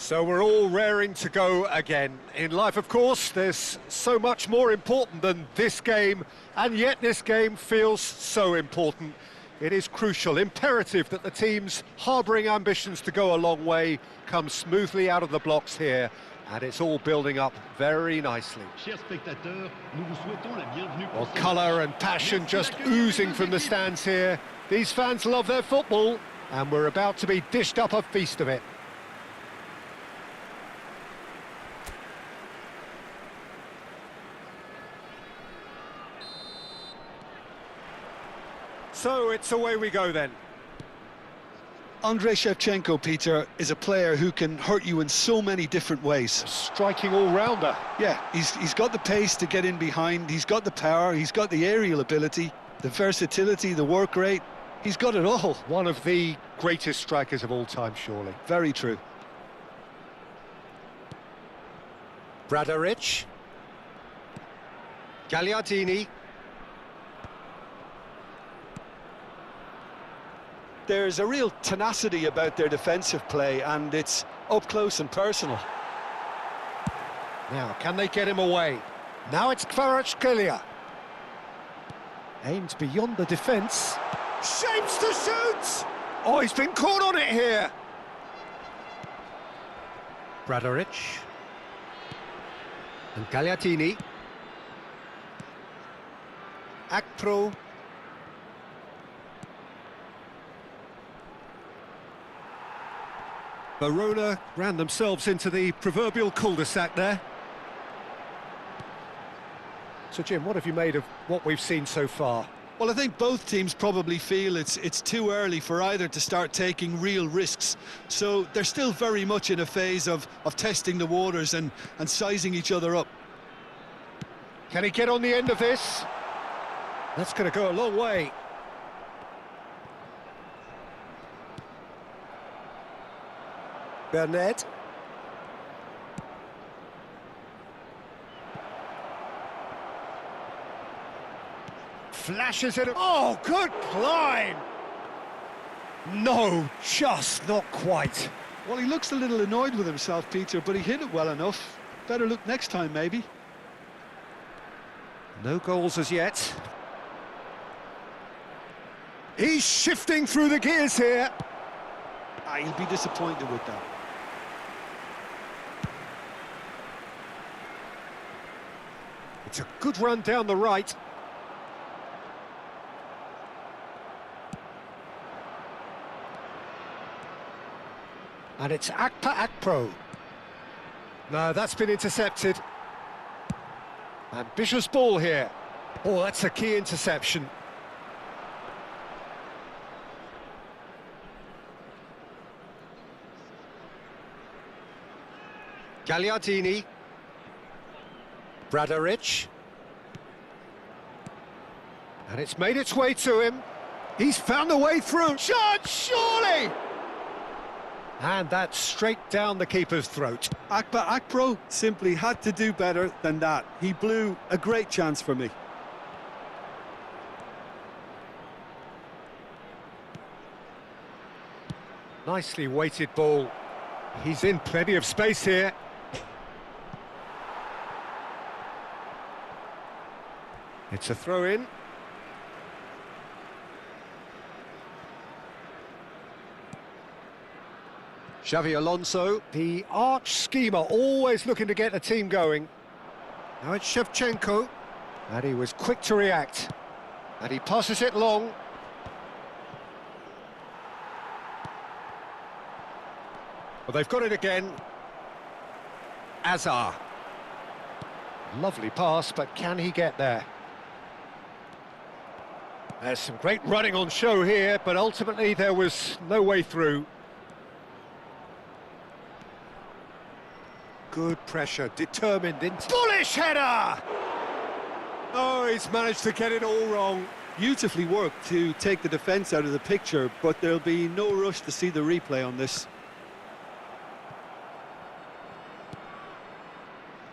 So we're all raring to go again. In life, of course, there's so much more important than this game, and yet this game feels so important. It is crucial, imperative that the teams harbouring ambitions to go a long way come smoothly out of the blocks here, and it's all building up very nicely. Well, colour and passion just oozing from the stands here. These fans love their football, and we're about to be dished up a feast of it. So it's away we go then. Andrei Shevchenko, Peter, is a player who can hurt you in so many different ways. A striking all-rounder. Yeah, he's got the pace to get in behind, he's got the power, he's got the aerial ability, the versatility, the work rate. He's got it all. One of the greatest strikers of all time, surely. Very true. Bradaric. Gagliardini. There's a real tenacity about their defensive play, and it's up close and personal. Now, can they get him away? Now it's Kvaratskhelia. Aimed beyond the defence. Shapes to shoot! Oh, he's been caught on it here. Bradaric. And Gagliardini. Akpro. Verona ran themselves into the proverbial cul-de-sac there. So, Jim, what have you made of what we've seen so far? Well, I think both teams probably feel it's too early for either to start taking real risks. So they're still very much in a phase of testing the waters and sizing each other up. Can he get on the end of this? That's going to go a long way. Bernat. Flashes it. Oh, good climb! No, just not quite. Well, he looks a little annoyed with himself, Peter, but he hit it well enough. Better look next time, maybe. No goals as yet. He's shifting through the gears here. He'll be disappointed with that. It's a good run down the right. And it's Akpro. No, that's been intercepted. Ambitious ball here. Oh, that's a key interception. Gagliardini. Bradaric. And it's made its way to him. He's found a way through. Shot, surely! And that's straight down the keeper's throat. Akpro simply had to do better than that. He blew a great chance for me. Nicely weighted ball. He's in plenty of space here. It's a throw-in. Xavi Alonso, the arch schemer, always looking to get the team going. Now it's Shevchenko, and he was quick to react. And he passes it long. Well, they've got it again. Azar. Lovely pass, but can he get there? There's some great running on show here, but ultimately there was no way through. Good pressure, determined, bullish header! Oh, he's managed to get it all wrong. Beautifully worked to take the defence out of the picture, but there'll be no rush to see the replay on this.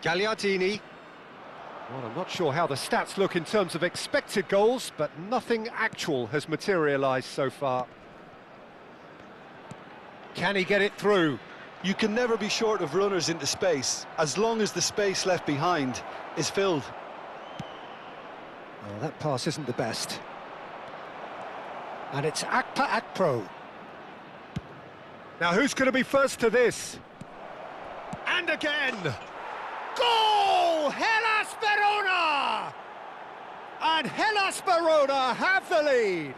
Gagliardini. Well, I'm not sure how the stats look in terms of expected goals, but nothing actual has materialised so far. Can he get it through? You can never be short of runners into space, as long as the space left behind is filled. Well, that pass isn't the best. And it's Akpa. Now who's going to be first to this? And again! Goal! Hellas Verona! And Hellas Verona have the lead.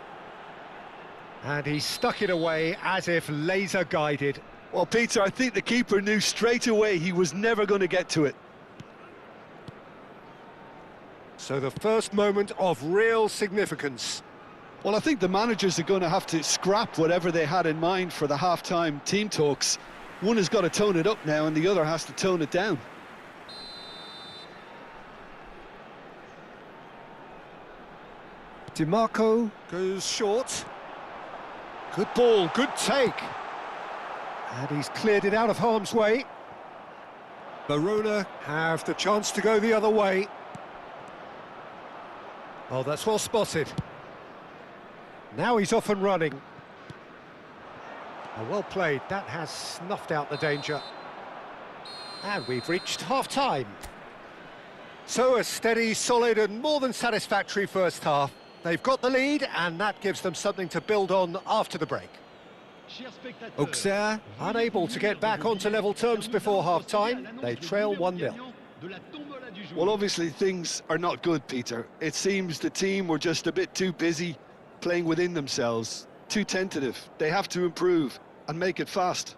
And he stuck it away as if laser guided. Well, Peter, I think the keeper knew straight away he was never going to get to it. So the first moment of real significance. Well, I think the managers are going to have to scrap whatever they had in mind for the half-time team talks. One has got to tone it up now and the other has to tone it down. DiMarco goes short. Good ball, good take. And he's cleared it out of harm's way. Verona have the chance to go the other way. Oh, that's well spotted. Now he's off and running. Oh, well played. That has snuffed out the danger. And we've reached half-time. So a steady, solid and more than satisfactory first half. They've got the lead and that gives them something to build on after the break. Auxerre unable to get back onto level terms before half-time. They trail 1-0. Well, obviously things are not good, Peter. It seems the team were just a bit too busy playing within themselves, too tentative. They have to improve and make it fast.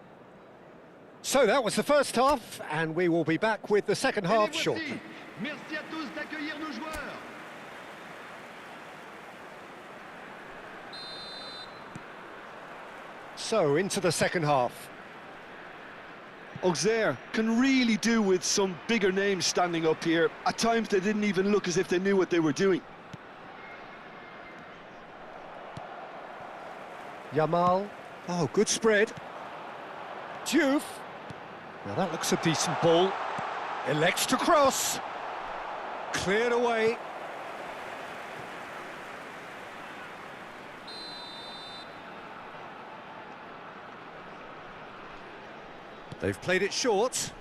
So that was the first half, and we will be back with the second half shortly. So, into the second half. Auxerre can really do with some bigger names standing up here. At times they didn't even look as if they knew what they were doing. Yamal. Oh, good spread. Diouf. Now that looks a decent ball. Elects to cross. Cleared away. They've played it short.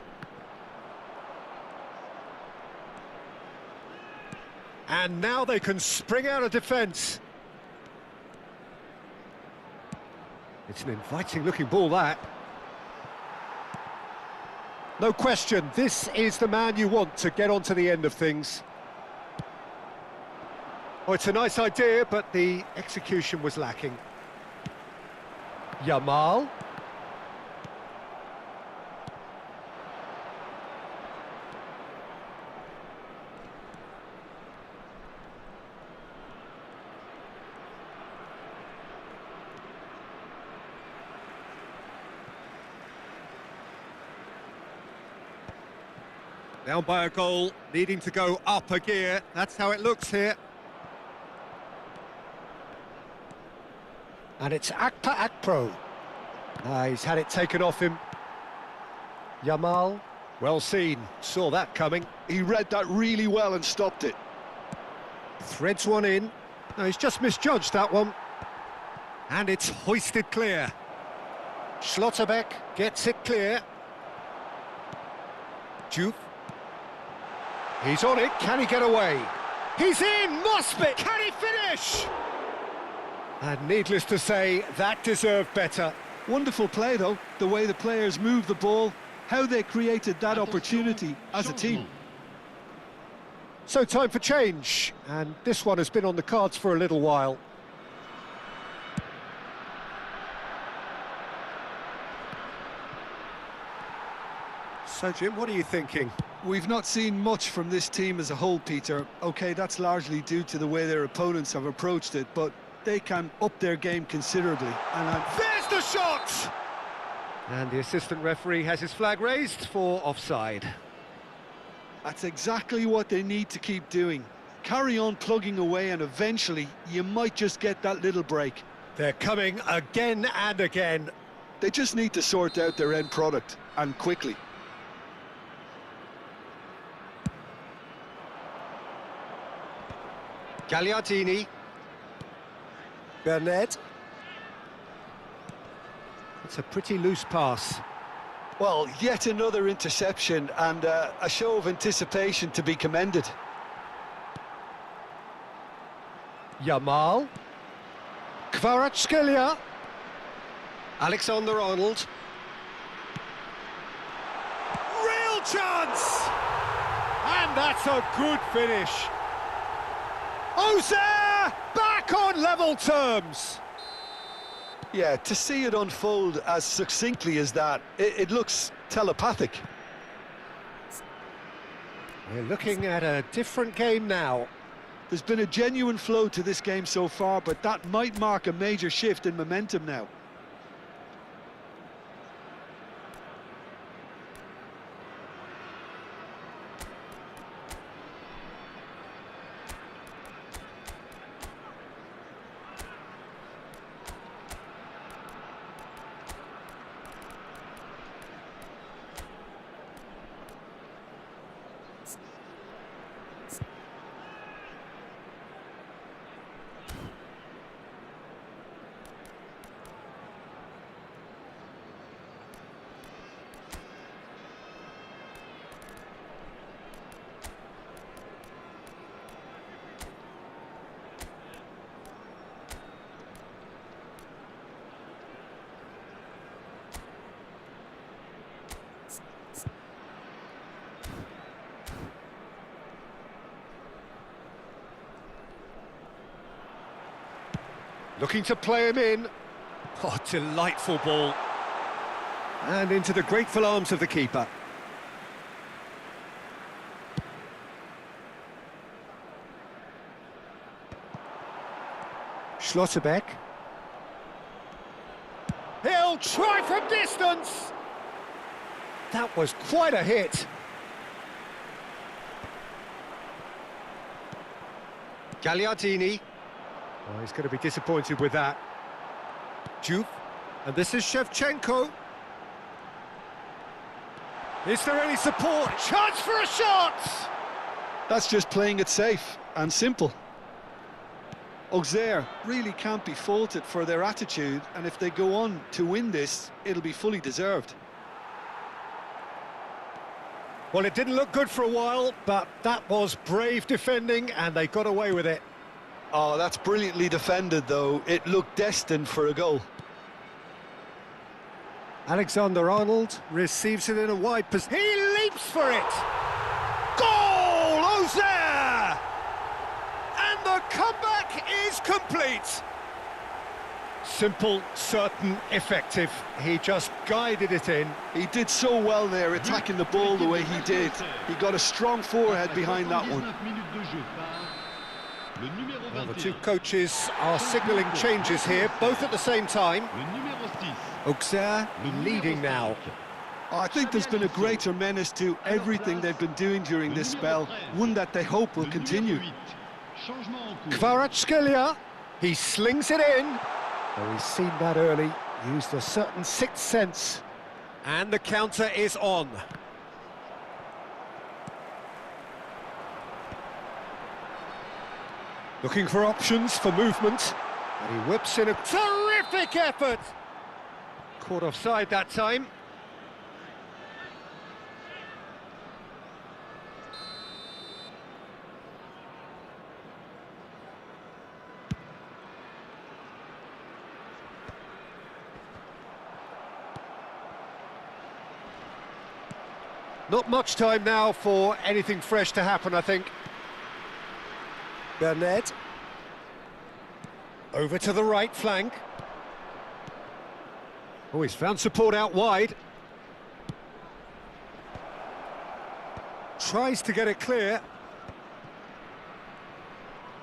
And now they can spring out of defence. It's an inviting-looking ball, that. No question, this is the man you want to get onto the end of things. Oh, it's a nice idea, but the execution was lacking. Yamal. Down by a goal, needing to go up a gear. That's how it looks here. And it's Akpa. He's had it taken off him. Yamal, well seen, saw that coming. He read that really well and stopped it. Threads one in. No, he's just misjudged that one. And it's hoisted clear. Schlotterbeck gets it clear. Diouf. He's on it, can he get away? He's in, must be! Can he finish? And needless to say, that deserved better. Wonderful play, though, the way the players moved the ball, how they created that opportunity as a team. So time for change, and this one has been on the cards for a little while. So, Jim, what are you thinking? We've not seen much from this team as a whole, Peter. OK, that's largely due to the way their opponents have approached it, but they can up their game considerably. And there's the shot! And the assistant referee has his flag raised for offside. That's exactly what they need to keep doing. Carry on plugging away and eventually you might just get that little break. They're coming again and again. They just need to sort out their end product, and quickly. Gagliardini. Bernard. It's a pretty loose pass. Well, yet another interception and a show of anticipation to be commended. Yamal. Kvaratskhelia. Alexander-Arnold. Real chance! And that's a good finish. Ozer! Back on level terms! Yeah, to see it unfold as succinctly as that, it looks telepathic. We're looking at a different game now. There's been a genuine flow to this game so far, but that might mark a major shift in momentum now. Looking to play him in. Oh, delightful ball. And into the grateful arms of the keeper. Schlotterbeck. He'll try from distance. That was quite a hit. Gagliardini. Oh, he's going to be disappointed with that. Juve. And this is Shevchenko. Is there any support? Chance for a shot! That's just playing it safe and simple. Auxerre really can't be faulted for their attitude, and if they go on to win this, it'll be fully deserved. Well, it didn't look good for a while, but that was brave defending, and they got away with it. Oh, that's brilliantly defended, though. It looked destined for a goal. Alexander-Arnold receives it in a wide position. He leaps for it! Goal! Auxerre! And the comeback is complete. Simple, certain, effective. He just guided it in. He did so well there, attacking the ball the way he did. He got a strong forehead behind that one. Well, the two coaches are signalling changes here, both at the same time. Auxerre leading now. I think there's been a greater menace to everything they've been doing during this spell, one that they hope will continue. Kvaratskhelia, he slings it in. Oh, he's seen that early, used a certain sixth sense. And the counter is on. Looking for options for movement. And he whips in a terrific effort. Caught offside that time. Not much time now for anything fresh to happen, I think. Bernard. Over to the right flank. Oh, he's found support out wide. Tries to get it clear.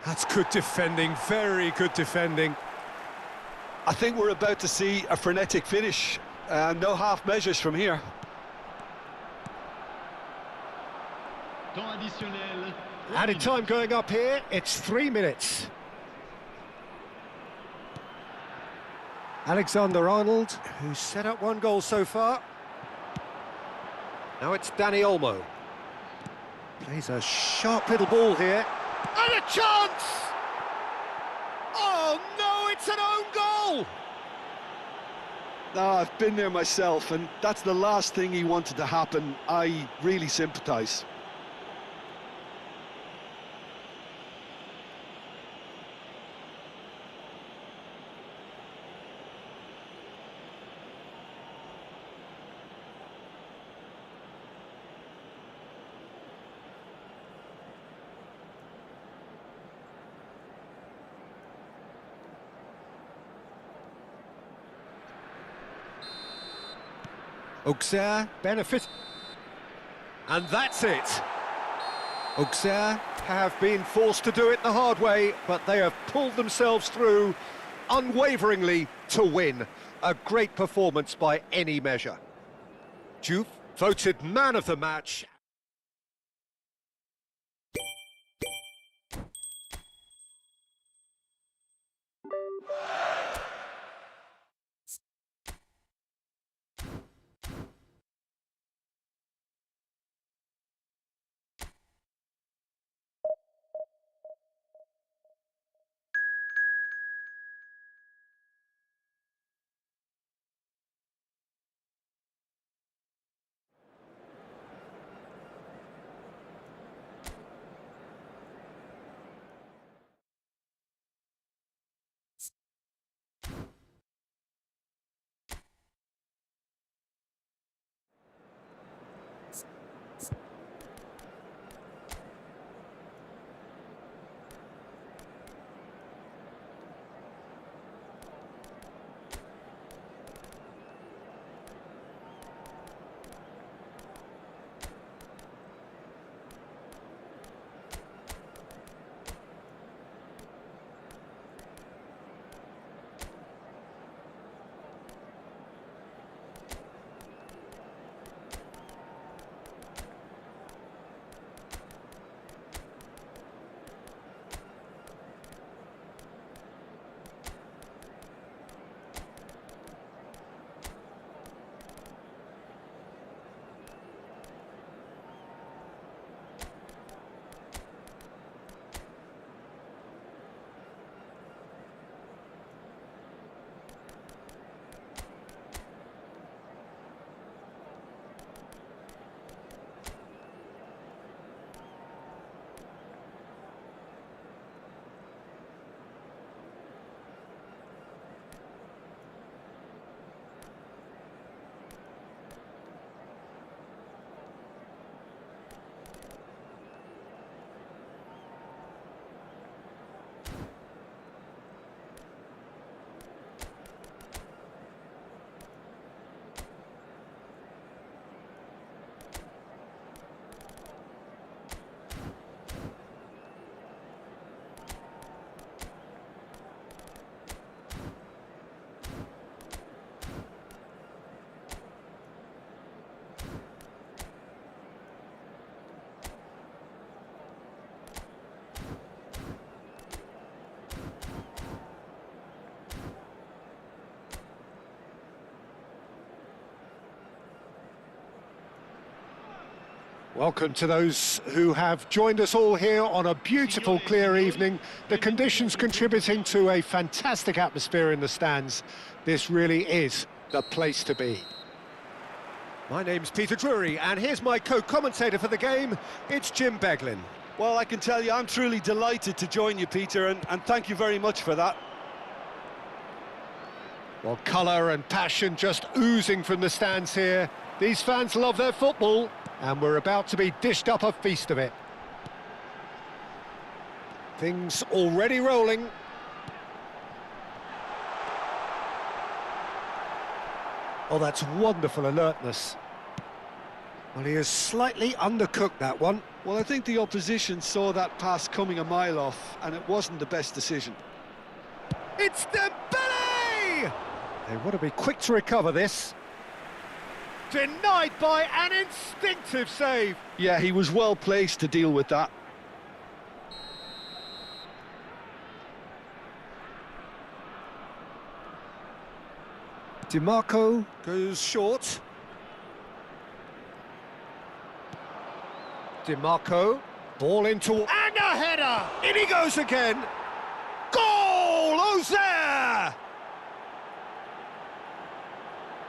That's good defending, very good defending. I think we're about to see a frenetic finish. No half measures from here. Added time going up here, it's 3 minutes. Alexander-Arnold, who's set up one goal so far. Now it's Danny Olmo. Plays a sharp little ball here. And a chance! Oh no, it's an own goal! No, I've been there myself, and that's the last thing he wanted to happen. I really sympathise. Auxerre benefit. And that's it. Auxerre have been forced to do it the hard way, but they have pulled themselves through unwaveringly to win. A great performance by any measure. Juve voted man of the match. Welcome to those who have joined us all here on a beautiful, clear evening. The conditions contributing to a fantastic atmosphere in the stands. This really is the place to be. My name's Peter Drury, and here's my co-commentator for the game. It's Jim Beglin. Well, I can tell you, I'm truly delighted to join you, Peter, and thank you very much for that. Well, colour and passion just oozing from the stands here. These fans love their football, and we're about to be dished up a feast of it. Things already rolling. Oh, that's wonderful alertness. Well, he has slightly undercooked that one. Well, I think the opposition saw that pass coming a mile off, and it wasn't the best decision. It's Dembele! They want to be quick to recover this. Denied by an instinctive save. Yeah, he was well placed to deal with that. DiMarco goes short. DiMarco, ball into... and a header! In he goes again! Goal! Auxerre!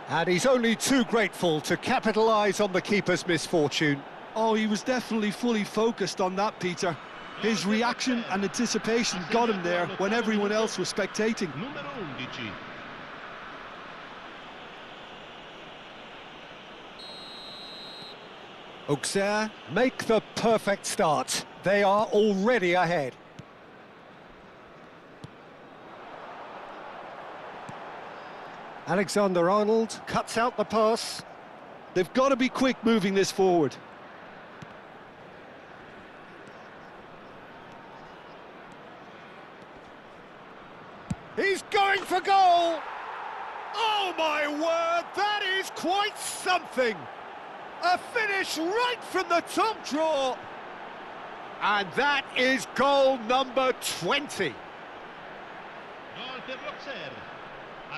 And he's only too grateful to capitalise on the keeper's misfortune. Oh, he was definitely fully focused on that, Peter. His reaction and anticipation got him there when everyone else was spectating. Auxerre make the perfect start. They are already ahead. Alexander-Arnold cuts out the pass. They've got to be quick moving this forward. He's going for goal! Oh my word, that is quite something! A finish right from the top draw! And that is goal number 20.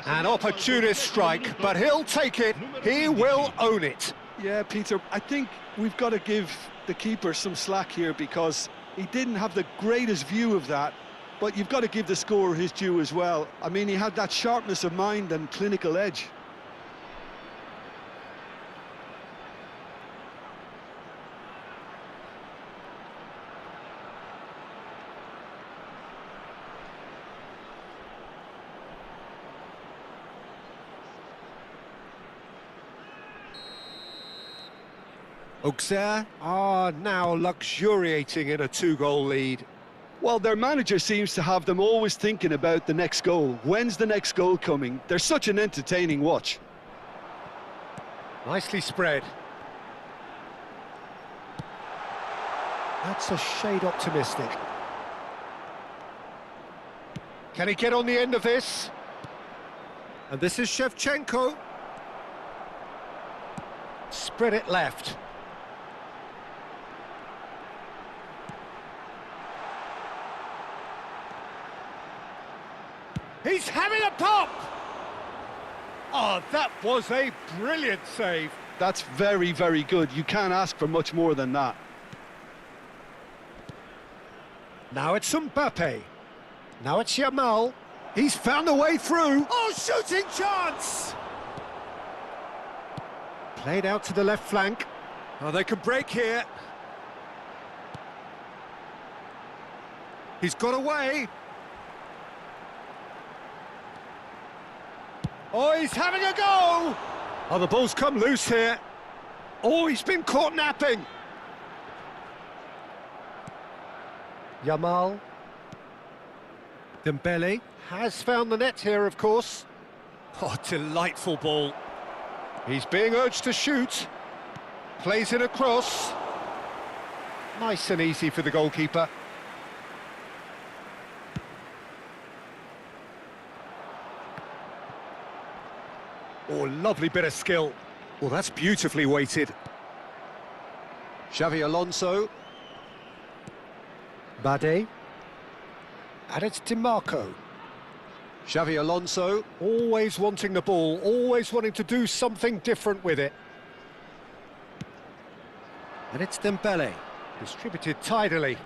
An opportunist strike, but he'll take it. He will own it. Yeah, Peter, I think we've got to give the keeper some slack here because he didn't have the greatest view of that, but you've got to give the scorer his due as well. I mean, he had that sharpness of mind and clinical edge. Auxerre are now luxuriating in a two-goal lead. Well, their manager seems to have them always thinking about the next goal. When's the next goal coming? They're such an entertaining watch. Nicely spread. That's a shade optimistic. Can he get on the end of this? And this is Shevchenko. Spread it left. He's having a pop! Oh, that was a brilliant save. That's very, very good. You can't ask for much more than that. Now it's Mbappe. Now it's Yamal. He's found a way through. Oh, shooting chance! Played out to the left flank. Oh, they could break here. He's got away. Oh, he's having a go! Oh, the ball's come loose here. Oh, he's been caught napping. Yamal. Dembele has found the net here, of course. Oh, delightful ball. He's being urged to shoot. Plays it across. Nice and easy for the goalkeeper. Oh, lovely bit of skill. Well, that's beautifully weighted. Xavi Alonso. Bade. And it's DiMarco. Xavi Alonso, always wanting the ball, always wanting to do something different with it. And it's Dembele, distributed tidily.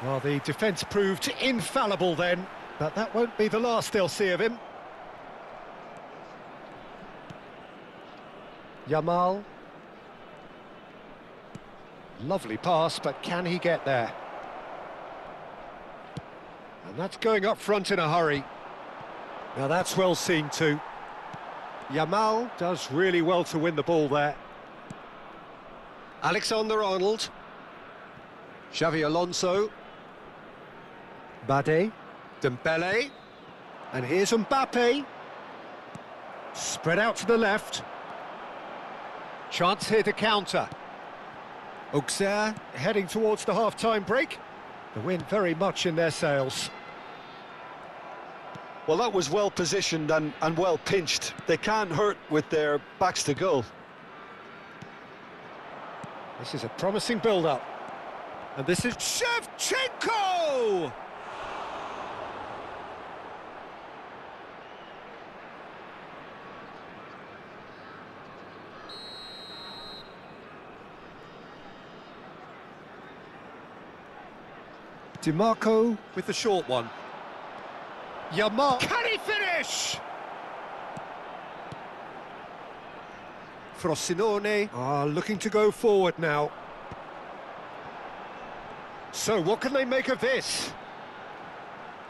Well, the defence proved infallible then, but that won't be the last they'll see of him. Yamal. Lovely pass, but can he get there? And that's going up front in a hurry. Now that's well seen too. Yamal does really well to win the ball there. Alexander-Arnold. Xavi Alonso. Bade. Dembele. And here's Mbappe. Spread out to the left. Chance here to counter. Auxerre heading towards the half-time break. The wind very much in their sails. Well, that was well positioned and well pinched. They can't hurt with their backs to goal. This is a promising build-up. And this is Shevchenko! DiMarco with the short one. Yamal, can he finish? Frosinone are looking to go forward now. So what can they make of this?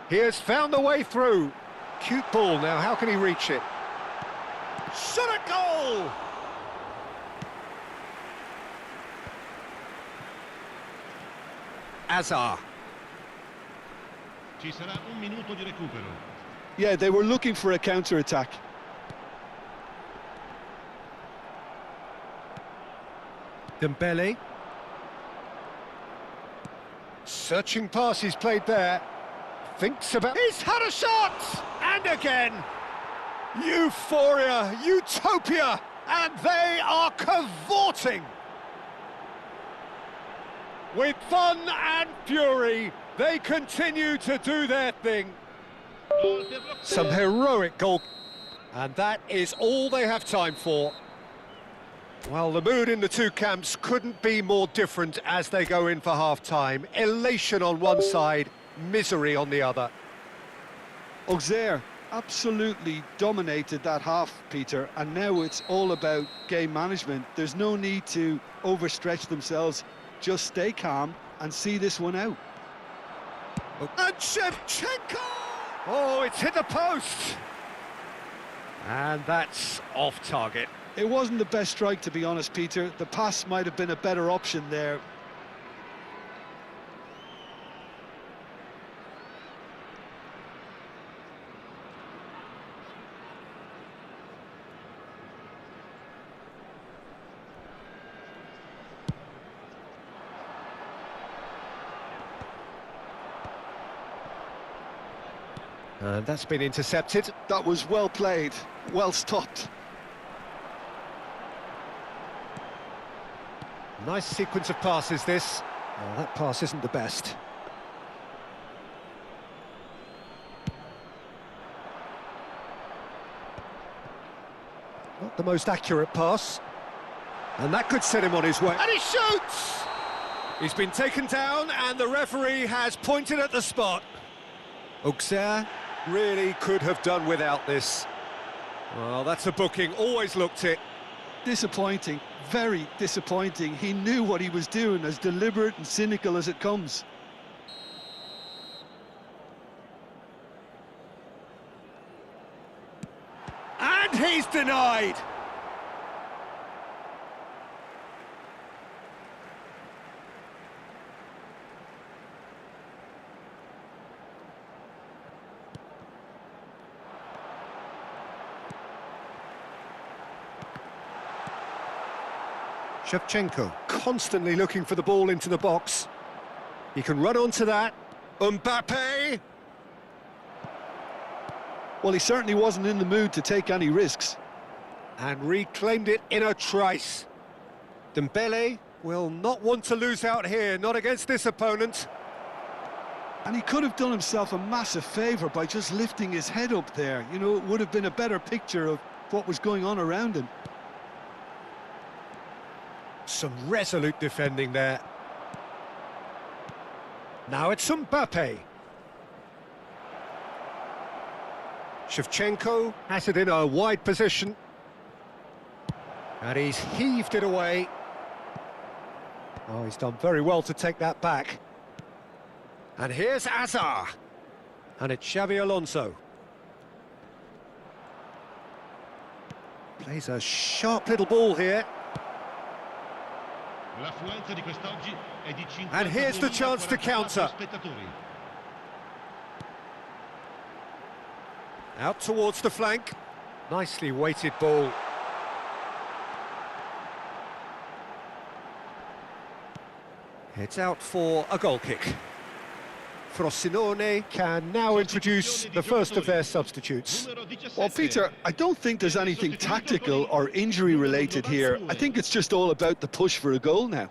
He has found the way through. Cute ball now, how can he reach it? Shot a goal! Azar. Ci sarà un minuto di recupero. Yeah, they were looking for a counter-attack. Dembele. Searching pass he's played there. Thinks about... He's had a shot! And again! Euphoria, utopia! And they are cavorting! With fun and fury, they continue to do their thing. Some heroic goal. And that is all they have time for. Well, the mood in the two camps couldn't be more different as they go in for half-time. Elation on one side, misery on the other. Auxerre absolutely dominated that half, Peter, and now it's all about game management. There's no need to overstretch themselves. Just stay calm and see this one out. And Shevchenko! Oh, it's hit the post! And that's off target. It wasn't the best strike, to be honest, Peter. The pass might have been a better option there. And that's been intercepted. That was well played, well stopped. Nice sequence of passes, this. Oh, that pass isn't the best. Not the most accurate pass. And that could set him on his way. And he shoots! He's been taken down and the referee has pointed at the spot. Auxerre really could have done without this. Well, that's a booking, always looked it. Disappointing, very disappointing. He knew what he was doing, as deliberate and cynical as it comes. And he's denied! Shevchenko constantly looking for the ball into the box. He can run onto that. Mbappe! Well, he certainly wasn't in the mood to take any risks. And reclaimed it in a trice. Dembele will not want to lose out here, not against this opponent. And he could have done himself a massive favour by just lifting his head up there. You know, it would have been a better picture of what was going on around him. Some resolute defending there. Now it's Mbappe. Shevchenko has it in a wide position. And he's heaved it away. Oh, he's done very well to take that back. And here's Azar. And it's Xavi Alonso. Plays a sharp little ball here. And here's the chance to counter. Out towards the flank. Nicely weighted ball. It's out for a goal kick. Frosinone can now introduce the first of their substitutes. Well, Peter, I don't think there's anything tactical or injury related here. I think it's just all about the push for a goal now.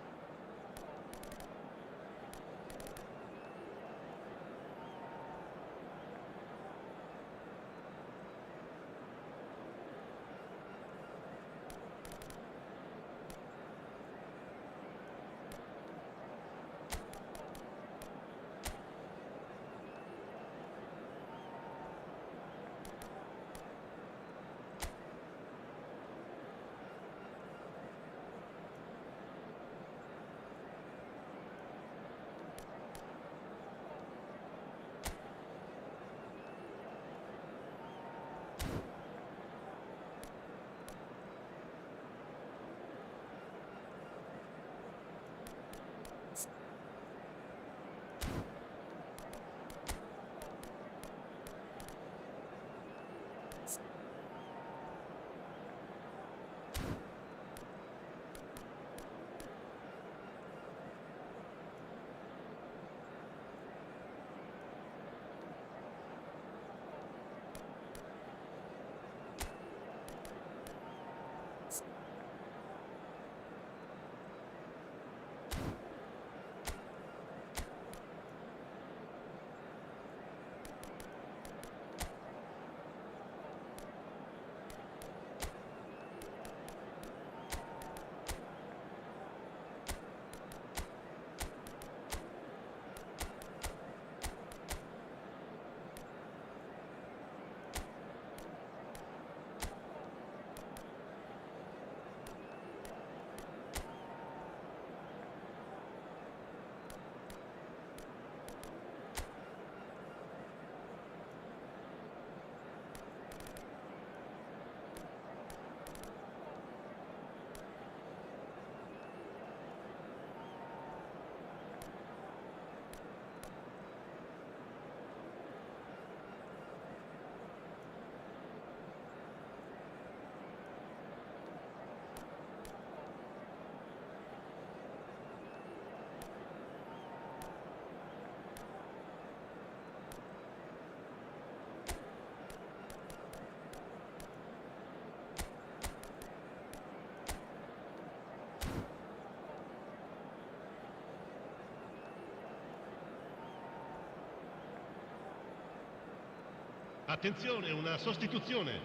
Attenzione, una sostituzione.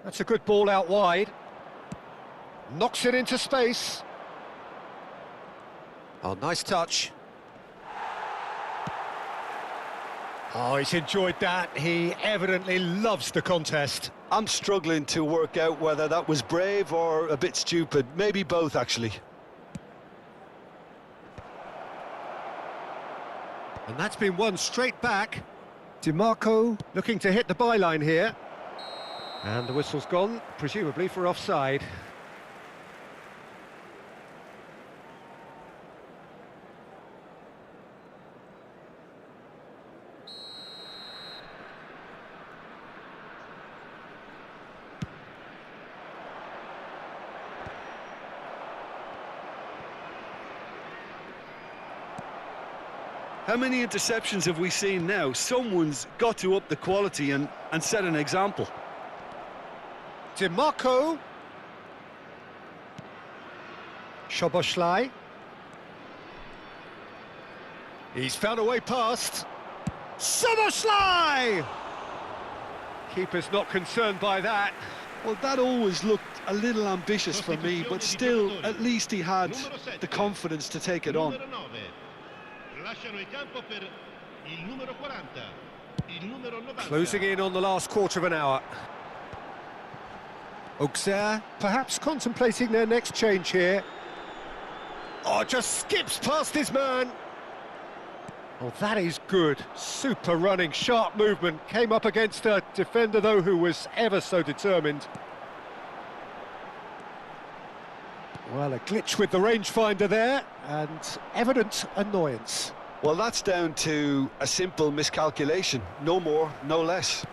That's a good ball out wide. Knocks it into space. Oh, nice touch. Oh, he's enjoyed that. He evidently loves the contest. I'm struggling to work out whether that was brave or a bit stupid. Maybe both, actually. And that's been won straight back. DiMarco looking to hit the byline here. And the whistle's gone, presumably for offside. How many interceptions have we seen now? Someone's got to up the quality and set an example. DiMarco. Szoboszlai. He's found a way past. Szoboszlai! Keeper's not concerned by that. Well, that always looked a little ambitious for me, but still, at least he had the confidence to take it on. Closing in on the last quarter of an hour. Auxerre perhaps contemplating their next change here. Oh, just skips past his man. Oh, that is good. Super running, sharp movement. Came up against a defender, though, who was ever so determined. Well, a glitch with the rangefinder there, and evident annoyance. Well, that's down to a simple miscalculation. No more, no less.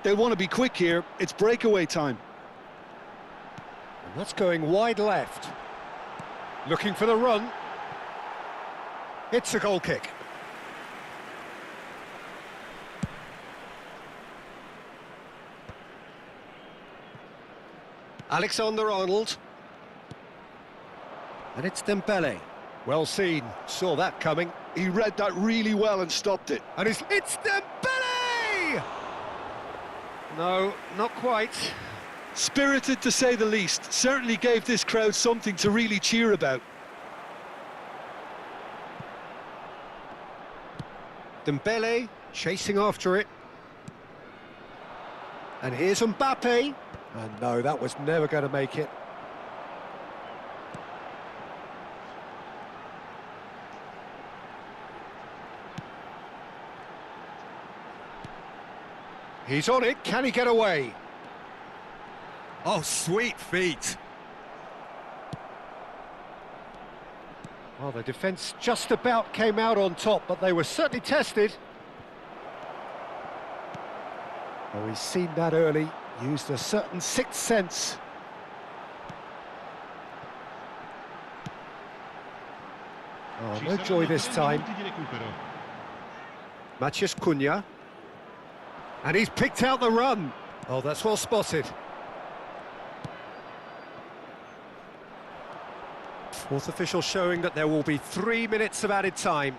They want to be quick here. It's breakaway time. And that's going wide left. Looking for the run. It's a goal kick. Alexander-Arnold. And it's Dembele. Well seen. Saw that coming. He read that really well and stopped it. And it's Dembele! No, not quite. Spirited, to say the least. Certainly gave this crowd something to really cheer about. Dembele chasing after it. And here's Mbappe. And no, that was never going to make it. He's on it, can he get away? Oh, sweet feet. Well, the defence just about came out on top, but they were certainly tested. Oh, he's seen that early, used a certain sixth sense. Oh, no joy this time. Matheus Cunha. And he's picked out the run. Oh, that's well spotted. Fourth official showing that there will be 3 minutes of added time.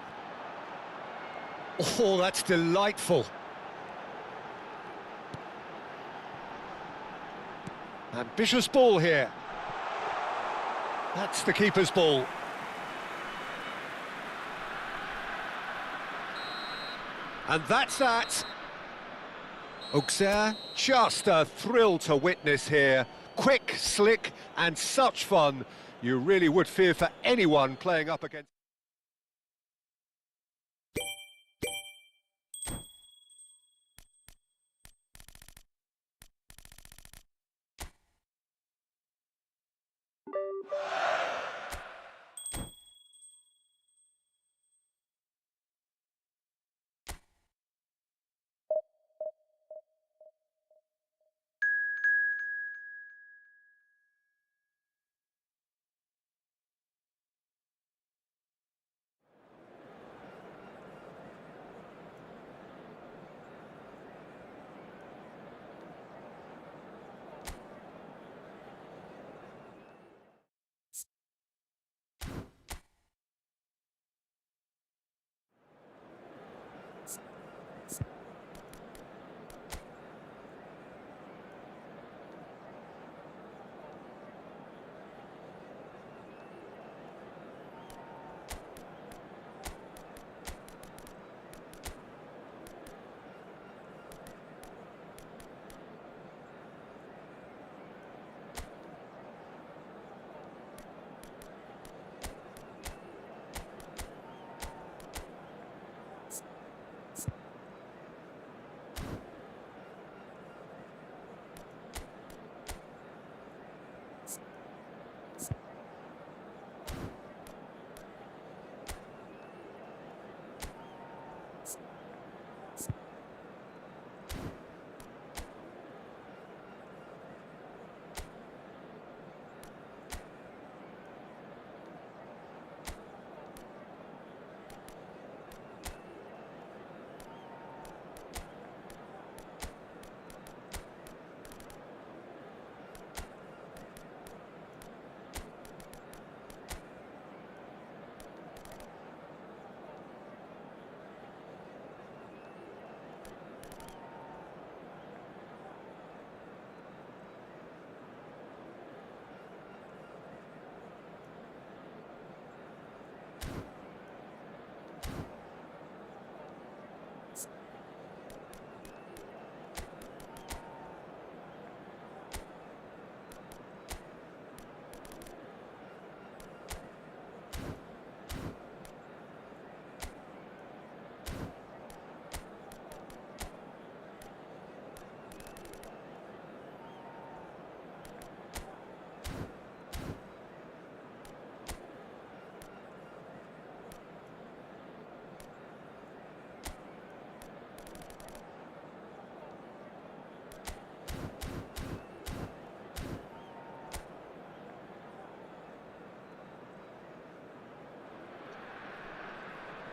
Oh, that's delightful. Ambitious ball here. That's the keeper's ball. And that's that. Auxerre, just a thrill to witness here. Quick, slick, and such fun. You really would fear for anyone playing up against...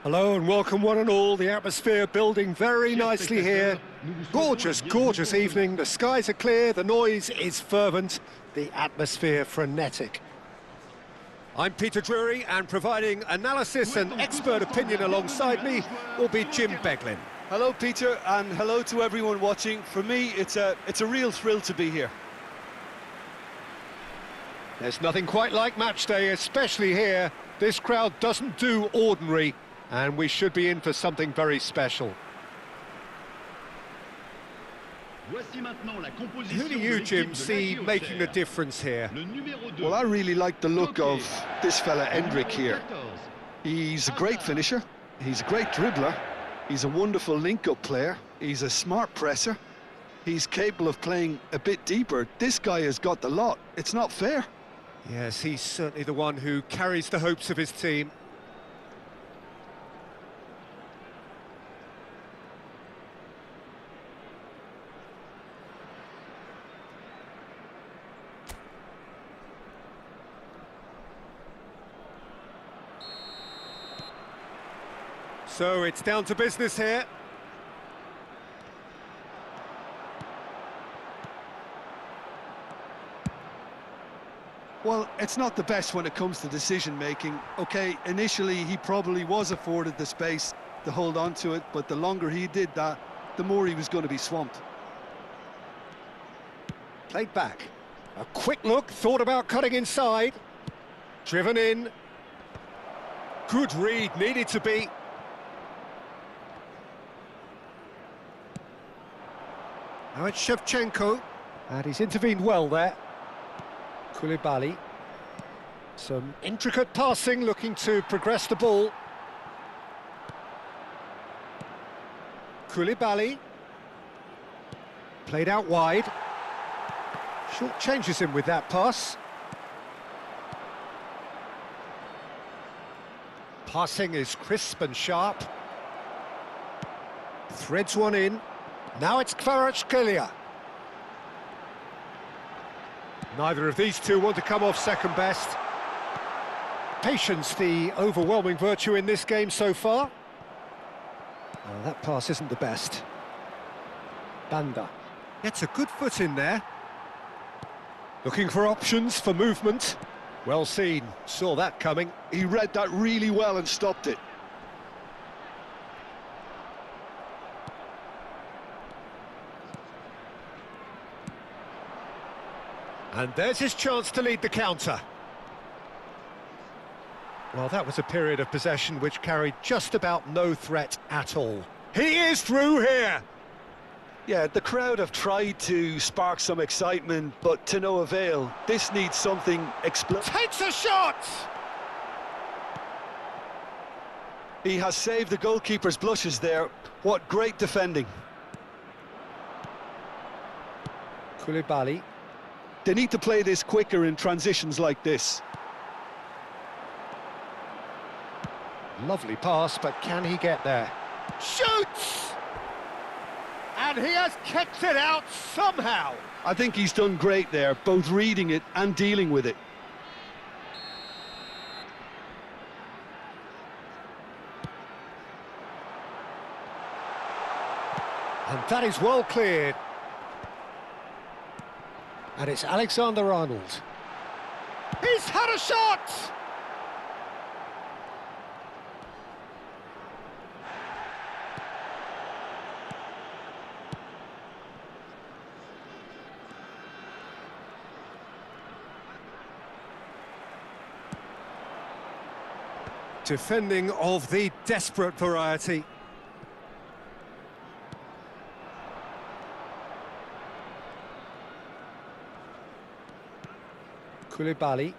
Hello and welcome one and all. The atmosphere building very nicely here. Gorgeous, gorgeous evening. The skies are clear, the noise is fervent, the atmosphere frenetic. I'm Peter Drury, and providing analysis and expert opinion alongside me will be Jim Beglin. Hello, Peter, and hello to everyone watching. For me, it's a real thrill to be here. There's nothing quite like match day, especially here. This crowd doesn't do ordinary, and we should be in for something very special. Who do you, Jim, see making a difference here? Well, I really like the look of this fella, Endrick, here. He's a great finisher, he's a great dribbler, he's a wonderful link-up player, he's a smart presser, he's capable of playing a bit deeper. This guy has got the lot. It's not fair. Yes, he's certainly the one who carries the hopes of his team. So it's down to business here. Well, it's not the best when it comes to decision-making. OK, initially he probably was afforded the space to hold on to it, but the longer he did that, the more he was going to be swamped. Played back. A quick look, thought about cutting inside. Driven in. Good read, needed to be. Now it's Shevchenko, and he's intervened well there. Koulibaly. Some intricate passing, looking to progress the ball. Koulibaly. Played out wide. Short changes him with that pass. Passing is crisp and sharp. Threads one in. Now it's Kvaratskhelia. Neither of these two want to come off second best. Patience, the overwhelming virtue in this game so far. Well, that pass isn't the best. Banda gets a good foot in there. Looking for options for movement. Well seen, saw that coming. He read that really well and stopped it. And there's his chance to lead the counter. Well, that was a period of possession which carried just about no threat at all. He is through here! Yeah, the crowd have tried to spark some excitement, but to no avail. This needs something explosive. Takes a shot! He has saved the goalkeeper's blushes there. What great defending. Koulibaly. They need to play this quicker in transitions like this. Lovely pass, but can he get there? Shoots! And he has kicked it out somehow. I think he's done great there, both reading it and dealing with it. And that is well cleared. And it's Alexander-Arnold. He's had a shot! Defending of the desperate variety. Koulibaly.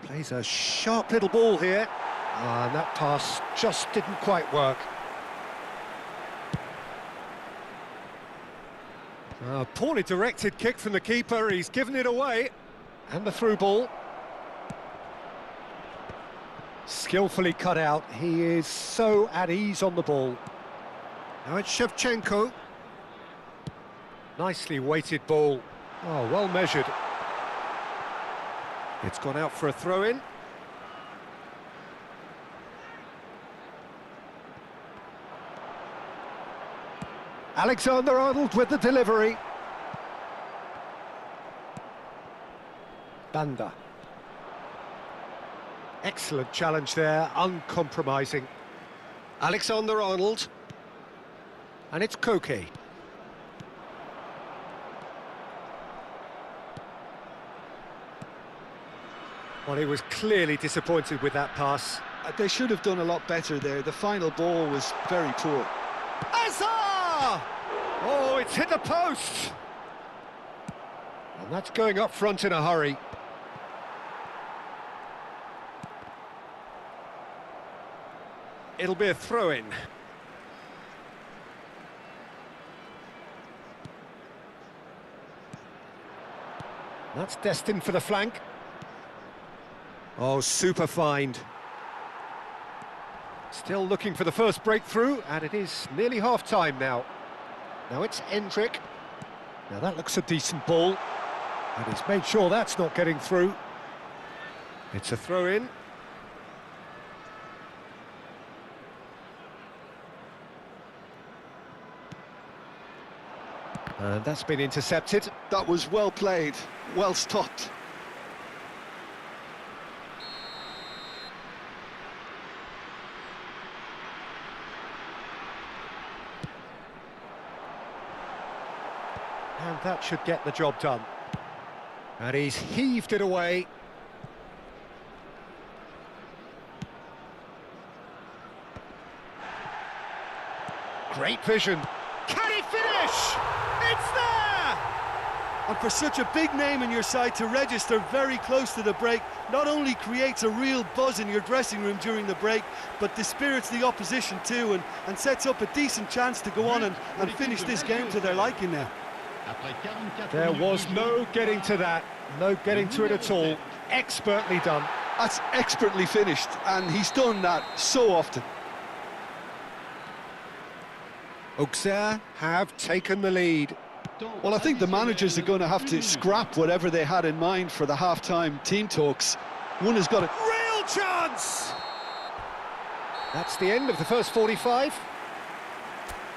Plays a sharp little ball here. And that pass just didn't quite work. A poorly directed kick from the keeper, he's given it away. And the through ball. Skillfully cut out, he is so at ease on the ball. Now it's Shevchenko. Nicely weighted ball. Oh, well measured. It's gone out for a throw-in. Alexander-Arnold with the delivery. Banda. Excellent challenge there, uncompromising. Alexander-Arnold. And it's Koke. Well, he was clearly disappointed with that pass. They should have done a lot better there. The final ball was very poor. Azar! Oh, it's hit the post! And that's going up front in a hurry. It'll be a throw-in. That's destined for the flank. Oh, super find. Still looking for the first breakthrough, and it is nearly half-time now. Now it's Endrick. Now that looks a decent ball. And he's made sure that's not getting through. It's a throw-in. And that's been intercepted. That was well played, well stopped. And that should get the job done. And he's heaved it away. Great vision. Can he finish? It's there! And for such a big name in your side to register very close to the break, not only creates a real buzz in your dressing room during the break, but dispirits the opposition too, and sets up a decent chance to go on and finish this game to their liking now. There was no getting to that, no getting to it at all. Expertly done. That's expertly finished, and he's done that so often. Auxerre have taken the lead. Well, I think the managers are going to have to scrap whatever they had in mind for the half-time team talks. One has got a real chance! That's the end of the first 45.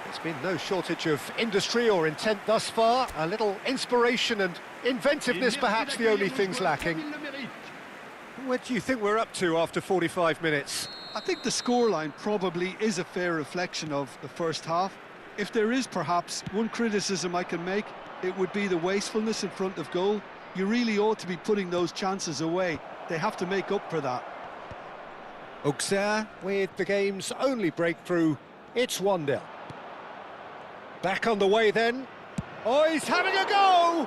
There's been no shortage of industry or intent thus far. A little inspiration and inventiveness, perhaps the only things lacking. What do you think we're up to after 45 minutes? I think the scoreline probably is a fair reflection of the first half. If there is perhaps one criticism I can make, it would be the wastefulness in front of goal. You really ought to be putting those chances away. They have to make up for that. Auxerre with the game's only breakthrough. It's 1-0. Back on the way then. Oh, he's having a go!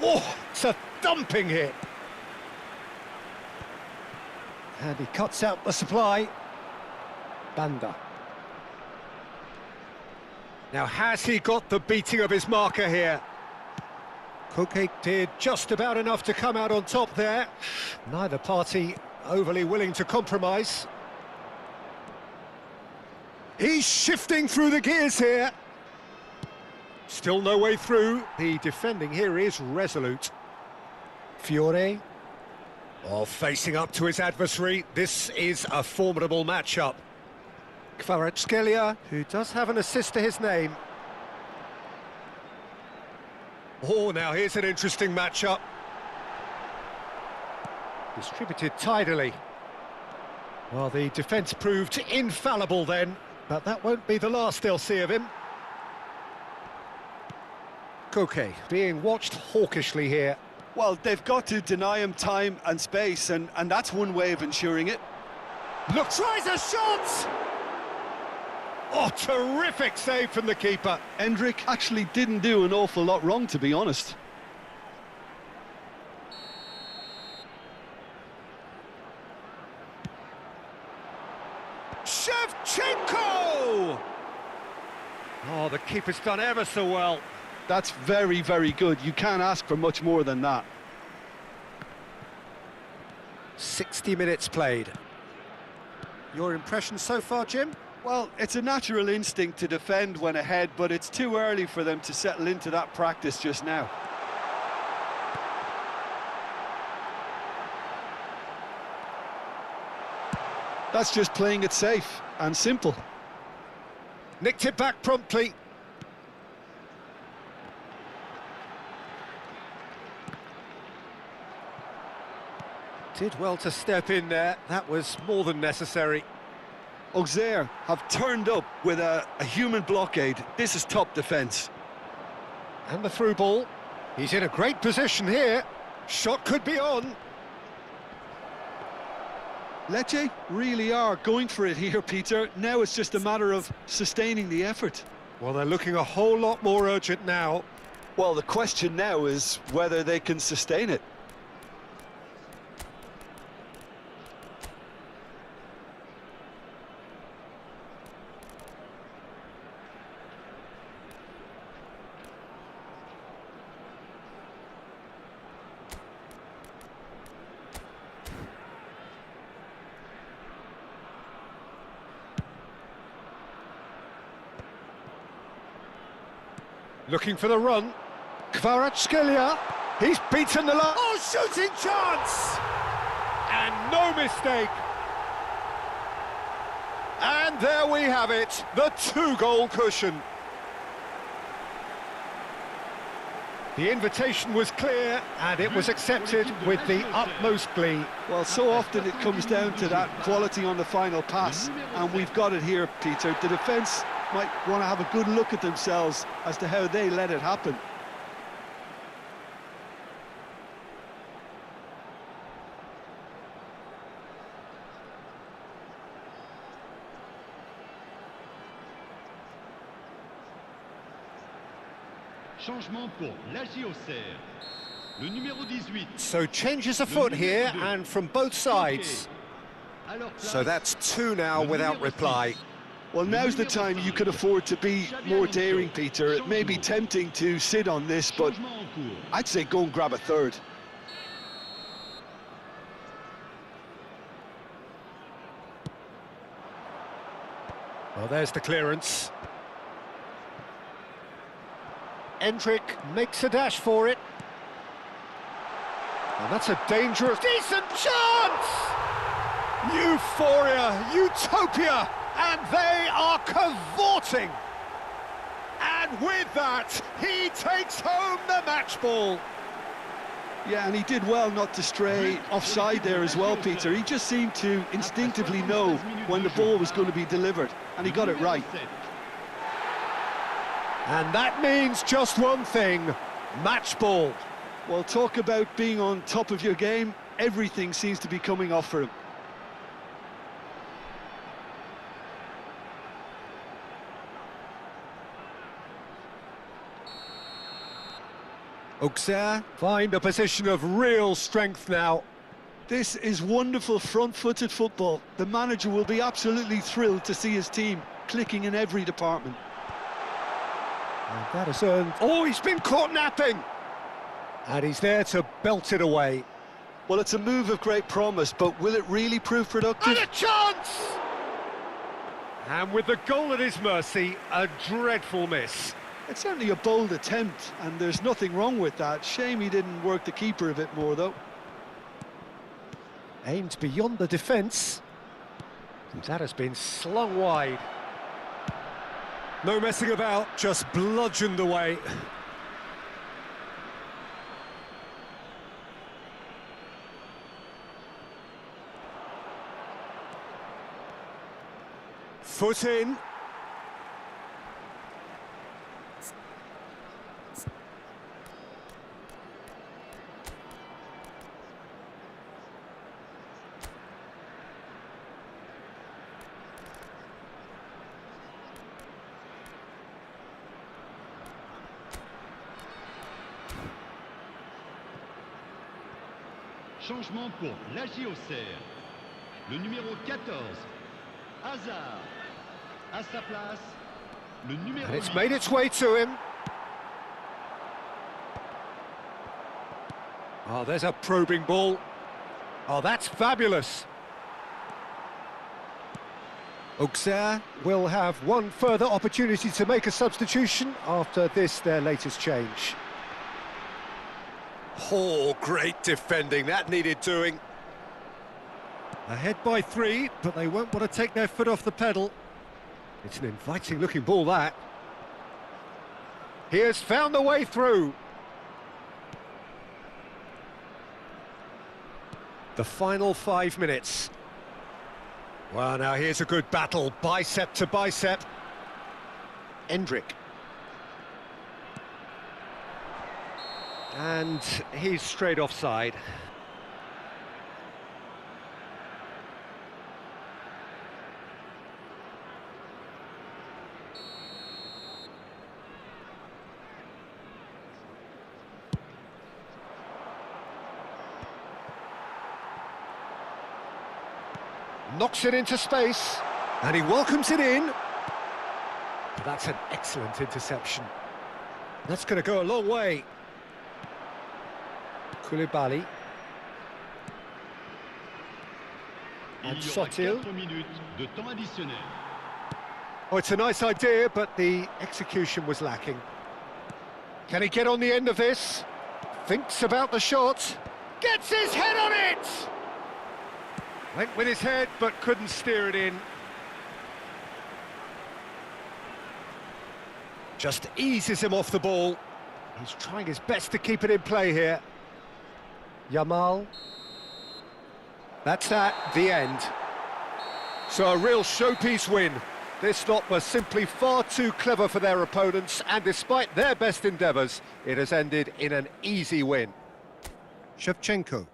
Oh, it's a thumping hit. And he cuts out the supply. Banda. Now, has he got the beating of his marker here? Koke did just about enough to come out on top there. Neither party overly willing to compromise. He's shifting through the gears here. Still no way through. The defending here is resolute. Fiore. Oh, facing up to his adversary. This is a formidable matchup. Kvaratskhelia, who does have an assist to his name. Oh, now here's an interesting matchup. Distributed tidily. Well, the defence proved infallible then, but that won't be the last they'll see of him. Koke being watched hawkishly here. Well, they've got to deny him time and space, and that's one way of ensuring it. Look, tries a shot! Oh, terrific save from the keeper. Endrick actually didn't do an awful lot wrong, to be honest. Shevchenko! Oh, the keeper's done ever so well. That's very, very good. You can't ask for much more than that. 60 minutes played. Your impression so far, Jim? Well, it's a natural instinct to defend when ahead, but it's too early for them to settle into that practice just now. That's just playing it safe and simple. Nicked it back promptly. Did well to step in there. That was more than necessary. Auxerre have turned up with a human blockade. This is top defence. And the through ball. He's in a great position here. Shot could be on. Lecce really are going for it here, Peter. Now it's just a matter of sustaining the effort. Well, they're looking a whole lot more urgent now. Well, the question now is whether they can sustain it. Looking for the run. Kvaratskhelia. He's beaten the line. Oh, shooting chance! And no mistake. And there we have it, the 2-goal cushion. The invitation was clear, and it was accepted with the utmost glee. Well, so often it comes down to that quality on the final pass, and we've got it here, Peter. The defence might want to have a good look at themselves as to how they let it happen. Changement pour l'Auxerre. Le numéro 18. So changes afoot here, and from both sides. So that's 2 now without reply. Well, now's the time you could afford to be more daring, Peter. It may be tempting to sit on this, but I'd say go and grab a third. Well, there's the clearance. Endrick makes a dash for it. And that's a dangerous... Decent chance! Euphoria, utopia, and they are cavorting. And with that, he takes home the match ball. Yeah, and he did well not to stray offside there as well, Peter. He just seemed to instinctively know when the ball was going to be delivered, and he got it right. And that means just one thing, match ball. Well, talk about being on top of your game. Everything seems to be coming off for him. Auxerre find a position of real strength now. This is wonderful front-footed football. The manager will be absolutely thrilled to see his team clicking in every department. And that has earned... Oh, he's been caught napping! And he's there to belt it away. Well, it's a move of great promise, but will it really prove productive? And a chance! And with the goal at his mercy, a dreadful miss. It's certainly a bold attempt, and there's nothing wrong with that. Shame he didn't work the keeper a bit more, though. Aimed beyond the defence. That has been slung wide. No messing about, just bludgeoned away. Foot in. Changement pour l'Auxerre. Le numéro 14, Hazard. À sa place, le numéro 8. And it's made its way to him. Oh, there's a probing ball. Oh, that's fabulous. Auxerre will have one further opportunity to make a substitution after this, their latest change. Oh, great defending, that needed doing. Ahead by 3, but they won't want to take their foot off the pedal. It's an inviting-looking ball, that. He has found the way through. The final 5 minutes. Well, now here's a good battle, bicep to bicep. Endrick. And he's straight offside. Knocks it into space, and he welcomes it in. But that's an excellent interception. That's going to go a long way. Koulibaly. And Il y aura Sotil. 4 minutes de temps additionnel. Oh, it's a nice idea, but the execution was lacking. Can he get on the end of this? Thinks about the shot. Gets his head on it! Went with his head, but couldn't steer it in. Just eases him off the ball. He's trying his best to keep it in play here. Yamal. That's that, the end. So a real showpiece win. This lot was simply far too clever for their opponents, and despite their best endeavours, it has ended in an easy win. Shevchenko.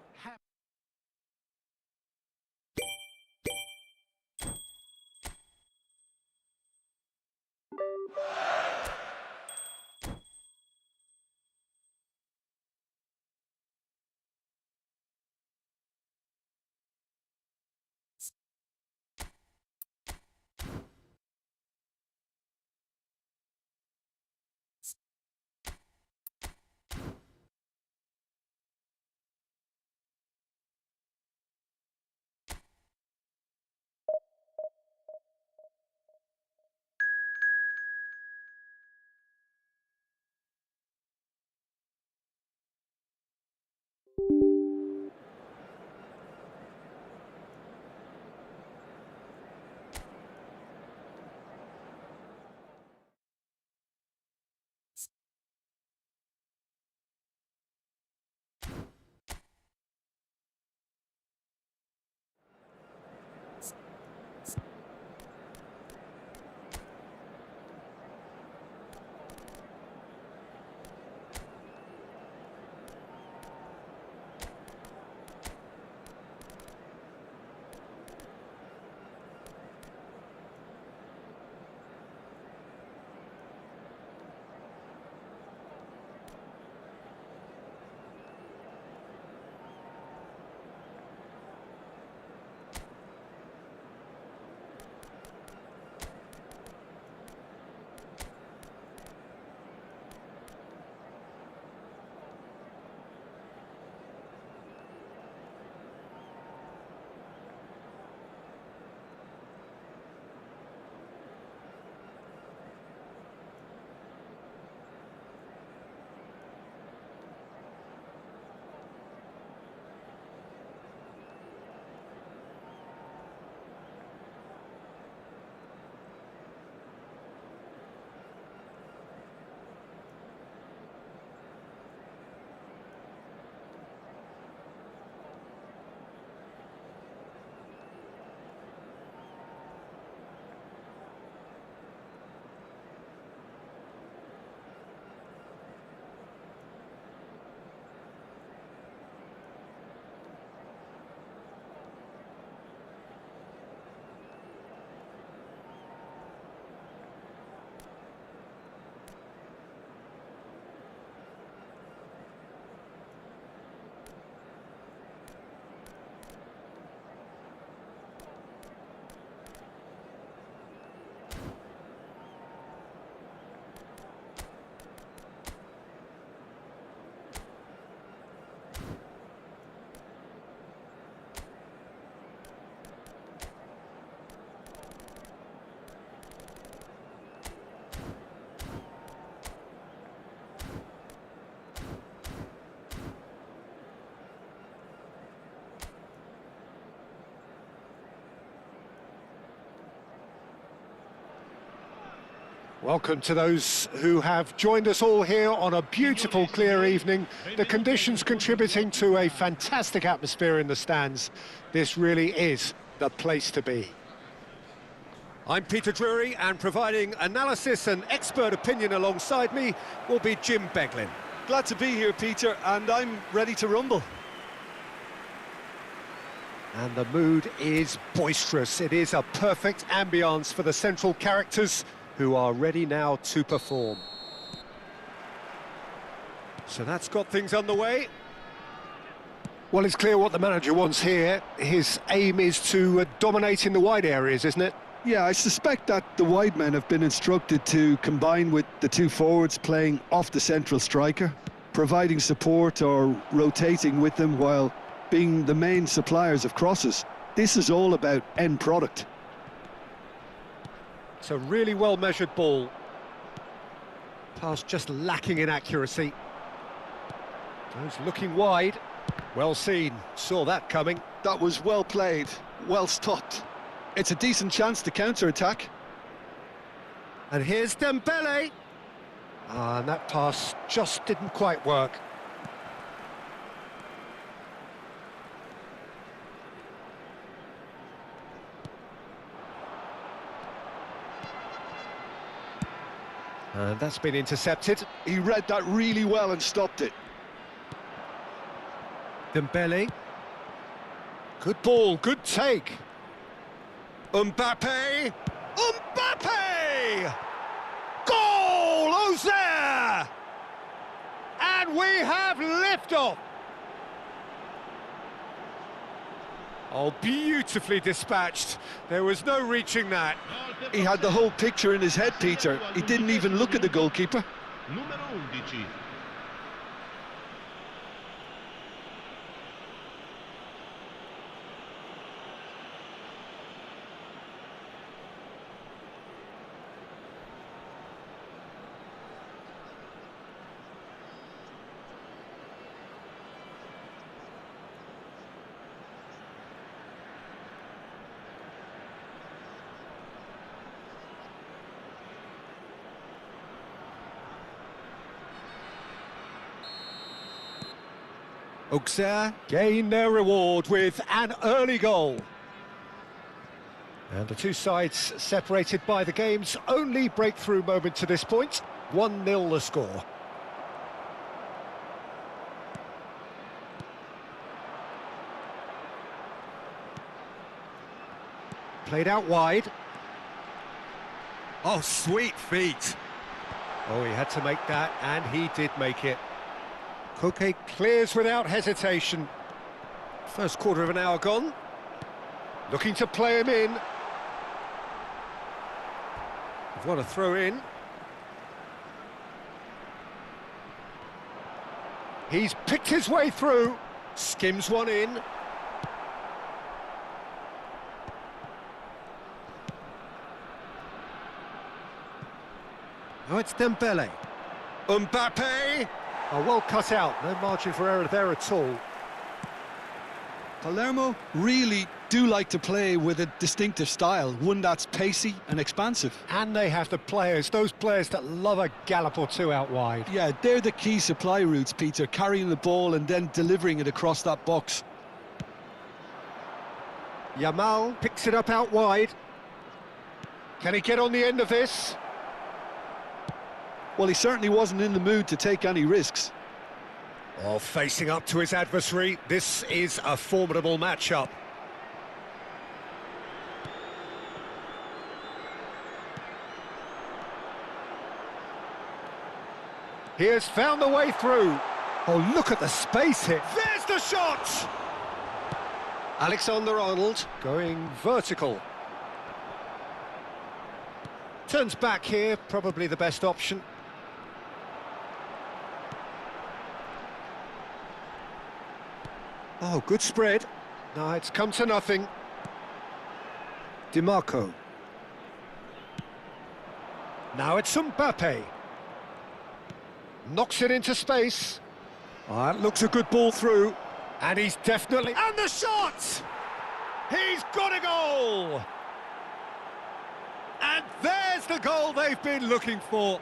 Welcome to those who have joined us all here on a beautiful, clear evening. The conditions contributing to a fantastic atmosphere in the stands. This really is the place to be. I'm Peter Drury, and providing analysis and expert opinion alongside me will be Jim Beglin. Glad to be here, Peter, and I'm ready to rumble. And the mood is boisterous. It is a perfect ambience for the central characters, who are ready now to perform. So that's got things underway. Well, it's clear what the manager wants here. His aim is to dominate in the wide areas, isn't it? Yeah, I suspect that the wide men have been instructed to combine with the two forwards playing off the central striker, providing support or rotating with them while being the main suppliers of crosses. This is all about end product. It's a really well-measured ball. Pass just lacking in accuracy. Goes looking wide. Well seen. Saw that coming. That was well played, well stopped. It's a decent chance to counter-attack. And here's Dembele. And that pass just didn't quite work. And that's been intercepted. He read that really well and stopped it. Dembele. Good ball, good take. Mbappe! Mbappe! Goal! Auxerre! And we have liftoff! Oh, beautifully dispatched. There was no reaching that. He had the whole picture in his head, Peter. He didn't even look at the goalkeeper. Numero 11. Auxerre gain their reward with an early goal. And the two sides separated by the game's only breakthrough moment to this point. 1-0 the score. Played out wide. Oh, sweet feet. Oh, he had to make that, and he did make it. Koke clears without hesitation. First quarter of an hour gone. Looking to play him in. What a throw in. He's picked his way through. Skims one in. Oh, it's Dembele. Mbappe! Oh, well cut out, no margin for error there at all. Palermo really do like to play with a distinctive style, one that's pacey and expansive. And they have the players, those players that love a gallop or two out wide. Yeah, they're the key supply routes, Peter, carrying the ball and then delivering it across that box. Yamal picks it up out wide. Can he get on the end of this? Well, he certainly wasn't in the mood to take any risks. Oh, facing up to his adversary, this is a formidable matchup. He has found the way through. Oh, look at the space here. There's the shot! Alexander-Arnold going vertical. Turns back here, probably the best option. Oh, good spread. No, it's come to nothing. DiMarco. Now it's Mbappe. Knocks it into space. Oh, that looks a good ball through. And he's definitely... And the shot! He's got a goal! And there's the goal they've been looking for.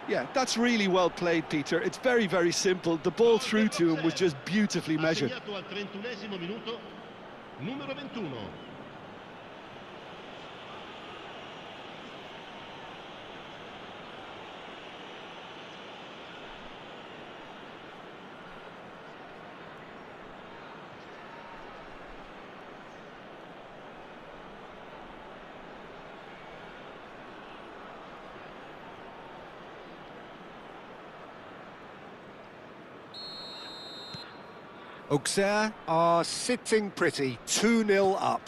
Yeah, that's really well played, Peter. It's very, very simple. The ball through to him was just beautifully measured. Assegnato al 31esimo minuto, numero 21. Auxerre are sitting pretty, 2-0 up.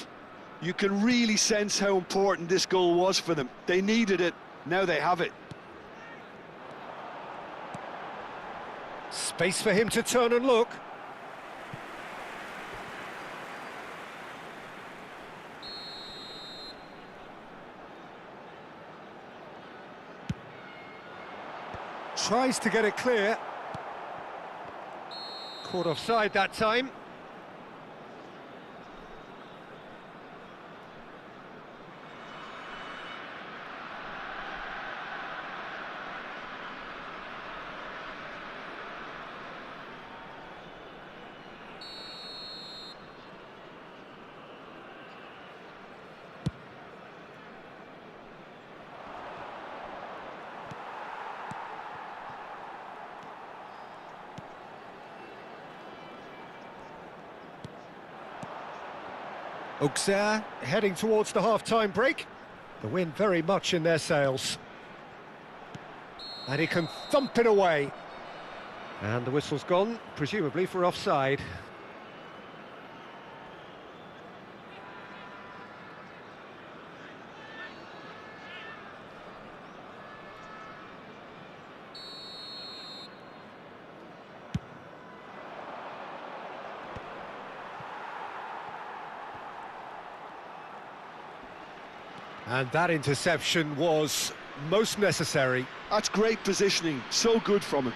You can really sense how important this goal was for them. They needed it, now they have it. Space for him to turn and look. Tries to get it clear. Caught offside that time. Auxerre heading towards the half-time break. The wind very much in their sails. And he can thump it away. And the whistle's gone, presumably for offside. And that interception was most necessary. That's great positioning, so good from him.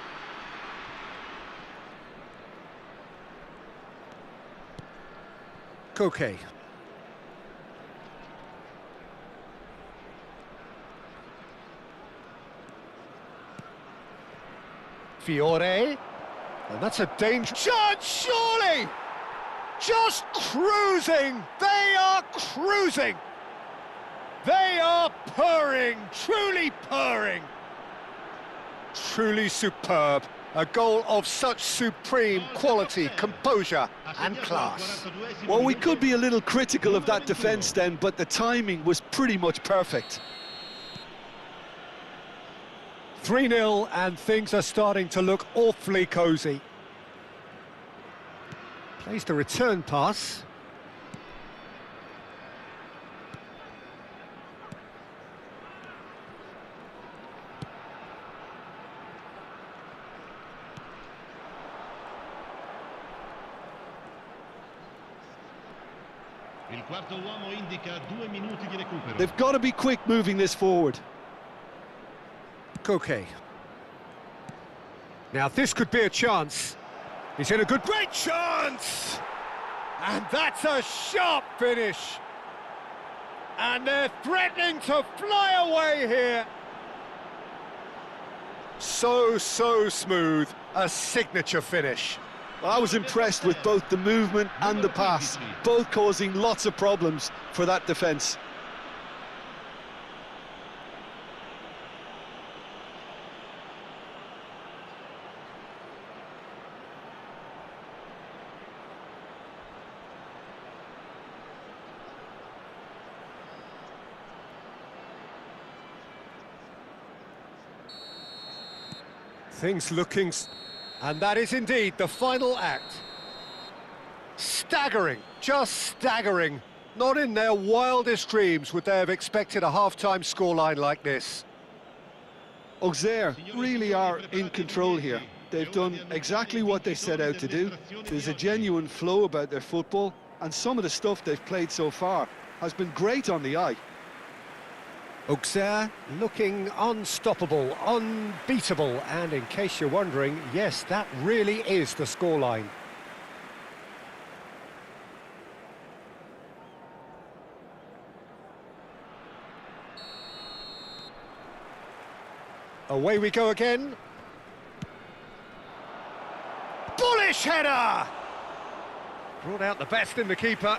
Koke. Fiore. And that's a dangerous chance, surely! Just cruising! They are cruising! They are purring, truly purring. Truly superb. A goal of such supreme quality, composure and class. Well, we could be a little critical of that defence then, but the timing was pretty much perfect. 3-0 and things are starting to look awfully cosy. Plays the return pass. Il quarto uomo indica 2 minuti di recupero. They've got to be quick moving this forward. Koke. Now this could be a chance. He's in a great chance! And that's a sharp finish. And they're threatening to fly away here. So smooth. A signature finish. Well, I was impressed with both the movement and the pass, both causing lots of problems for that defence. Things looking... And that is indeed the final act. Staggering, just staggering. Not in their wildest dreams would they have expected a half-time scoreline like this. Auxerre really are in control here. They've done exactly what they set out to do. There's a genuine flow about their football, and some of the stuff they've played so far has been great on the eye. Auxerre looking unstoppable, unbeatable, and in case you're wondering, yes, that really is the scoreline. Away we go again. Bullish header! Brought out the best in the keeper.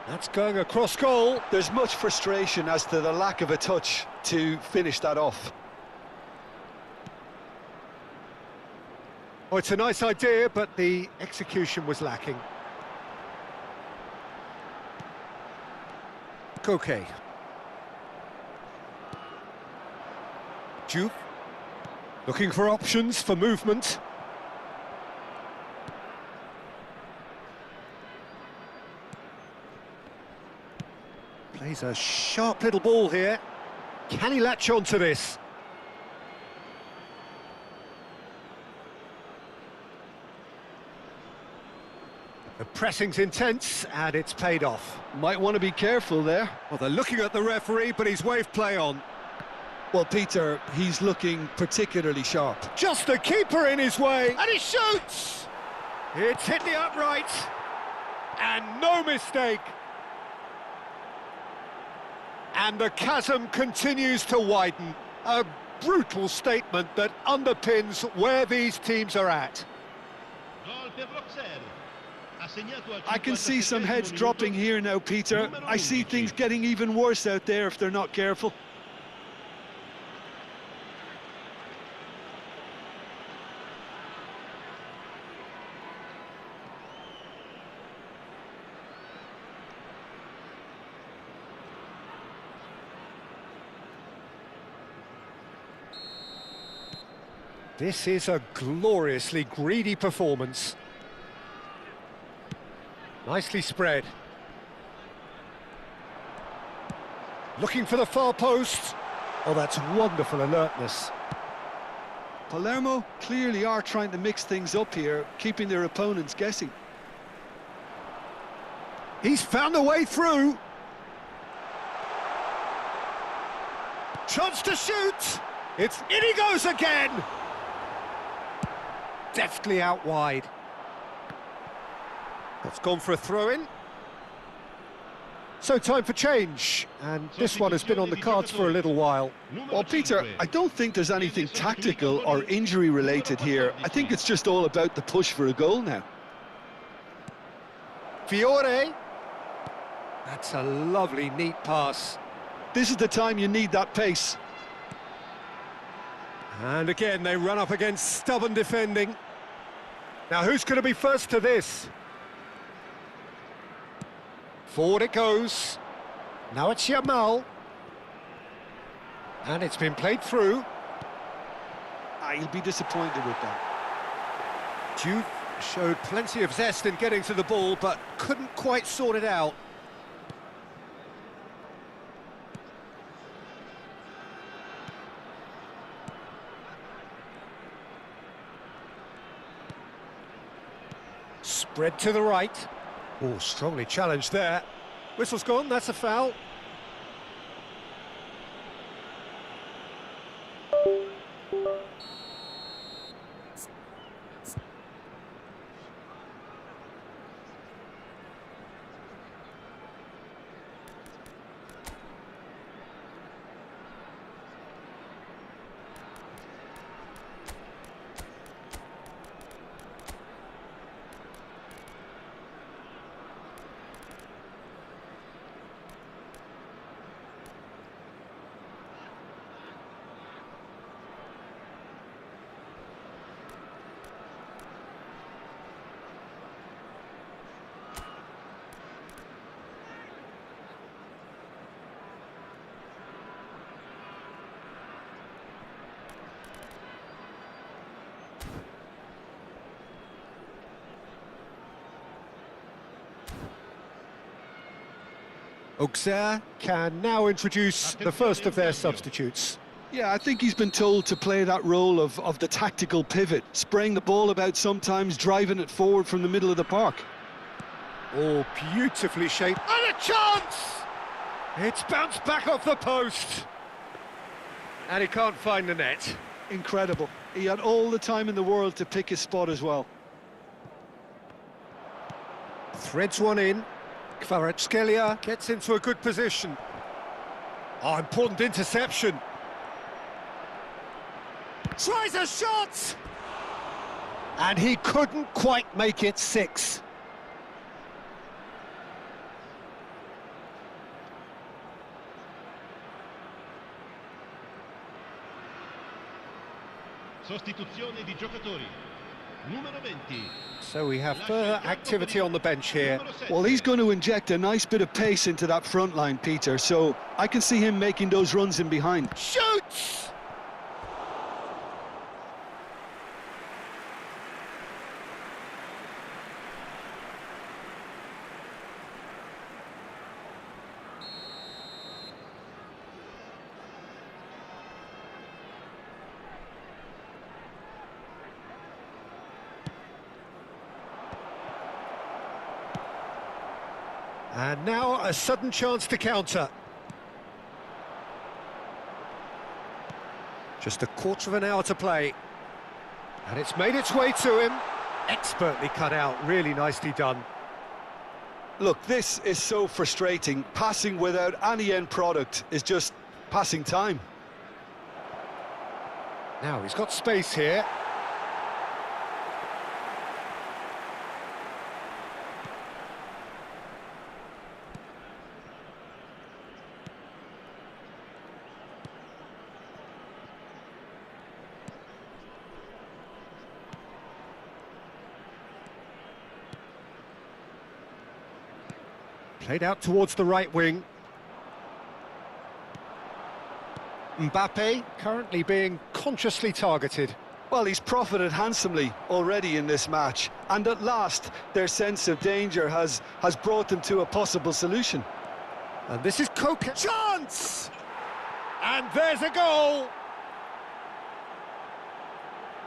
That's going across goal. There's much frustration as to the lack of a touch to finish that off. Oh, it's a nice idea, but the execution was lacking. Koke. Juve. Looking for options for movement. Plays a sharp little ball here. Can he latch on to this? The pressing's intense, and it's paid off. Might want to be careful there. Well, they're looking at the referee, but he's waved play on. Well, Peter, he's looking particularly sharp. Just the keeper in his way, and he shoots! It's hit the upright, and no mistake. And the chasm continues to widen. A brutal statement that underpins where these teams are at. I can see some heads dropping here now, Peter. I see things getting even worse out there if they're not careful. This is a gloriously greedy performance. Nicely spread. Looking for the far post. Oh, that's wonderful alertness. Palermo clearly are trying to mix things up here, keeping their opponents guessing. He's found a way through. Chance to shoot. It's in he goes again. Deftly out wide. That's gone for a throw-in. So time for change, and this one has been on the cards for a little while. Well, Peter, I don't think there's anything tactical or injury-related here. I think it's just all about the push for a goal now. Fiore. That's a lovely, neat pass. This is the time you need that pace. And again, they run up against stubborn defending. Now, who's going to be first to this? Forward it goes. Now it's Yamal. And it's been played through. He'll be disappointed with that. Juve showed plenty of zest in getting to the ball, but couldn't quite sort it out. Spread to the right. Oh, strongly challenged there. Whistle's gone, that's a foul. Auxerre can now introduce the first of their substitutes. Yeah, I think he's been told to play that role of the tactical pivot, spraying the ball about sometimes, driving it forward from the middle of the park. Oh, beautifully shaped. And a chance! It's bounced back off the post. And he can't find the net. Incredible. He had all the time in the world to pick his spot as well. Threads one in. Kvaratskhelia gets into a good position. Oh, important interception. Tries a shot! And he couldn't quite make it 6. Sostituzione di giocatori. Numero 20. So we have further activity on the bench here. Well, he's going to inject a nice bit of pace into that front line, Peter, so I can see him making those runs in behind. Shoots! And now a sudden chance to counter. Just a quarter of an hour to play. And it's made its way to him. Expertly cut out, really nicely done. Look, this is so frustrating. Passing without any end product is just passing time. Now he's got space here. Played out towards the right wing. Mbappe currently being consciously targeted. Well, he's profited handsomely already in this match, and at last their sense of danger has brought them to a possible solution. And this is Coca. Chance! And there's a goal!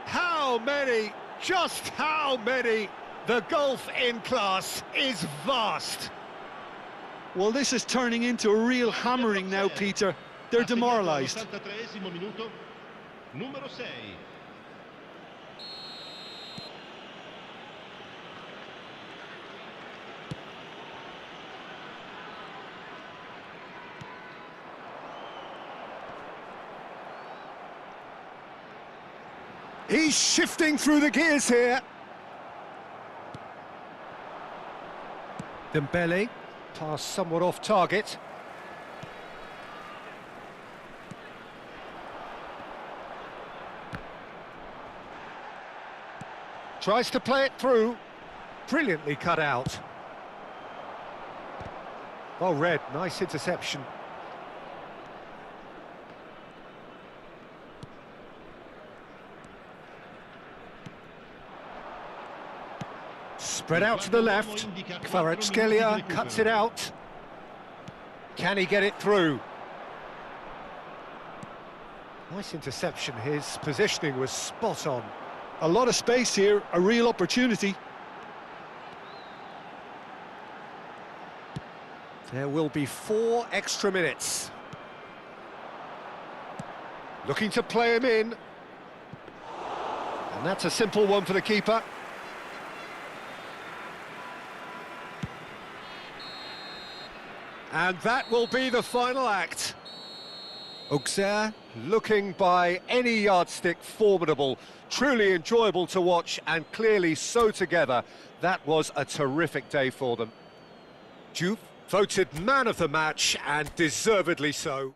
How many? Just how many? The gulf in class is vast. Well, this is turning into a real hammering now, Peter. They're demoralised. Numero 6. He's shifting through the gears here. Dembele, pass somewhat off target. Tries to play it through. Brilliantly cut out. Well read, nice interception. Spread out to the left. Kvaratskhelia cuts it out. Can he get it through? Nice interception. His positioning was spot on. A lot of space here, a real opportunity. There will be 4 extra minutes. Looking to play him in. And that's a simple one for the keeper. And that will be the final act. Auxerre, looking by any yardstick formidable, truly enjoyable to watch, and clearly so together. That was a terrific day for them. Juve voted man of the match, and deservedly so.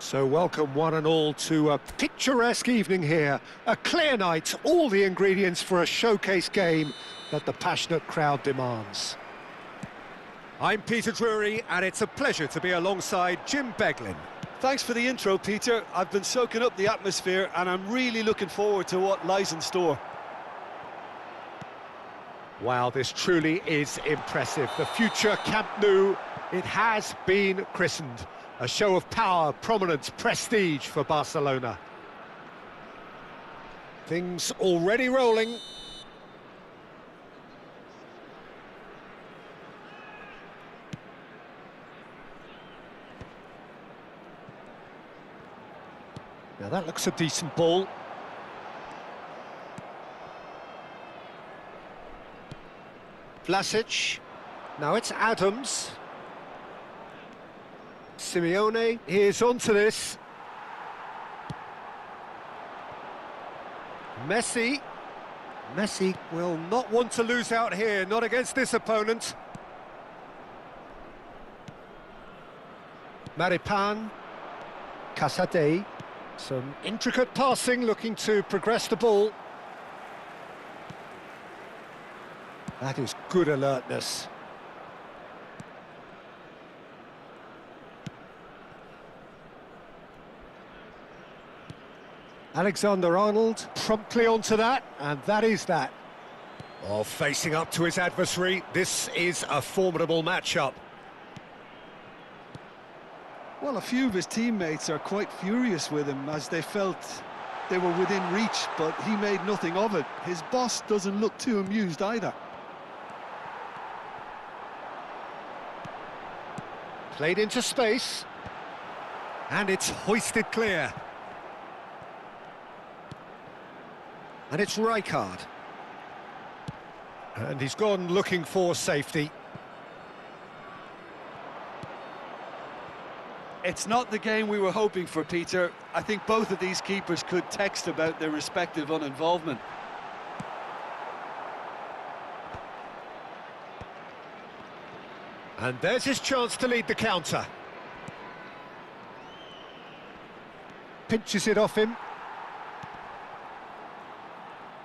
So welcome one and all to a picturesque evening here. A clear night, all the ingredients for a showcase game that the passionate crowd demands. I'm Peter Drury, and it's a pleasure to be alongside Jim Beglin. Thanks for the intro, Peter. I've been soaking up the atmosphere and I'm really looking forward to what lies in store. Wow, this truly is impressive. The future Camp Nou, it has been christened. A show of power, prominence, prestige for Barcelona. Things already rolling. Now that looks a decent ball. Vlasic. Now it's Adams. Simeone is onto this. Messi. Messi will not want to lose out here, not against this opponent. Maripan. Casade. Some intricate passing, looking to progress the ball. That is good alertness. Alexander-Arnold promptly onto that, and that is that. Oh, facing up to his adversary, this is a formidable matchup. Well, a few of his teammates are quite furious with him as they felt they were within reach, but he made nothing of it. His boss doesn't look too amused either. Played into space, and it's hoisted clear. And it's Rijkaard. And he's gone looking for safety. It's not the game we were hoping for, Peter. I think both of these keepers could text about their respective uninvolvement. And there's his chance to lead the counter. Pinches it off him.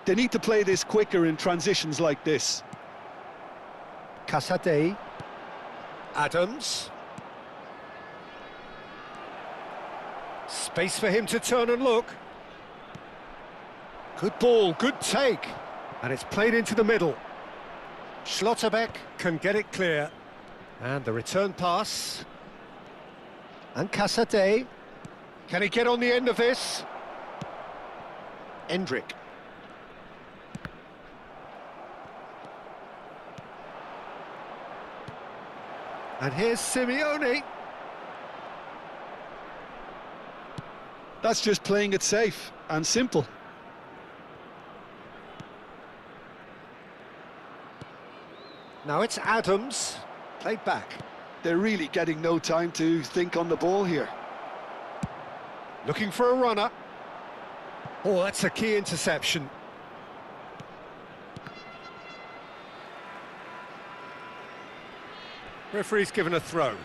They need to play this quicker in transitions like this. Casade. Adams. Space for him to turn and look. Good ball, good take. And it's played into the middle. Schlotterbeck can get it clear. And the return pass. And Casade. Can he get on the end of this? Endrick. And here's Simeone. That's just playing it safe and simple. Now it's Adams, played back. They're really getting no time to think on the ball here. Looking for a runner. Oh, that's a key interception. Referee's given a throw.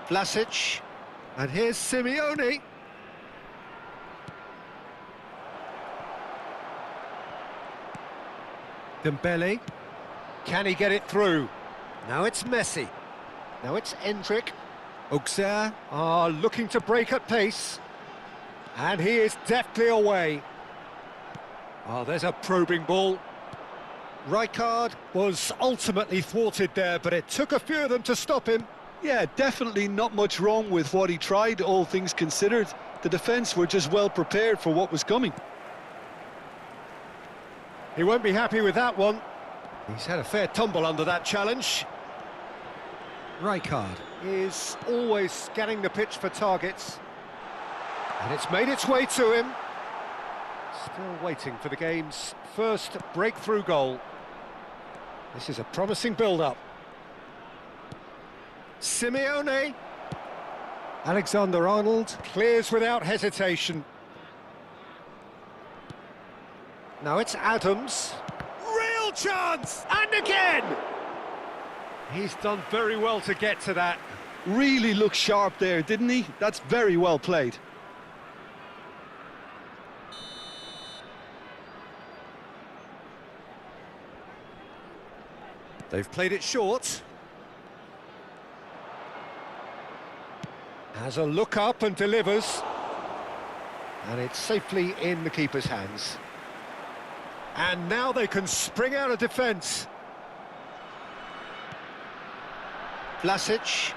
Vlasic. And here's Simeone. Dembele. Can he get it through? Now it's Messi. Now it's Endrick. Auxerre are looking to break at pace. And he is deftly away. Oh, there's a probing ball. Rijkaard was ultimately thwarted there, but it took a few of them to stop him. Yeah, definitely not much wrong with what he tried, all things considered. The defence were just well prepared for what was coming. He won't be happy with that one. He's had a fair tumble under that challenge. Rijkaard is always scanning the pitch for targets. And it's made its way to him. Still waiting for the game's first breakthrough goal. This is a promising build-up. Simeone. Alexander-Arnold clears without hesitation. Now it's Adams. Real chance! And again! He's done very well to get to that. Really looked sharp there, didn't he? That's very well played. They've played it short. Has a look up and delivers. And it's safely in the keeper's hands. And now they can spring out of defence. Vlasic.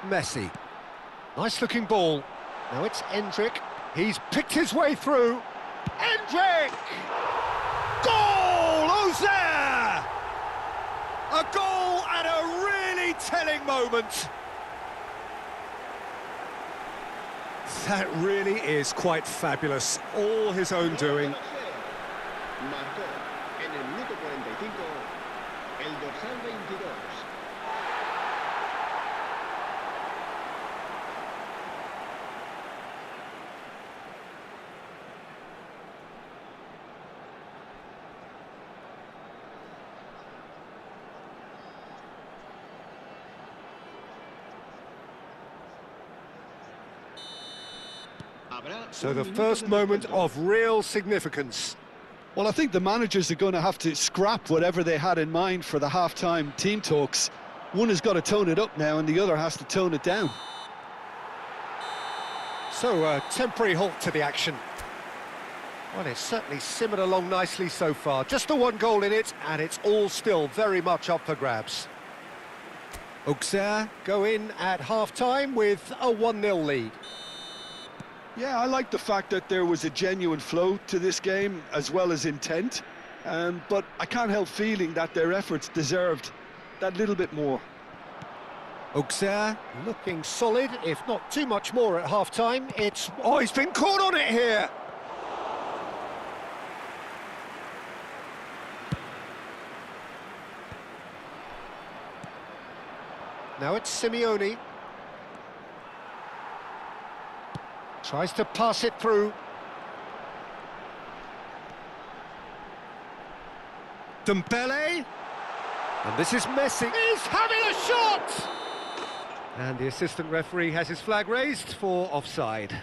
Messi. Nice looking ball. Now it's Endrick. He's picked his way through. Endrick! Goal! Who's there? A goal at a really telling moment. That really is quite fabulous. All his own doing. Marcó en el minuto 45 el dorsal 22. So the first moment of real significance. Well, I think the managers are going to have to scrap whatever they had in mind for the half-time team talks. One has got to tone it up now and the other has to tone it down. So a temporary halt to the action. Well, it's certainly simmered along nicely so far. Just the one goal in it, and it's all still very much up for grabs. Auxerre go in at half-time with a 1-0 lead. Yeah, I like the fact that there was a genuine flow to this game as well as intent, but I can't help feeling that their efforts deserved that little bit more. Auxerre looking solid, if not too much more at half-time. It's... Oh, he's been caught on it here! Now it's Simeone. Tries to pass it through. Dembele. And this is Messi. He's having a shot! And the assistant referee has his flag raised for offside.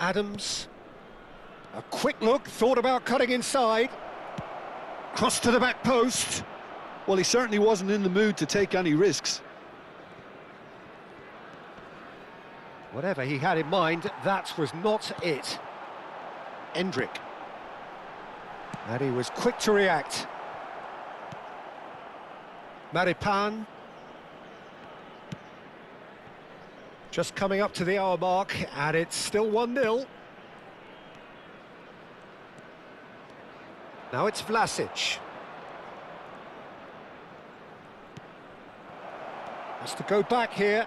Adams, a quick look, thought about cutting inside, cross to the back post. Well, he certainly wasn't in the mood to take any risks. Whatever he had in mind, that was not it. Endrick. And he was quick to react. Maripan. Just coming up to the hour mark, and it's still 1-0. Now it's Vlasic. Has to go back here.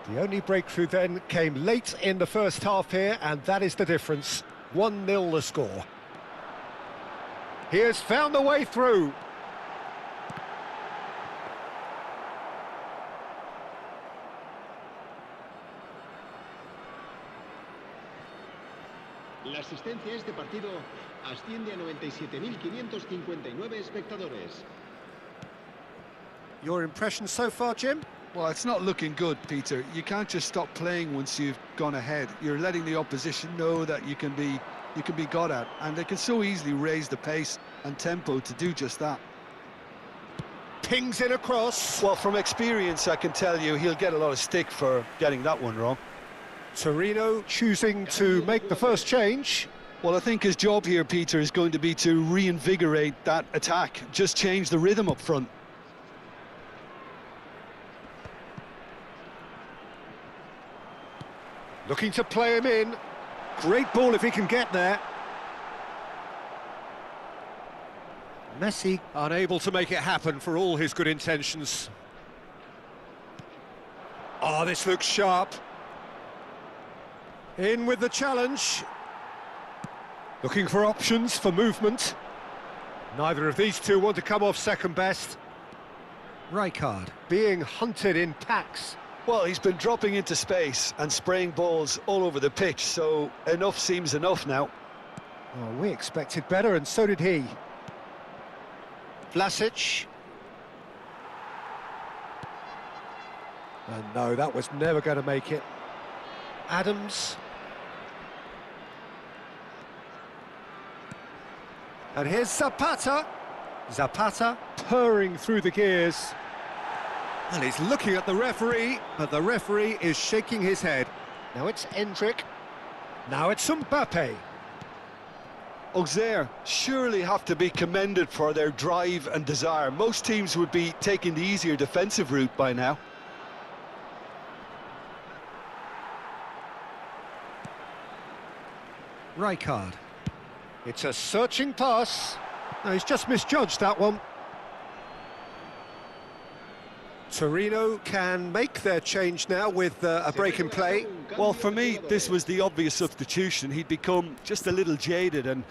The only breakthrough then came late in the first half here, and that is the difference. 1-0 the score. He has found a way through. La asistencia a este partido asciende a 97.559 espectadores. Your impression so far, Jim? Well, it's not looking good, Peter. You can't just stop playing once you've gone ahead. You're letting the opposition know that you can be got at, and they can so easily raise the pace and tempo to do just that. Pings it across. Well, from experience, I can tell you he'll get a lot of stick for getting that one wrong. Torino choosing to make the first change. Well, I think his job here, Peter, is going to be to reinvigorate that attack, just change the rhythm up front. Looking to play him in. Great ball if he can get there. Messi unable to make it happen for all his good intentions. Oh, this looks sharp. In with the challenge. Looking for options for movement. Neither of these two want to come off second best. Rijkaard being hunted in packs. Well, he's been dropping into space and spraying balls all over the pitch, so enough seems enough now. Oh, we expected better, and so did he. Vlasic. And no, that was never going to make it. Adams. And here's Zapata. Zapata purring through the gears. And he's looking at the referee, but the referee is shaking his head. Now it's Endrick. Now it's Mbappe. Auxerre surely have to be commended for their drive and desire. Most teams would be taking the easier defensive route by now. Rijkaard. It's a searching pass. No, he's just misjudged that one. Torino can make their change now with a break in play. Well, for me, this was the obvious substitution. He'd become just a little jaded, and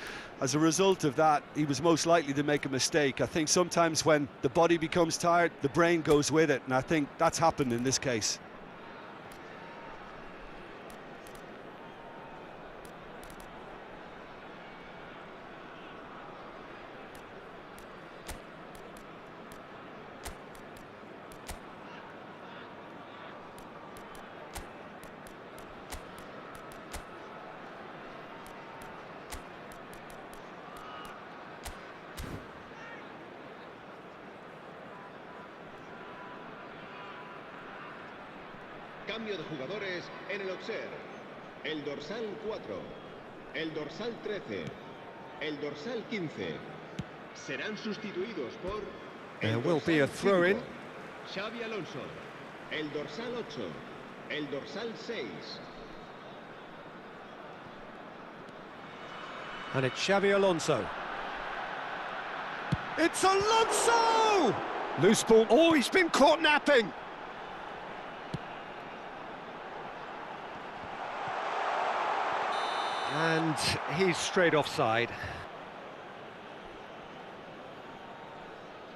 as a result of that, he was most likely to make a mistake. I think sometimes when the body becomes tired, the brain goes with it, and I think that's happened in this case. Cambio de jugadores en el Auxerre. El dorsal 4, el dorsal 13, el dorsal 15. Serán sustituidos por... There will be a throw-in. Xavi Alonso. El dorsal 8, el dorsal 6. And it's Xavi Alonso. It's Alonso! Loose ball. Oh, he's been caught napping. And he's straight offside.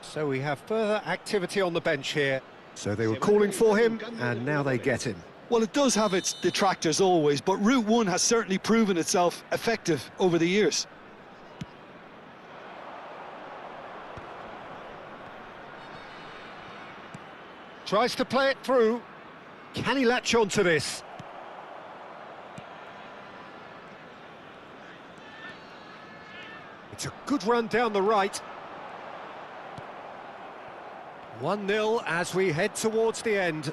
So we have further activity on the bench here. So they were calling for him, and now they get him. Well, it does have its detractors always, but Route 1 has certainly proven itself effective over the years. Tries to play it through. Can he latch on to this? It's a good run down the right. 1-0 as we head towards the end.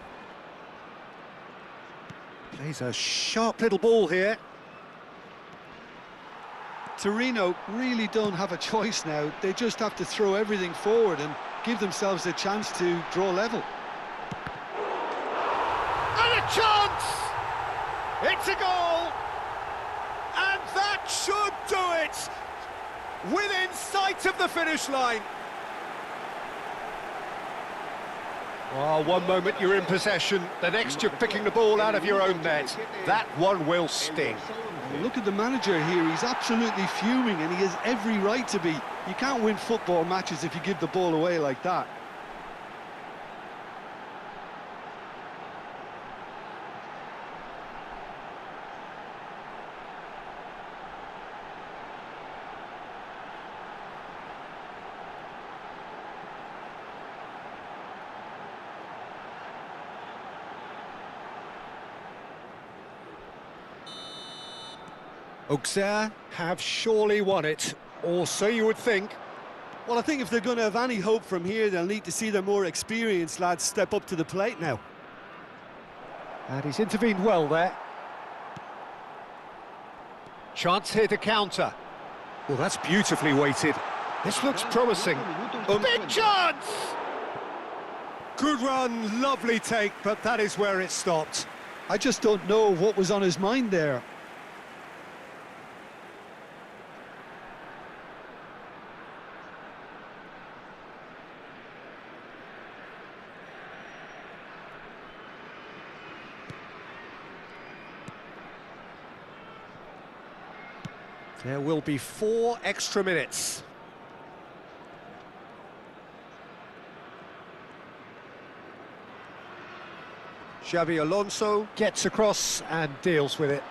Plays a sharp little ball here. Torino really don't have a choice now. They just have to throw everything forward and give themselves a chance to draw level. And a chance! It's a goal! And that should do it! Within sight of the finish line. Oh, one moment you're in possession, the next you're picking the ball out of your own net. That one will sting. Well, look at the manager here, he's absolutely fuming and he has every right to be. You can't win football matches if you give the ball away like that. Auxerre have surely won it, or so you would think. Well, I think if they're going to have any hope from here, they'll need to see their more experienced lads step up to the plate now. And he's intervened well there. Chance here to counter. Well, that's beautifully weighted. This looks promising. A big chance! Good run, lovely take, but that is where it stopped. I just don't know what was on his mind there. There will be 4 extra minutes. Xabi Alonso gets across and deals with it.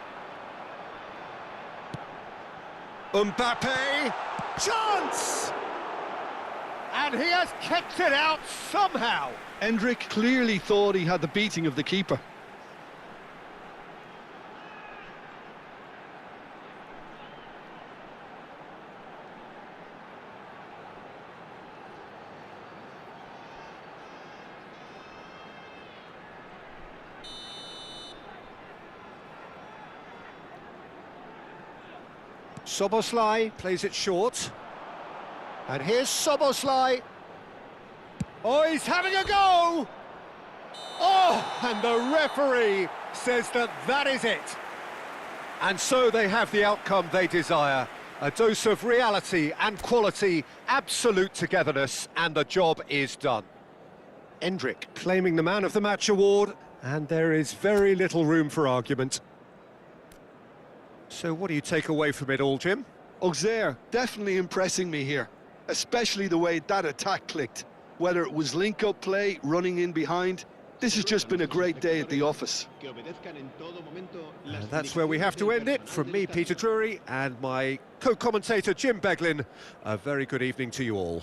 Mbappe, chance! And he has kept it out somehow. Endrick clearly thought he had the beating of the keeper. Szoboszlai plays it short. And here's Szoboszlai. Oh, he's having a go! Oh, and the referee says that that is it. And so they have the outcome they desire. A dose of reality and quality, absolute togetherness, and the job is done. Endrick claiming the Man of the Match award, and there is very little room for argument. So what do you take away from it all, Jim? Auxerre definitely impressing me here, especially the way that attack clicked. Whether it was link-up play, running in behind, this has just been a great day at the office. And that's where we have to end it. From me, Peter Drury, and my co-commentator, Jim Beglin, a very good evening to you all.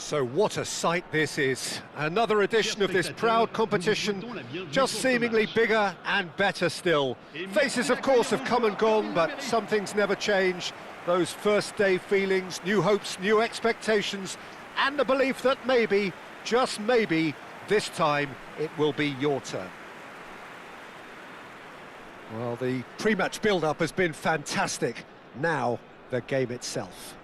So what a sight this is. Another edition of this proud competition, just seemingly bigger and better still. Faces, of course, have come and gone, but some things never change. Those first day feelings, new hopes, new expectations, and the belief that maybe, just maybe, this time it will be your turn. Well, the pre-match build-up has been fantastic. Now, the game itself.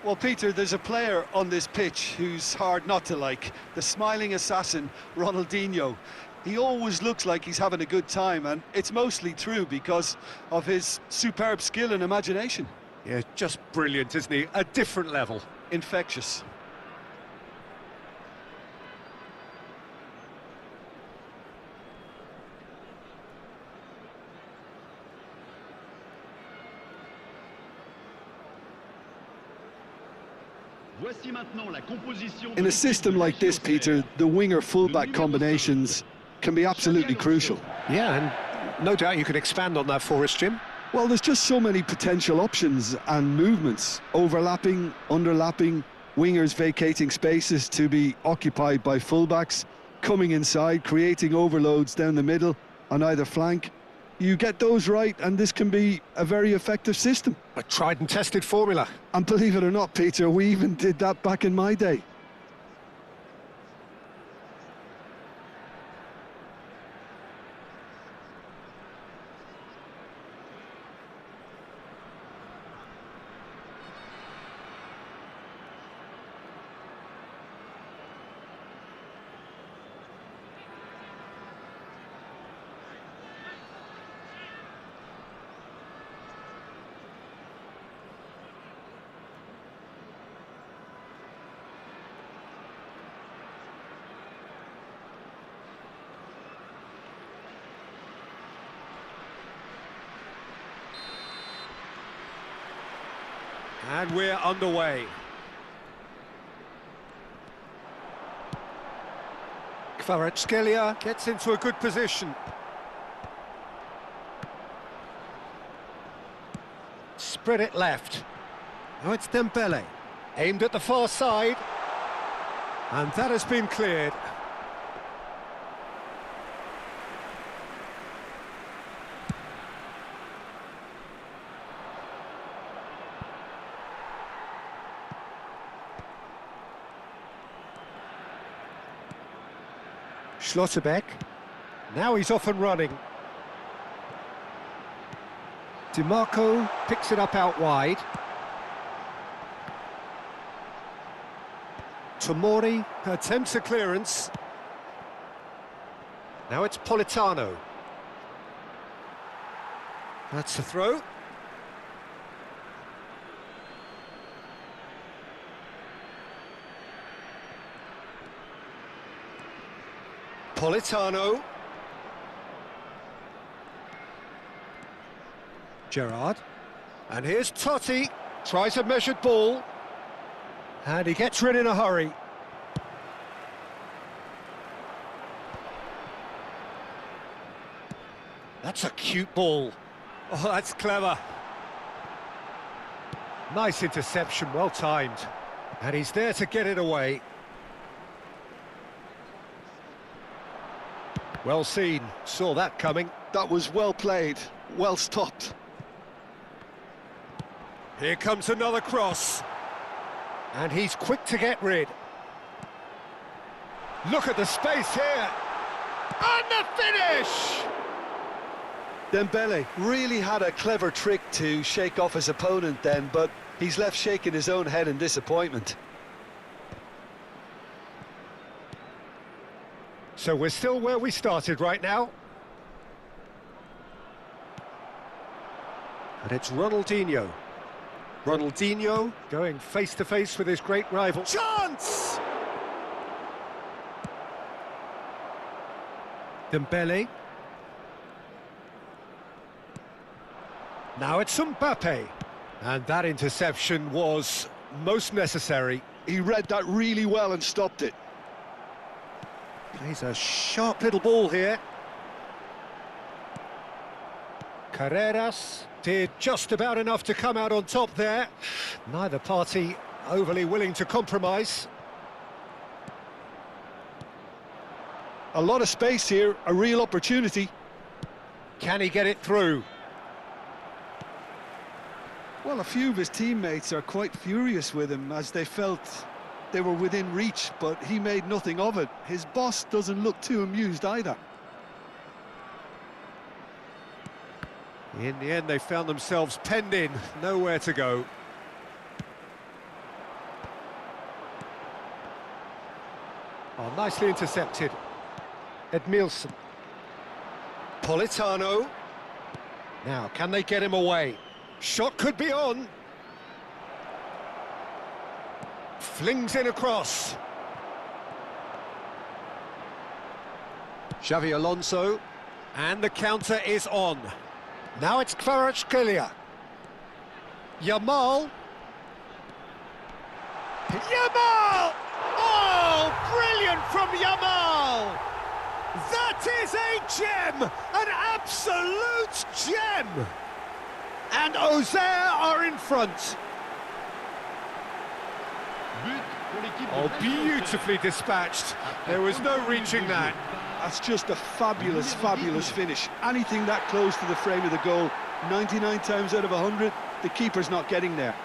Well, Peter, there's a player on this pitch who's hard not to like. The smiling assassin, Ronaldinho. He always looks like he's having a good time, and it's mostly true because of his superb skill and imagination. Yeah, just brilliant, isn't he? A different level. Infectious. In a system like this, Peter, the winger-fullback combinations can be absolutely crucial. Yeah, and no doubt you can expand on that for us, Jim. Well, there's just so many potential options and movements. Overlapping, underlapping, wingers vacating spaces to be occupied by fullbacks, coming inside, creating overloads down the middle on either flank. You get those right, and this can be a very effective system. A tried and tested formula. And believe it or not, Peter, we even did that back in my day. And we're underway. Kvaratskhelia gets into a good position. Spread it left. Now it's Dembele. Aimed at the far side. And that has been cleared. Schlotterbeck. Now he's off and running. DiMarco picks it up out wide. Tomori attempts a clearance. Now it's Politano. That's a throw. Politano. Gerrard. And here's Totti. Tries a measured ball. And he gets rid in a hurry. That's a cute ball. Oh, that's clever. Nice interception, well timed. And he's there to get it away. Well seen, saw that coming. That was well played, well stopped. Here comes another cross. And he's quick to get rid. Look at the space here. And the finish! Dembele really had a clever trick to shake off his opponent then, but he's left shaking his own head in disappointment. So we're still where we started right now. And it's Ronaldinho. Ronaldinho going face-to-face with his great rival. Chance! Dembele. Now it's Mbappe. And that interception was most necessary. He read that really well and stopped it. Plays a sharp little ball here. Carreras did just about enough to come out on top there. Neither party overly willing to compromise. A lot of space here, a real opportunity. Can he get it through? Well, a few of his teammates are quite furious with him as they felt they were within reach, but he made nothing of it. His boss doesn't look too amused either. In the end, they found themselves penned in, nowhere to go. Oh, nicely intercepted. Edmilson. Politano. Now, can they get him away? Shot could be on. Flings in across. Xavi Alonso. And the counter is on. Now it's Kvaratskhelia. Yamal. Yamal! Oh, brilliant from Yamal! That is a gem! An absolute gem! And Auxerre are in front. Oh, beautifully dispatched. There was no reaching that. That's just a fabulous, fabulous finish. Anything that close to the frame of the goal, 99 times out of 100, the keeper's not getting there.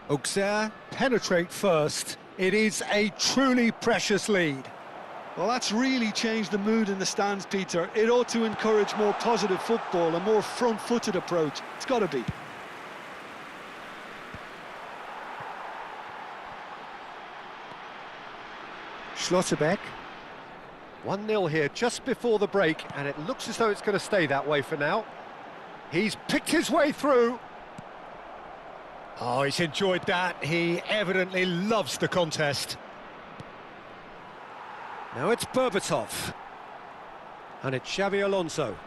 Auxerre penetrate first. It is a truly precious lead. Well, that's really changed the mood in the stands, Peter. It ought to encourage more positive football, a more front-footed approach. It's got to be. Schlotterbeck. 1-0 here just before the break, and it looks as though it's going to stay that way for now. He's picked his way through. Oh, he's enjoyed that. He evidently loves the contest. Now it's Berbatov. And it's Xavi Alonso.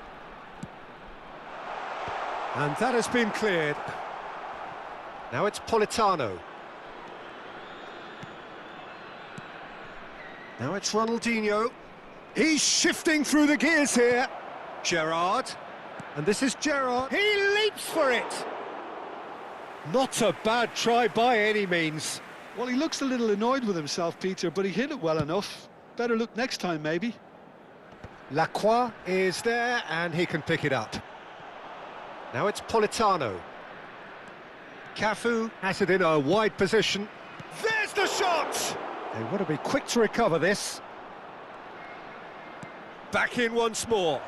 And that has been cleared. Now it's Politano. Now it's Ronaldinho. He's shifting through the gears here. Gerrard. And this is Gerrard. He leaps for it. Not a bad try by any means. Well, he looks a little annoyed with himself, Peter, but he hit it well enough. Better look next time, maybe. Lacroix is there, and he can pick it up. Now it's Politano. Cafu has it in a wide position. There's the shot! They want to be quick to recover this. Back in once more.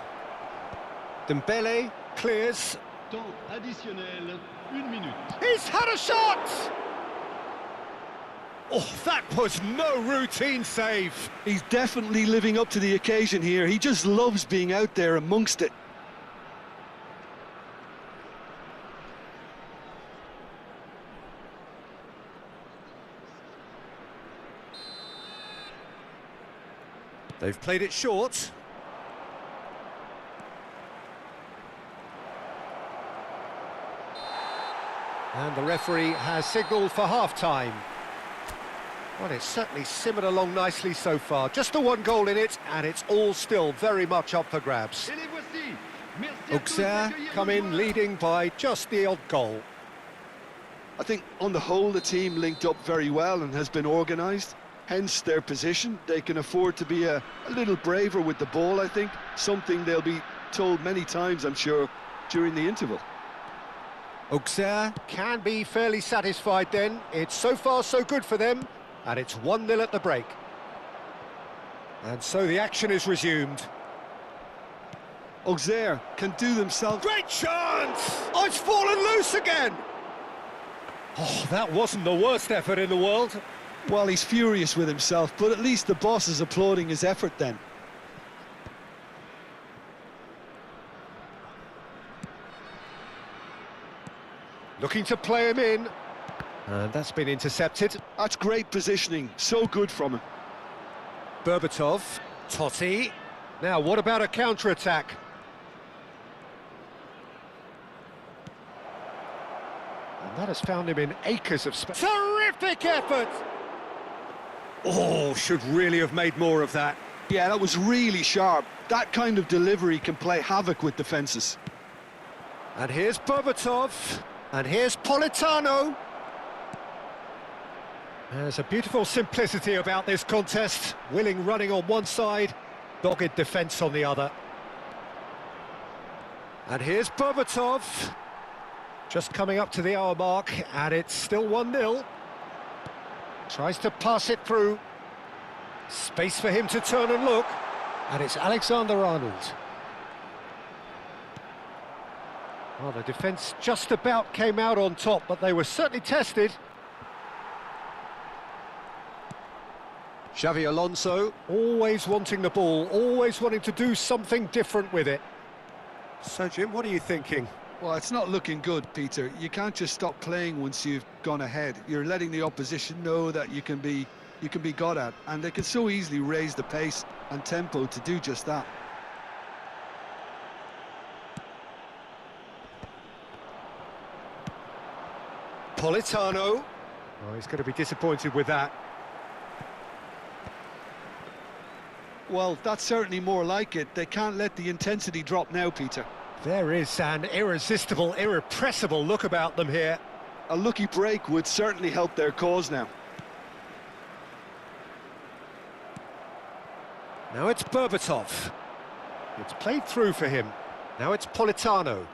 Dembele clears. Temps additionnel, 1 minute. He's had a shot! Oh, that was no routine save. He's definitely living up to the occasion here. He just loves being out there amongst it. They've played it short. And the referee has signalled for half-time. Well, it's certainly simmered along nicely so far. Just the one goal in it, and it's all still very much up for grabs. Et les voici. Merci à tous Auxerre d'accueillir come nos in joueurs. leading by just the odd goal. I think on the whole the team linked up very well and has been organised. Hence their position. They can afford to be a little braver with the ball, I think. Something they'll be told many times, I'm sure, during the interval. Auxerre can be fairly satisfied then. It's so far so good for them, and it's 1-0 at the break. And so the action is resumed. Auxerre can do themselves... Great chance! Oh, it's fallen loose again! Oh, that wasn't the worst effort in the world. Well, he's furious with himself, but at least the boss is applauding his effort then. Looking to play him in. And that's been intercepted. That's great positioning, so good from him. Berbatov, Totti. Now, what about a counter-attack? And that has found him in acres of space. Terrific effort! Oh, should really have made more of that. Yeah, that was really sharp. That kind of delivery can play havoc with defences. And here's Berbatov. And here's Politano. There's a beautiful simplicity about this contest. Willing running on one side, dogged defence on the other. And here's Berbatov. Just coming up to the hour mark, and it's still 1-0. Tries to pass it through. Space for him to turn and look. And it's Alexander-Arnold. Well, the defence just about came out on top, but they were certainly tested. Xavi Alonso, always wanting the ball, always wanting to do something different with it. So, Jim, what are you thinking? Well, it's not looking good, Peter. You can't just stop playing once you've gone ahead. You're letting the opposition know that you can be got at, and they can so easily raise the pace and tempo to do just that. Politano. Oh, he's going to be disappointed with that. Well, that's certainly more like it. They can't let the intensity drop now, Peter. There is an irresistible, irrepressible look about them here. A lucky break would certainly help their cause now. Now it's Berbatov. It's played through for him. Now it's Politano.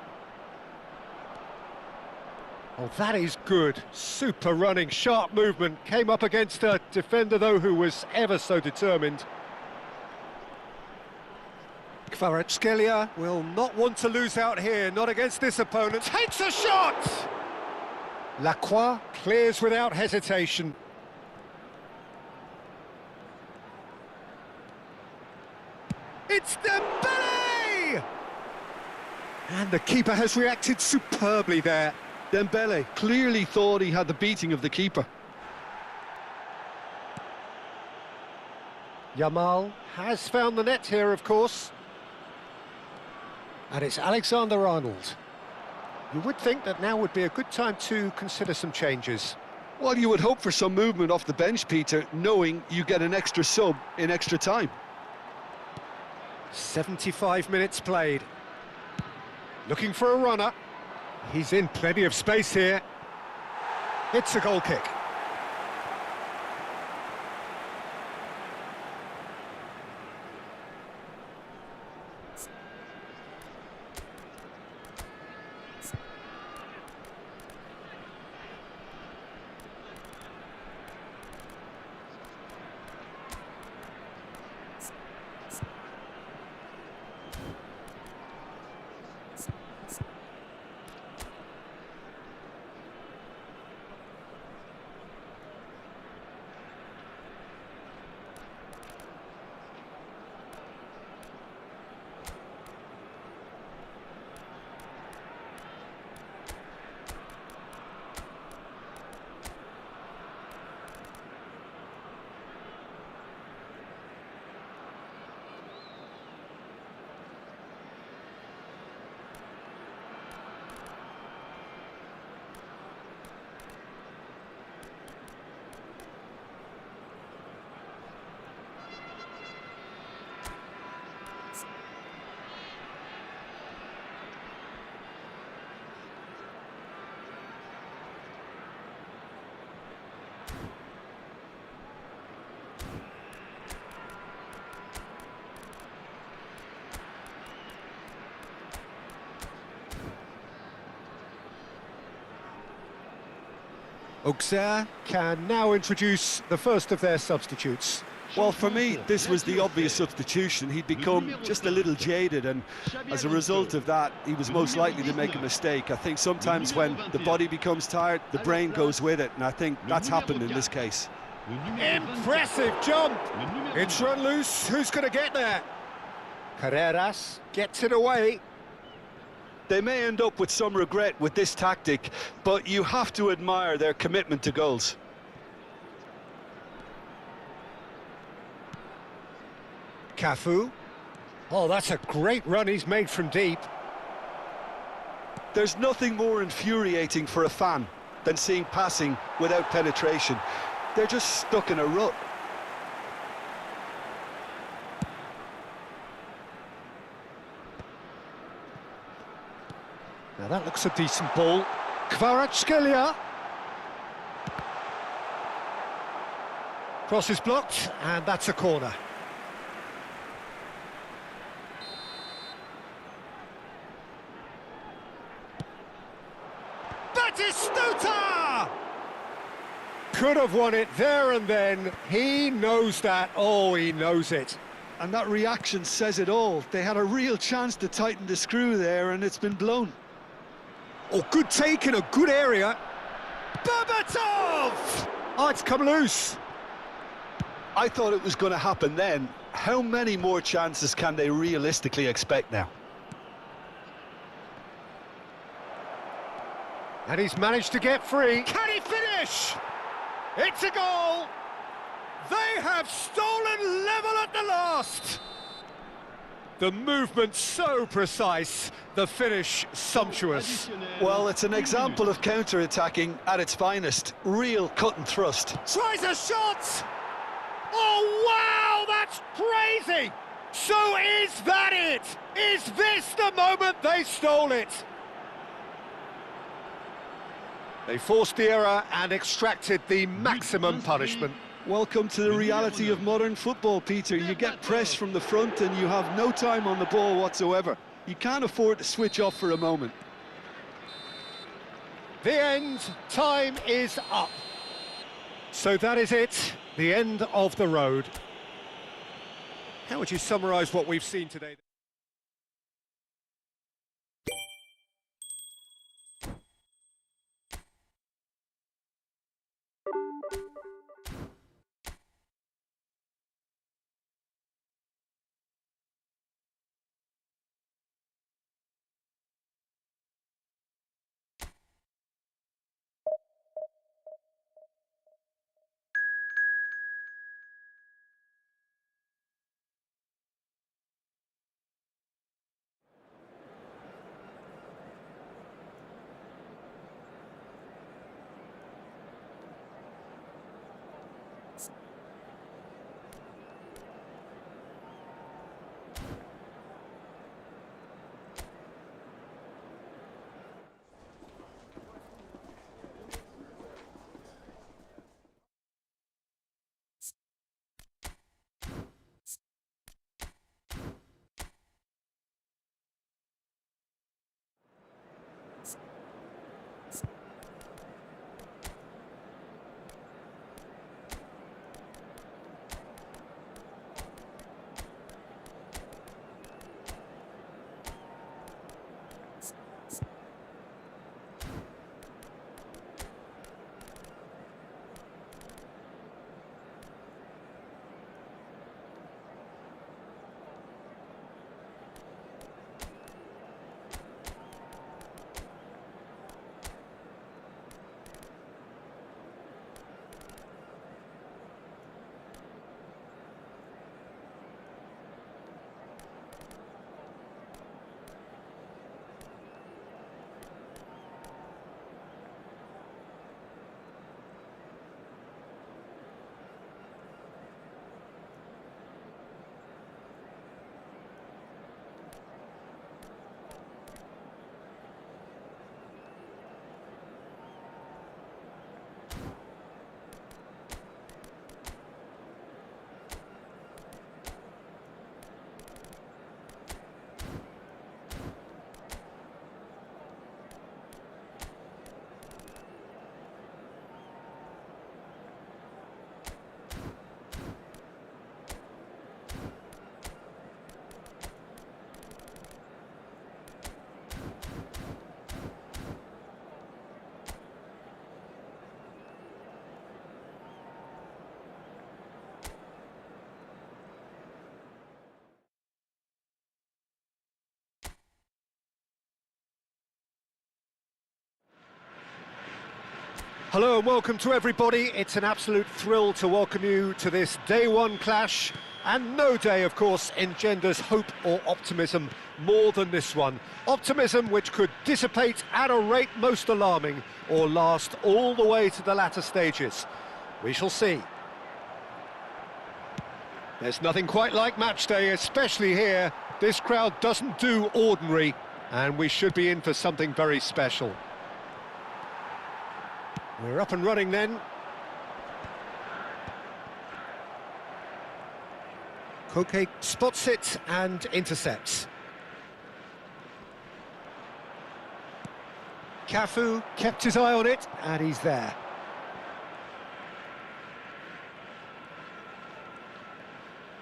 Oh, that is good. Super running, sharp movement. Came up against a defender, though, who was ever so determined. Kvaratskhelia will not want to lose out here, not against this opponent. Takes a shot! Lacroix clears without hesitation. It's Dembele! And the keeper has reacted superbly there. Dembele clearly thought he had the beating of the keeper. Yamal has found the net here, of course. And it's Alexander-Arnold. You would think that now would be a good time to consider some changes. Well, you would hope for some movement off the bench, Peter, knowing you get an extra sub in extra time. 75 minutes played. Looking for a runner. He's in plenty of space here. It's a goal kick. Auxerre can now introduce the first of their substitutes. Well, for me, this was the obvious substitution. He'd become just a little jaded, and as a result of that, he was most likely to make a mistake. I think sometimes when the body becomes tired, the brain goes with it, and I think that's happened in this case. Impressive jump! It's run loose. Who's going to get there? Carreras gets it away. They may end up with some regret with this tactic, but you have to admire their commitment to goals. Cafu. Oh, that's a great run he's made from deep. There's nothing more infuriating for a fan than seeing passing without penetration. They're just stuck in a rut. Now that looks a decent ball. Kvaratskhelia. Cross is blocked, and that's a corner. Batistuta! Could have won it there and then. He knows that. Oh, he knows it. And that reaction says it all. They had a real chance to tighten the screw there, and it's been blown. Oh, good take in a good area. Berbatov! Oh, it's come loose. I thought it was going to happen then. How many more chances can they realistically expect now? And he's managed to get free. Can he finish? It's a goal! They have stolen level at the last! The movement so precise, the finish sumptuous. Well, it's an example of counter-attacking at its finest. Real cut and thrust. Tries a shot! Oh, wow, that's crazy! So is that it? Is this the moment they stole it? They forced the error and extracted the maximum punishment. Welcome to the reality of modern football, Peter. You get pressed from the front and you have no time on the ball whatsoever. You can't afford to switch off for a moment. The end time is up. So that is it, the end of the road. How would you summarise what we've seen today? Hello and welcome to everybody. It's an absolute thrill to welcome you to this day one clash. And no day, of course, engenders hope or optimism more than this one. Optimism which could dissipate at a rate most alarming or last all the way to the latter stages. We shall see. There's nothing quite like match day, especially here. This crowd doesn't do ordinary, and we should be in for something very special. We're up and running then. Koke spots it and intercepts. Cafu kept his eye on it, and he's there.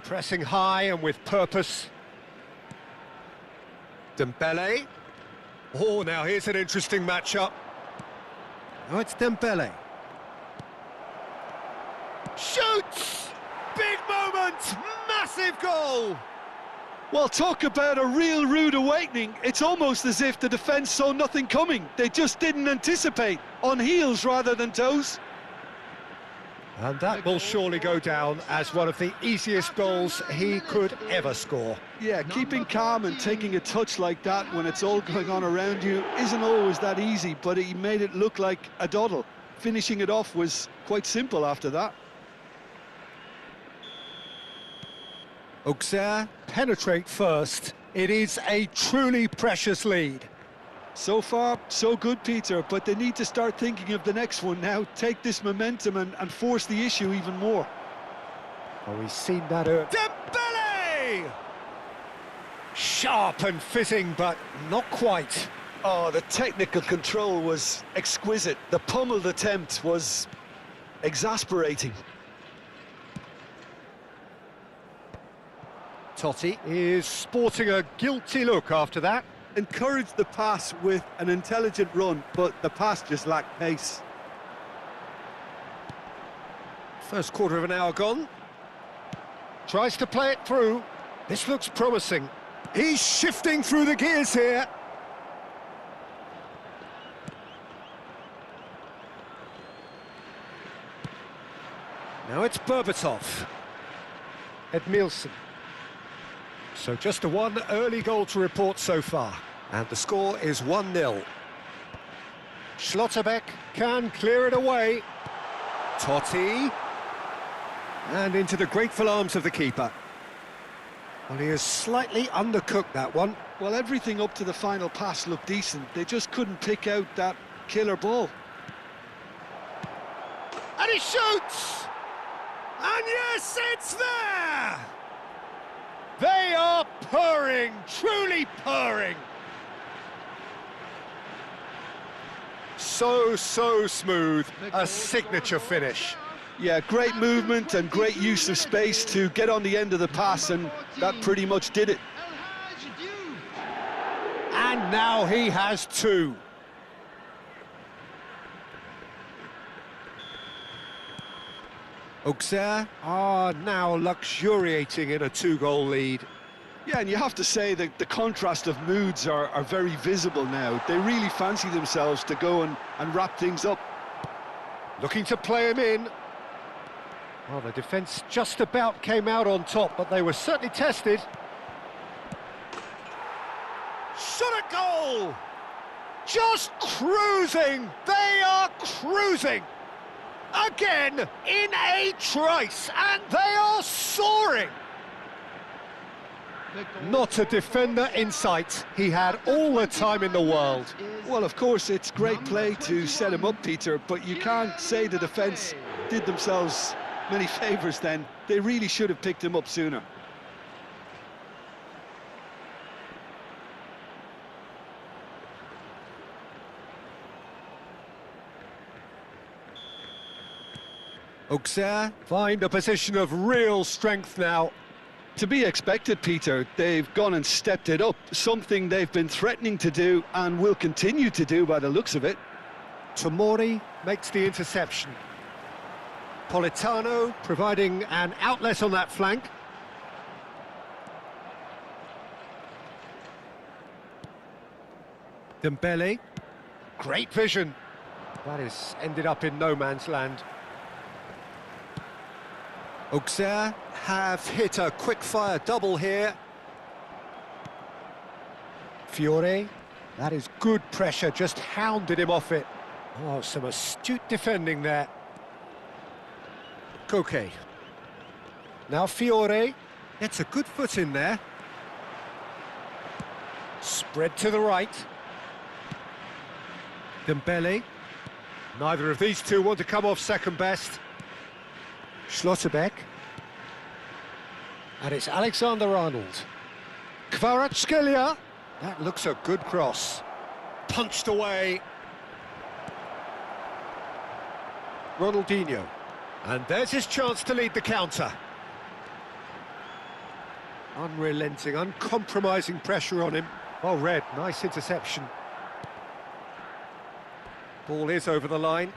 Pressing high and with purpose. Dembele. Oh, now here's an interesting matchup. Oh, it's Dembele. Shoots! Big moment! Massive goal! Well, talk about a real rude awakening. It's almost as if the defence saw nothing coming. They just didn't anticipate. On heels rather than toes. And that will surely go down as one of the easiest goals he could ever score. Yeah, keeping calm and taking a touch like that when it's all going on around you isn't always that easy, but he made it look like a doddle. Finishing it off was quite simple after that. Auxerre penetrate first. It is a truly precious lead. So far, so good, Peter, but they need to start thinking of the next one now. Take this momentum and force the issue even more. Oh, we've seen that earlier. Dembele! Sharp and fitting, but not quite. Oh, the technical control was exquisite. The pummeled attempt was exasperating. Totti is sporting a guilty look after that. Encouraged the pass with an intelligent run, but the pass just lacked pace. First quarter of an hour gone. Tries to play it through. This looks promising. He's shifting through the gears here. Now it's Berbatov. Edmilson. So just a one early goal to report so far. And the score is 1-0. Schlotterbeck can clear it away. Totti. And into the grateful arms of the keeper. Well, he has slightly undercooked that one. Well, everything up to the final pass looked decent. They just couldn't pick out that killer ball. And he shoots! And yes, it's there! They are purring, truly purring. So smooth, a signature finish. Yeah, great movement and great use of space to get on the end of the pass, and that pretty much did it. And now he has two. Auxerre are now luxuriating in a two-goal lead. Yeah, and you have to say that the contrast of moods are very visible now. They really fancy themselves to go and wrap things up. Looking to play him in. Well, the defence just about came out on top, but they were certainly tested. Shot a goal! Just cruising! They are cruising! Again, in a trice, and they are soaring! Not a defender in sight. He had all the time in the world. Well, of course, it's great play to set him up, Peter, but you can't say the defence did themselves many favours then. They really should have picked him up sooner. Auxerre find a position of real strength now. To be expected, Peter. They've gone and stepped it up, something they've been threatening to do and will continue to do by the looks of it. Tomori makes the interception. Politano providing an outlet on that flank. Dembele. Great vision. That is ended up in no man's land. Auxerre have hit a quick-fire double here. Fiore, that is good pressure, just hounded him off it. Oh, some astute defending there. Koke. Now Fiore gets a good foot in there. Spread to the right. Dembele. Neither of these two want to come off second best. Schlotterbeck. And it's Alexander-Arnold. Kvaratskhelia. That looks a good cross. Punched away. Ronaldinho. And there's his chance to lead the counter. Unrelenting, uncompromising pressure on him. Well read, nice interception. Ball is over the line.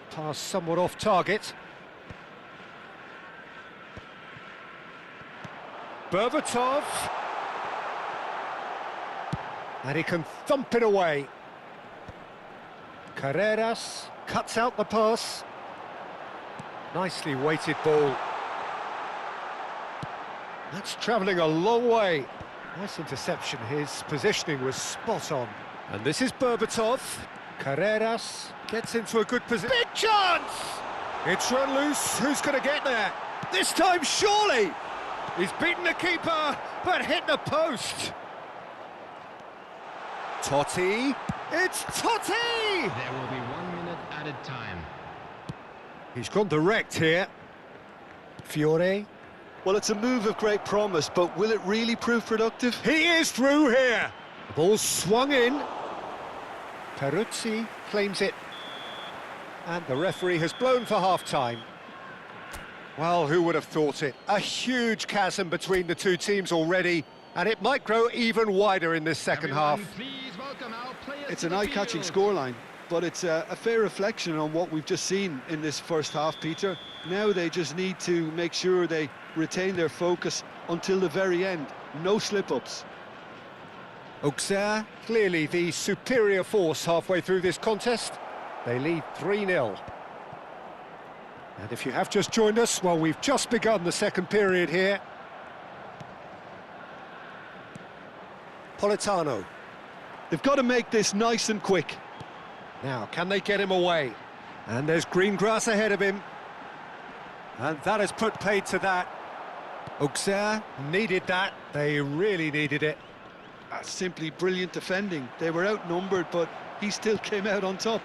Pass somewhat off target. Berbatov. And he can thump it away. Carreras cuts out the pass. Nicely weighted ball. That's travelling a long way. Nice interception, his positioning was spot on. And this is Berbatov. Carreras gets into a good position. Big chance! It's run loose, who's going to get there? This time, surely! He's beaten the keeper, but hit the post. Totti. It's Totti! There will be 1 minute added time. He's gone direct here. Fiore. Well, it's a move of great promise, but will it really prove productive? He is through here. The ball's swung in. Peruzzi claims it. And the referee has blown for half-time. Well, who would have thought it? A huge chasm between the two teams already, and it might grow even wider in this second half. Please welcome our players. It's to an the eye-catching field. scoreline, but it's a fair reflection on what we've just seen in this first half, Peter. Now they just need to make sure they retain their focus until the very end. No slip-ups. Auxerre, clearly the superior force halfway through this contest. They lead 3-0. And if you have just joined us, well, we've just begun the second period here. Politano. They've got to make this nice and quick. Now, can they get him away? And there's green grass ahead of him. And that has put paid to that. Auxerre needed that. They really needed it. That's simply brilliant defending. They were outnumbered, but he still came out on top.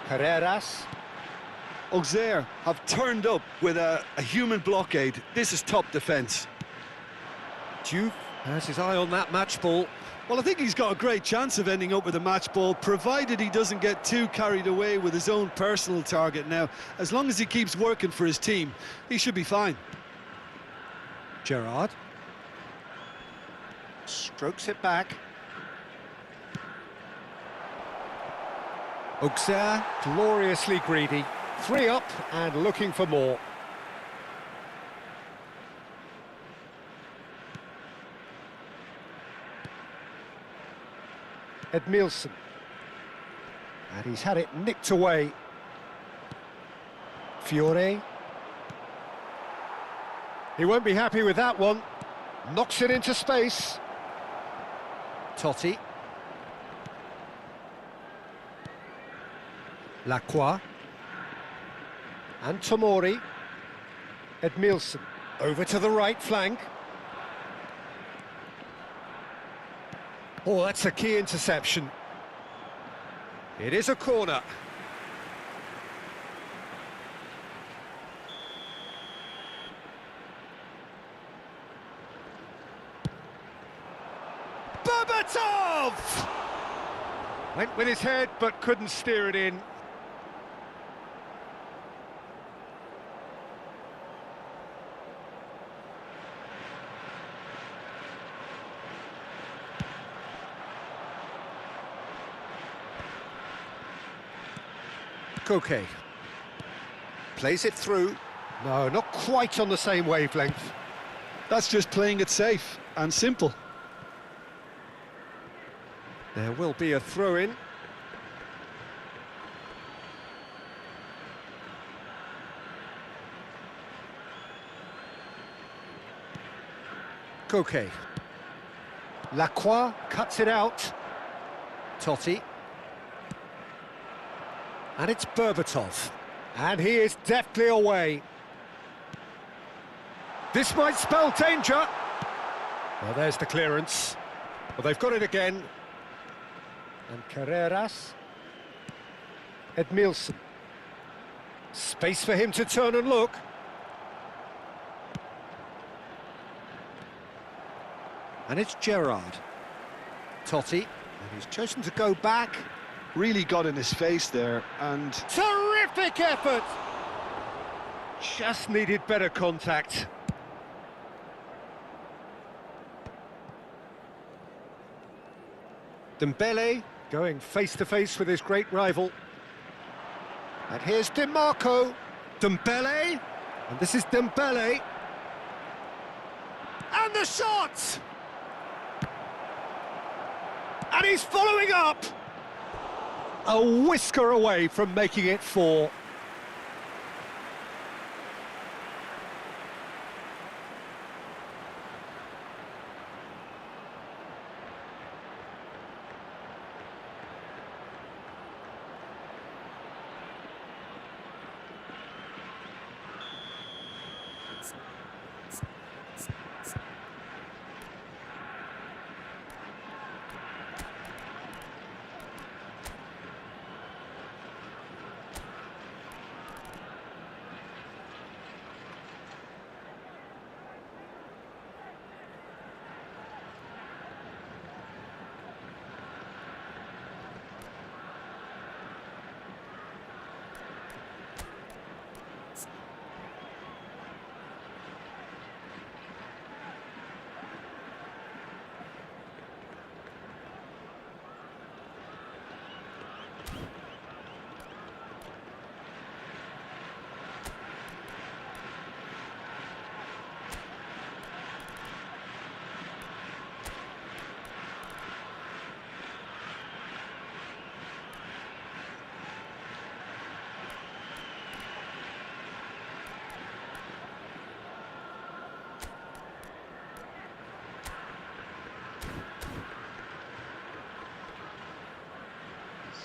Carreras. Auxerre have turned up with a human blockade. This is top defence. Duke has his eye on that match ball. Well, I think he's got a great chance of ending up with a match ball, provided he doesn't get too carried away with his own personal target now. As long as he keeps working for his team, he should be fine. Gerrard. Strokes it back. Auxerre, gloriously greedy. 3 up and looking for more. Edmilson. And he's had it nicked away. Fiore. He won't be happy with that one. Knocks it into space. Totti. Lacroix. And Tomori. Edmilson. Over to the right flank. Oh, that's a key interception. It is a corner. Berbatov! Went with his head, but couldn't steer it in. Koke. Plays it through. No, not quite on the same wavelength. That's just playing it safe and simple. There will be a throw-in. Koke. Lacroix cuts it out. Totti. And it's Berbatov. And he is deftly away. This might spell danger. Well, there's the clearance. Well, they've got it again. And Carreras. Edmilson. Space for him to turn and look. And it's Gerrard. Totti. And he's chosen to go back. Really got in his face there, and... Terrific effort! Just needed better contact. Dembele going face-to-face with his great rival. And here's DiMarco. Dembele. And this is Dembele. And the shot! And he's following up! A whisker away from making it 4.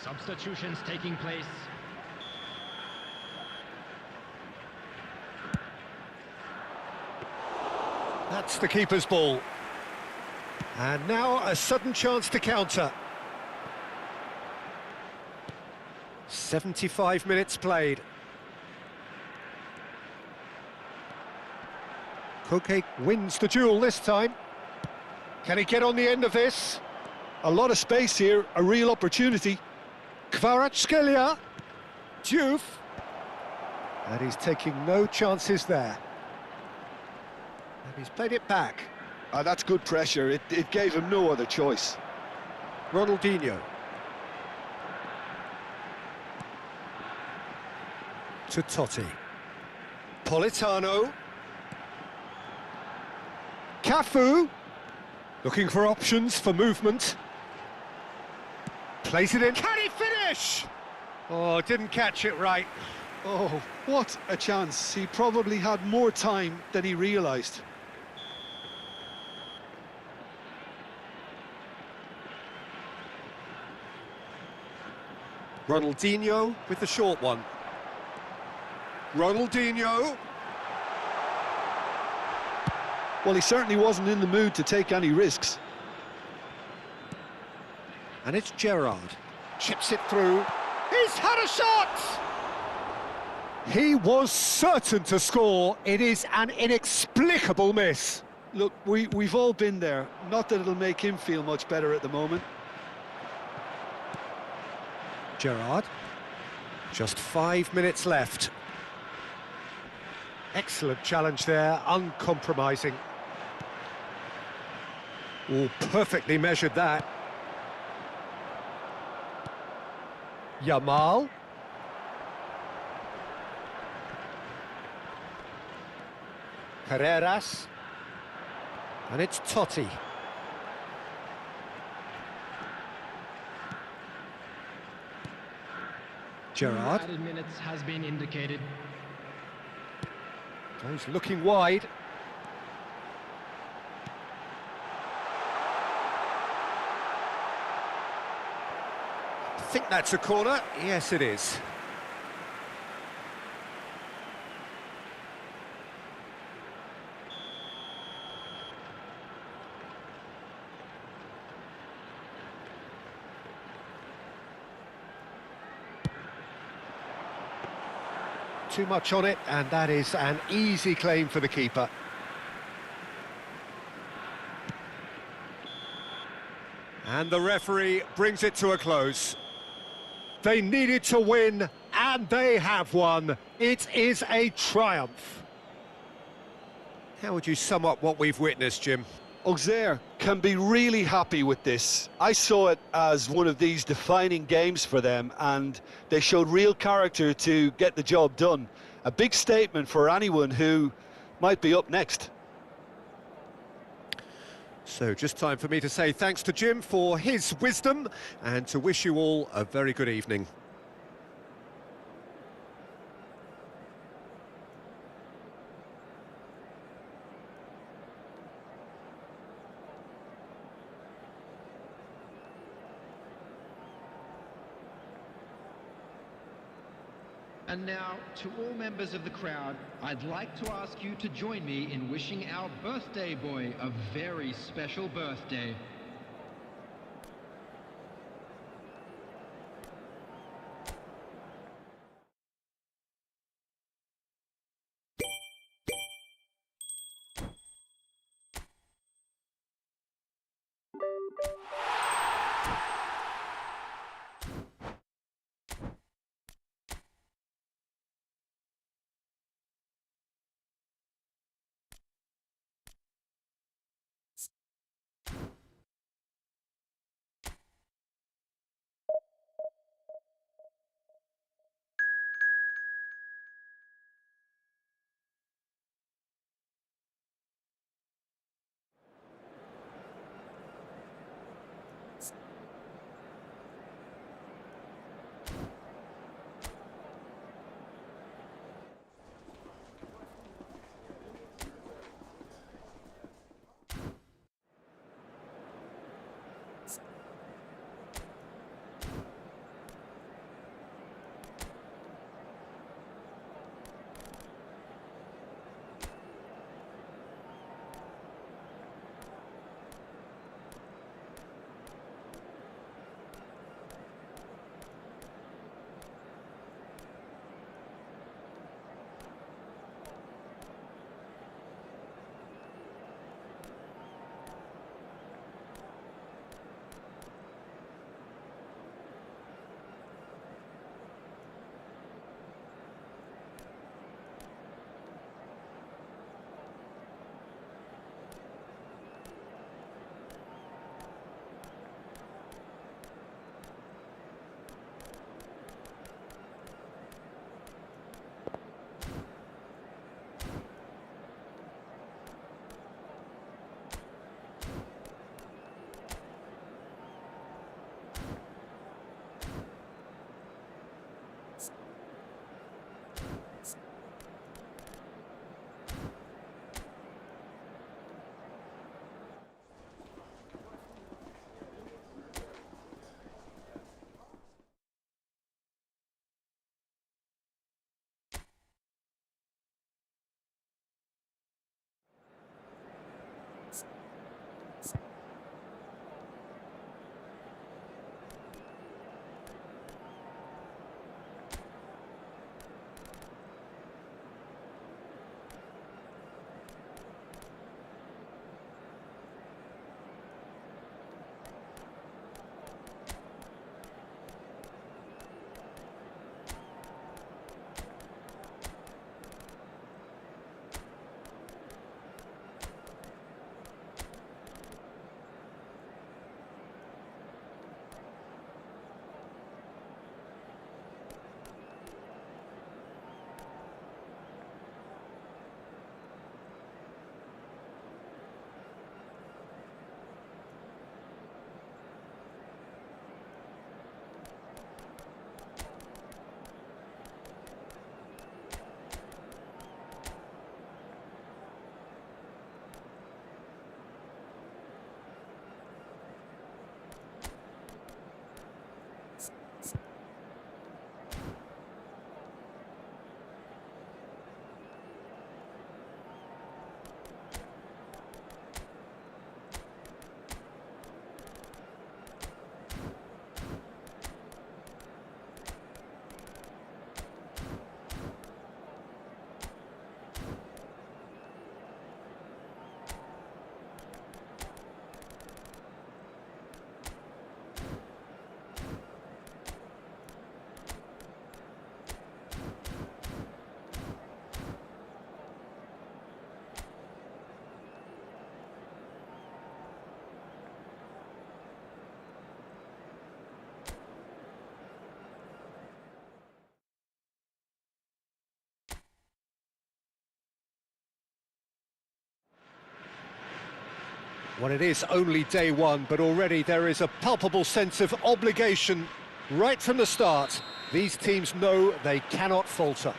Substitutions taking place. That's the keeper's ball. And now a sudden chance to counter. 75 minutes played. Koke wins the duel this time. Can he get on the end of this? A lot of space here, a real opportunity. Kvaratskhelia. Diouf. And he's taking no chances there. And he's played it back. That's good pressure. It gave him no other choice. Ronaldinho. To Totti. Politano. Cafu. Looking for options for movement. Plays it in. Can he finish? Oh, didn't catch it right. Oh, what a chance. He probably had more time than he realised. Ronaldinho with the short one. Ronaldinho. Well, he certainly wasn't in the mood to take any risks. And it's Gerrard. Chips it through. He's had a shot! He was certain to score. It is an inexplicable miss. Look, we've all been there. Not that it'll make him feel much better at the moment. Gerrard. Just 5 minutes left. Excellent challenge there, uncompromising. Oh, perfectly measured that. Yamal. Carreras. And it's Totti. Gerrard. Added minutes has been indicated. He's looking wide. I think that's a corner. Yes, it is. Too much on it, and that is an easy claim for the keeper. And the referee brings it to a close. They needed to win, and they have won. It is a triumph. How would you sum up what we've witnessed, Jim? Auxerre can be really happy with this. I saw it as one of these defining games for them, and they showed real character to get the job done. A big statement for anyone who might be up next. So just time for me to say thanks to Jim for his wisdom and to wish you all a very good evening. And now, to all members of the crowd, I'd like to ask you to join me in wishing our birthday boy a very special birthday. Well, it is only day one, but already there is a palpable sense of obligation right from the start. These teams know they cannot falter.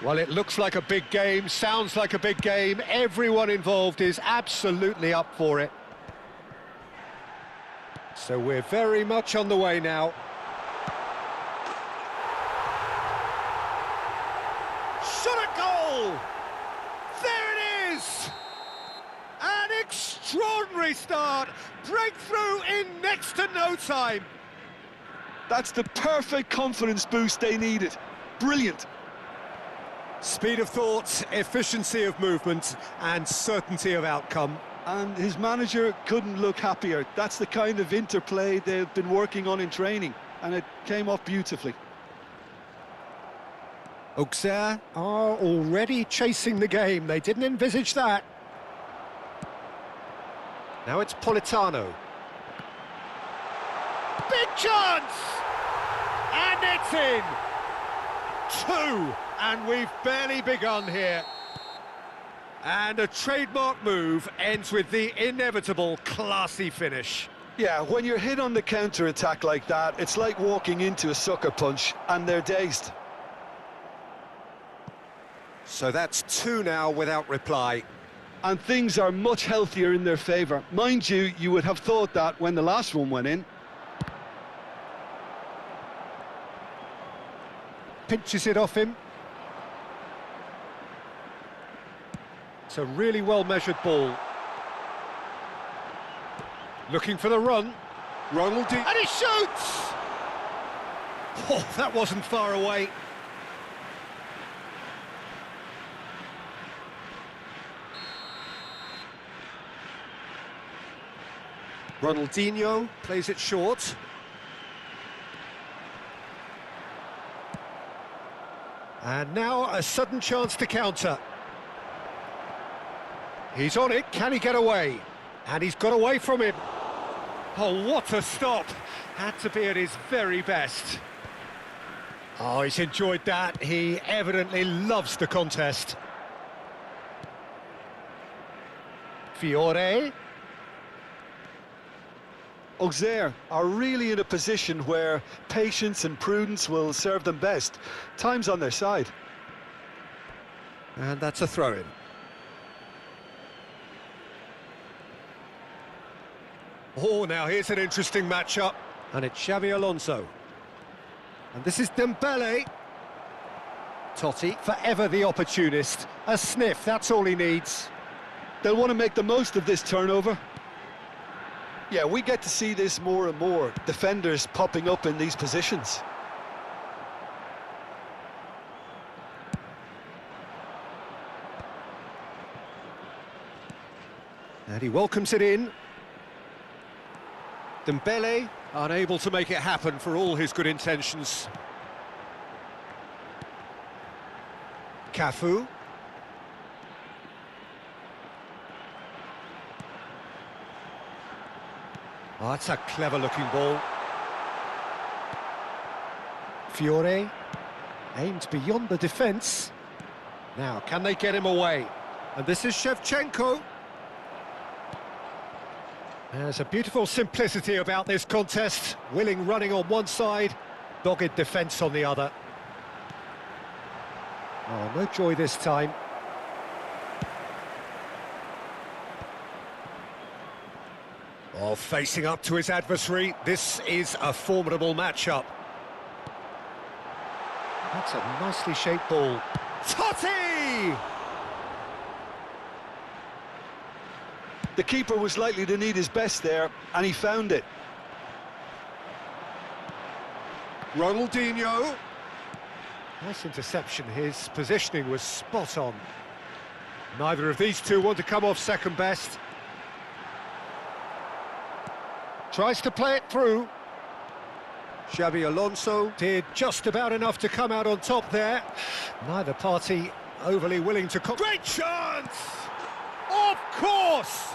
Well, it looks like a big game, sounds like a big game. Everyone involved is absolutely up for it. So we're very much on the way now. Shot at goal! There it is! An extraordinary start! Breakthrough in next to no time! That's the perfect confidence boost they needed. Brilliant. Speed of thought, efficiency of movement, and certainty of outcome. And his manager couldn't look happier. That's the kind of interplay they've been working on in training, and it came off beautifully. Auxerre are already chasing the game. They didn't envisage that. Now it's Politano. Big chance! And it's in! 2, and we've barely begun here. And a trademark move ends with the inevitable classy finish. Yeah, when you're hit on the counter-attack like that, it's like walking into a sucker punch, and they're dazed. So that's 2 now without reply. And things are much healthier in their favour. Mind you, you would have thought that when the last one went in. Pinches it off him. It's a really well-measured ball. Looking for the run. Ronald, and he shoots! Oh, that wasn't far away. Ronaldinho plays it short. And now a sudden chance to counter. He's on it, can he get away? And he's got away from him. Oh, what a stop. Had to be at his very best. Oh, he's enjoyed that. He evidently loves the contest. Fiore. Auxerre are really in a position where patience and prudence will serve them best. Time's on their side. And that's a throw-in. Oh, now here's an interesting matchup. And it's Xabi Alonso. And this is Dembele. Totti, forever the opportunist. A sniff, that's all he needs. They'll want to make the most of this turnover. Yeah, we get to see this more and more. Defenders popping up in these positions. And he welcomes it in. Dembele, unable to make it happen for all his good intentions. Cafu. Oh, that's a clever-looking ball. Fiore aimed beyond the defence. Now, can they get him away? And this is Shevchenko. There's a beautiful simplicity about this contest. Willing running on one side, dogged defence on the other. Oh, no joy this time. Oh, facing up to his adversary, this is a formidable matchup. That's a nicely shaped ball. Totti! The keeper was likely to need his best there, and he found it. Ronaldinho. Nice interception, his positioning was spot on. Neither of these two want to come off second best. Tries to play it through. Xabi Alonso did just about enough to come out on top there. Neither party overly willing to... Great chance! Of course!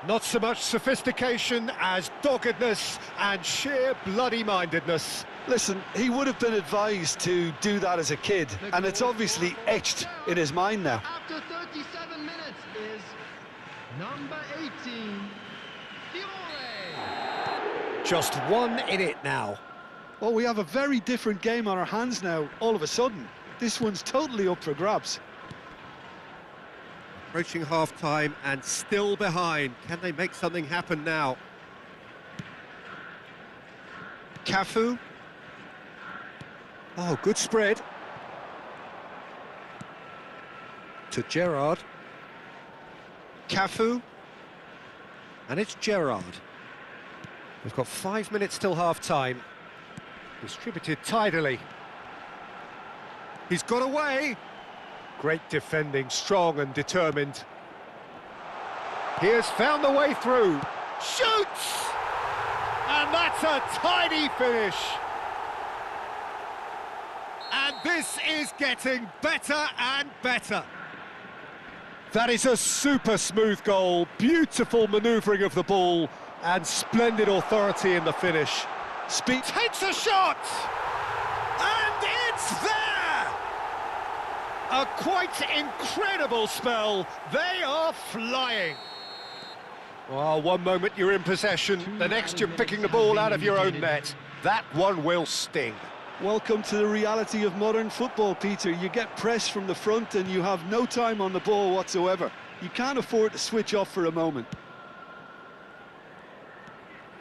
Not so much sophistication as doggedness and sheer bloody-mindedness. Listen, he would have been advised to do that as a kid, and it's obviously etched in his mind now. After 37 minutes is number 18, Fiore. Just 1 in it now. Well, we have a very different game on our hands now, all of a sudden. This one's totally up for grabs. Approaching half-time and still behind. Can they make something happen now? Cafu. Oh, good spread. To Gerrard. Cafu. And it's Gerrard. We've got 5 minutes till half-time. Distributed tidily. He's got away. Great defending, strong and determined. He has found the way through. Shoots! And that's a tidy finish. And this is getting better and better. That is a super smooth goal, beautiful manoeuvring of the ball, and splendid authority in the finish. Speed takes a shot! And it's there! A quite incredible spell. They are flying. Well, one moment you're in possession, the next you're picking the ball out of your own net. That one will sting. Welcome to the reality of modern football, Peter. You get pressed from the front and you have no time on the ball whatsoever. You can't afford to switch off for a moment.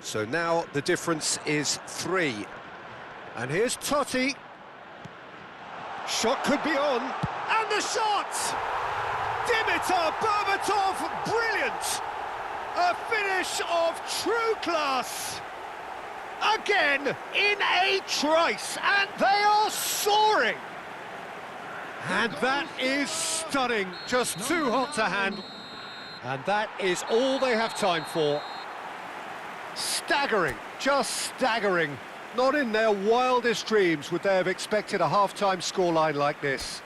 So now the difference is 3. And here's Totti. Shot could be on. And the shot! Dimitar Berbatov, brilliant! A finish of true class! Again, in a trice, and they are soaring! And that is stunning, just too hot to handle. And that is all they have time for. Staggering, just staggering. Not in their wildest dreams would they have expected a half-time scoreline like this.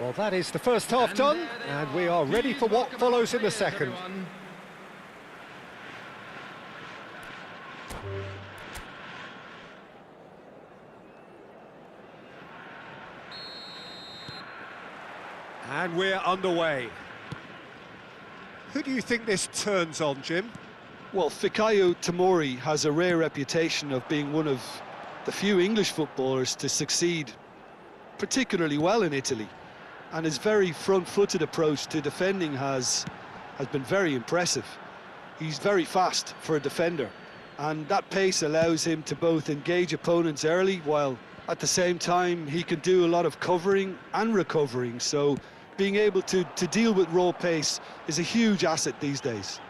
Well, that is the first half done, and we are ready for what follows in the second. And we're underway. Who do you think this turns on, Jim? Well, Fikayo Tomori has a rare reputation of being one of the few English footballers to succeed particularly well in Italy. And his very front-footed approach to defending has been very impressive. He's very fast for a defender, and that pace allows him to both engage opponents early, while at the same time he can do a lot of covering and recovering. So being able to deal with raw pace is a huge asset these days.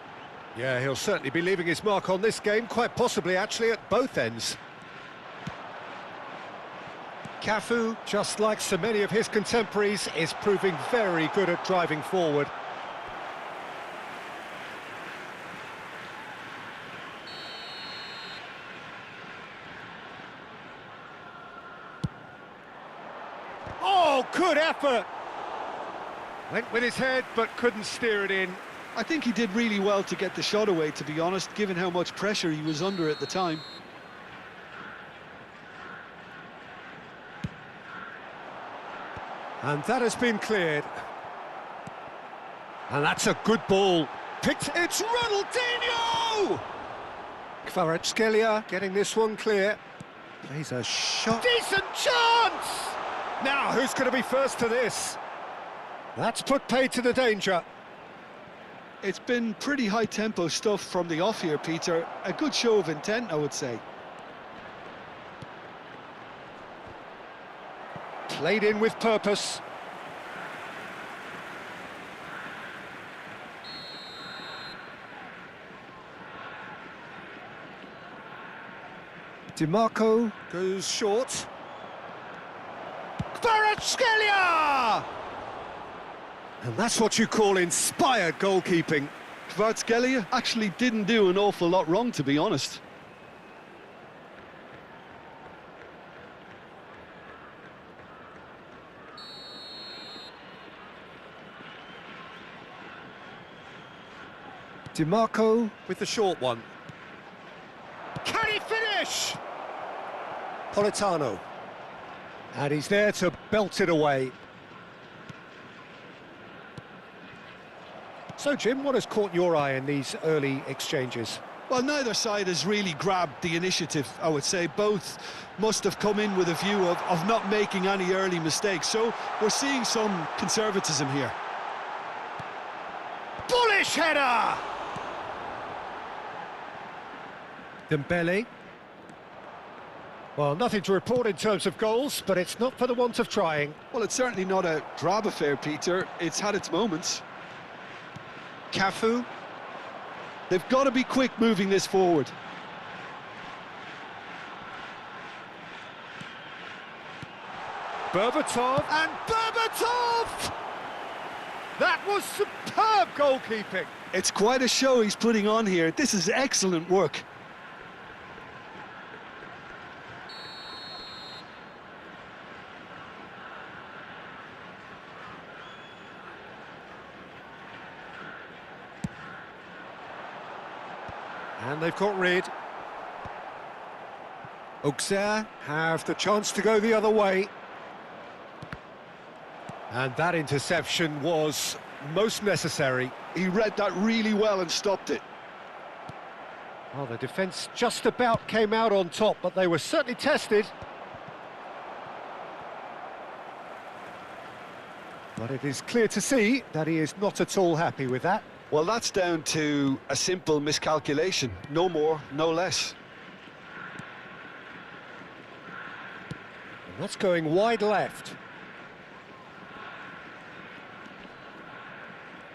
Yeah, he'll certainly be leaving his mark on this game, quite possibly actually at both ends. Cafu, just like so many of his contemporaries, is proving very good at driving forward. Oh, good effort! Went with his head, but couldn't steer it in. I think he did really well to get the shot away, to be honest, given how much pressure he was under at the time. And that has been cleared. And that's a good ball. Picked, it's Ronaldinho! Kvaratskhelia getting this one clear. Plays a shot. Decent chance! Now, who's going to be first to this? That's put paid to the danger. It's been pretty high-tempo stuff from the off here, Peter. A good show of intent, I would say. Played in with purpose. DiMarco goes short. Kvaratskhelia! And that's what you call inspired goalkeeping. Kvaratskhelia actually didn't do an awful lot wrong, to be honest. DiMarco with the short one. Can he finish? Politano. And he's there to belt it away. So, Jim, what has caught your eye in these early exchanges? Well, neither side has really grabbed the initiative, I would say. Both must have come in with a view of not making any early mistakes. So we're seeing some conservatism here. Bullish header! Dembele. Well, nothing to report in terms of goals, but it's not for the want of trying. Well, it's certainly not a drab affair, Peter. It's had its moments. Cafu. They've got to be quick moving this forward. Berbatov, and Berbatov! That was superb goalkeeping. It's quite a show he's putting on here. This is excellent work. And they've got rid. Auxerre have the chance to go the other way. And that interception was most necessary. He read that really well and stopped it. Well, the defence just about came out on top, but they were certainly tested. But it is clear to see that he is not at all happy with that. Well, that's down to a simple miscalculation. No more, no less. And that's going wide left.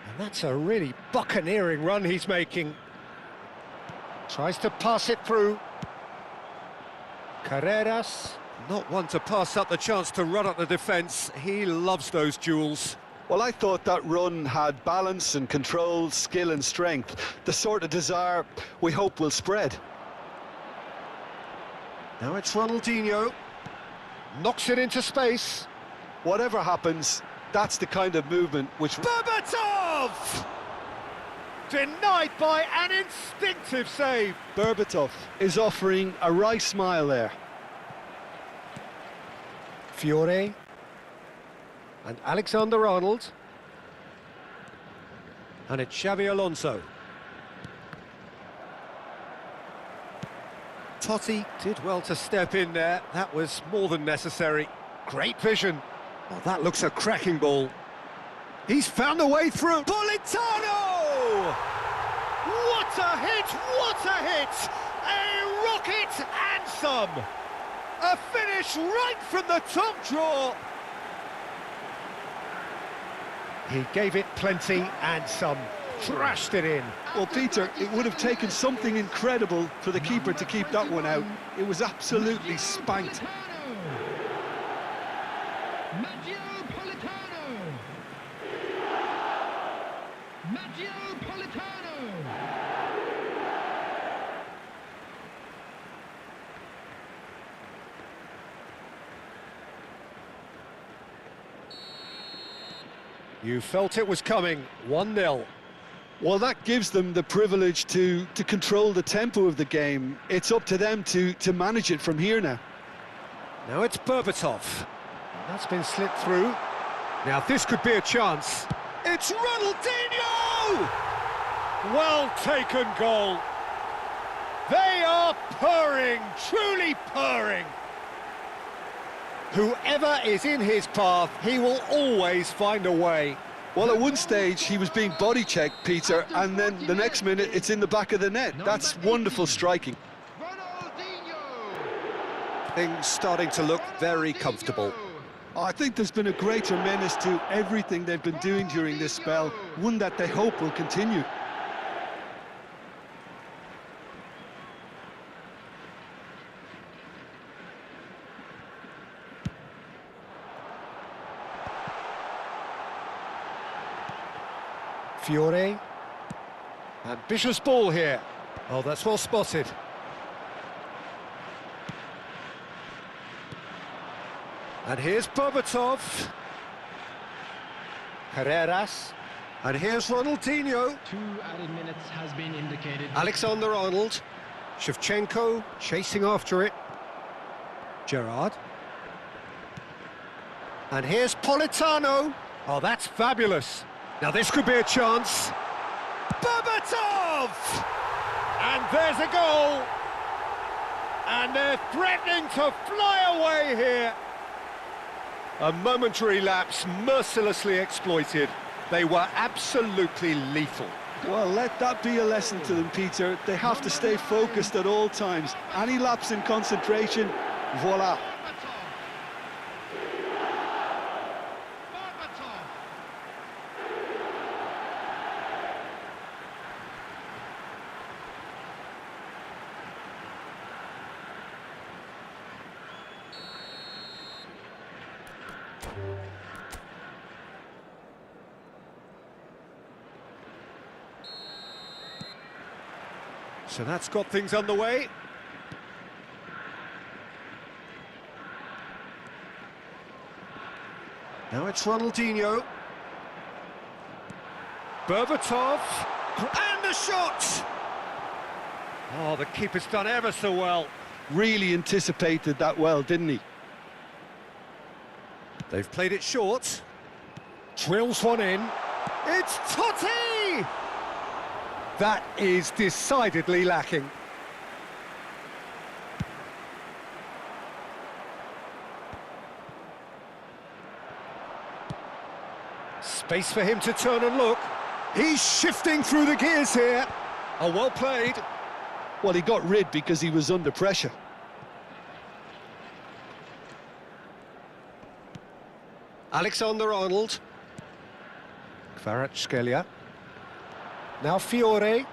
And that's a really buccaneering run he's making. Tries to pass it through. Carreras, not one to pass up the chance to run at the defence. He loves those duels. Well, I thought that run had balance and control, skill and strength. The sort of desire we hope will spread. Now it's Ronaldinho. Knocks it into space. Whatever happens, that's the kind of movement which... Berbatov! Denied by an instinctive save. Berbatov is offering a wry smile there. Fiore. And Alexander-Arnold. And it's Xavi Alonso. Totti did well to step in there. That was more than necessary. Great vision. Oh, that looks a cracking ball. He's found a way through. Politano! What a hit! What a hit! A rocket and some! A finish right from the top draw. He gave it plenty and some. Thrashed it in. Well, Peter, it would have taken something incredible for the keeper to keep that one out. It was absolutely spanked. You felt it was coming. 1-0. Well, that gives them the privilege to control the tempo of the game. It's up to them to manage it from here now. Now it's Berbatov. That's been slipped through. Now this could be a chance. It's Ronaldinho! Well taken goal. They are purring, truly purring. Whoever is in his path, he will always find a way. Well, at one stage, he was being body-checked, Peter, and then the next minute, it's in the back of the net. That's wonderful striking. Things starting to look very comfortable. I think there's been a greater menace to everything they've been doing during this spell, one that they hope will continue. Fiore. Ambitious ball here. Oh, that's well spotted. And here's Berbatov. Carreras. And here's Ronaldinho. 2 added minutes has been indicated. Alexander-Arnold. Shevchenko chasing after it. Gerrard. And here's Politano. Oh, that's fabulous. Now this could be a chance. Berbatov! And there's a goal. And they're threatening to fly away here. A momentary lapse mercilessly exploited. They were absolutely lethal. Well, let that be a lesson to them, Peter. They have to stay focused at all times. Any lapse in concentration, voila. So that's got things underway. Now it's Ronaldinho. Berbatov. And the shot! Oh, the keeper's done ever so well. Really anticipated that well, didn't he? They've played it short. Drills one in. It's Totti! That is decidedly lacking. Space for him to turn and look. He's shifting through the gears here. Oh, well played. Well, he got rid because he was under pressure. Alexander-Arnold. Kvaratskhelia. Now Fiore.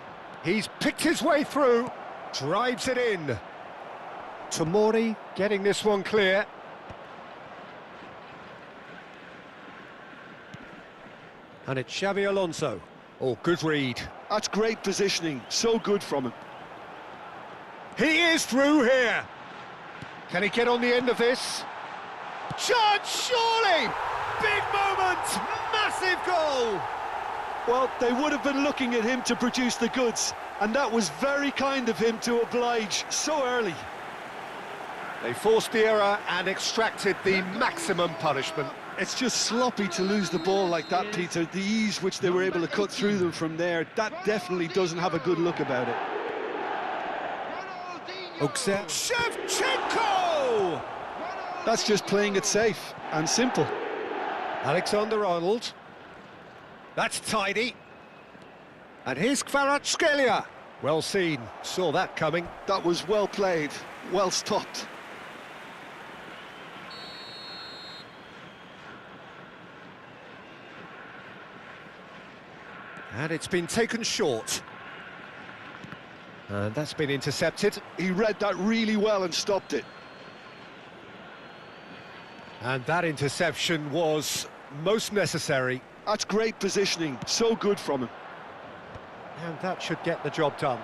He's picked his way through. Drives it in. Tomori getting this one clear. And it's Xavi Alonso. Oh, good read. That's great positioning. So good from him. He is through here. Can he get on the end of this? Chance, surely! Big moment! Massive goal! Well, they would have been looking at him to produce the goods, and that was very kind of him to oblige so early. They forced the error and extracted the maximum punishment. It's just sloppy to lose the ball like that, Peter. The ease which they were able to cut through them from there, that definitely doesn't have a good look about it. Shevchenko! That's just playing it safe and simple. Alexander-Arnold. That's tidy. And here's Kvaratskhelia. Well seen, saw that coming. That was well played, well stopped. And it's been taken short. And that's been intercepted. He read that really well and stopped it. And that interception was most necessary. That's great positioning, so good from him. And that should get the job done.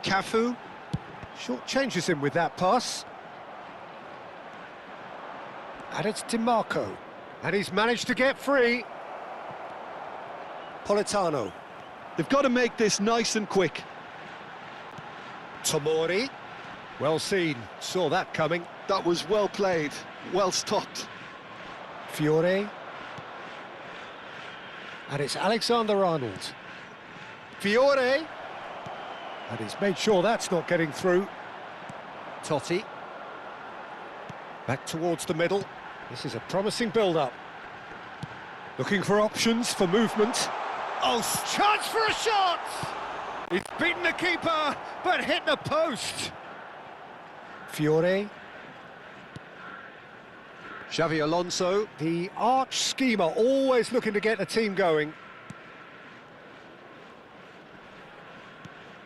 Cafu short changes him with that pass. And it's DiMarco. And he's managed to get free. Politano. They've got to make this nice and quick. Tomori. Well seen, saw that coming. That was well played, well stopped. Fiore. And it's Alexander-Arnold. Fiore. And he's made sure that's not getting through. Totti. Back towards the middle. This is a promising build-up. Looking for options for movement. Oh, chance for a shot! He's beaten the keeper, but hit the post. Fiore. Xavi Alonso, the arch schemer, always looking to get the team going.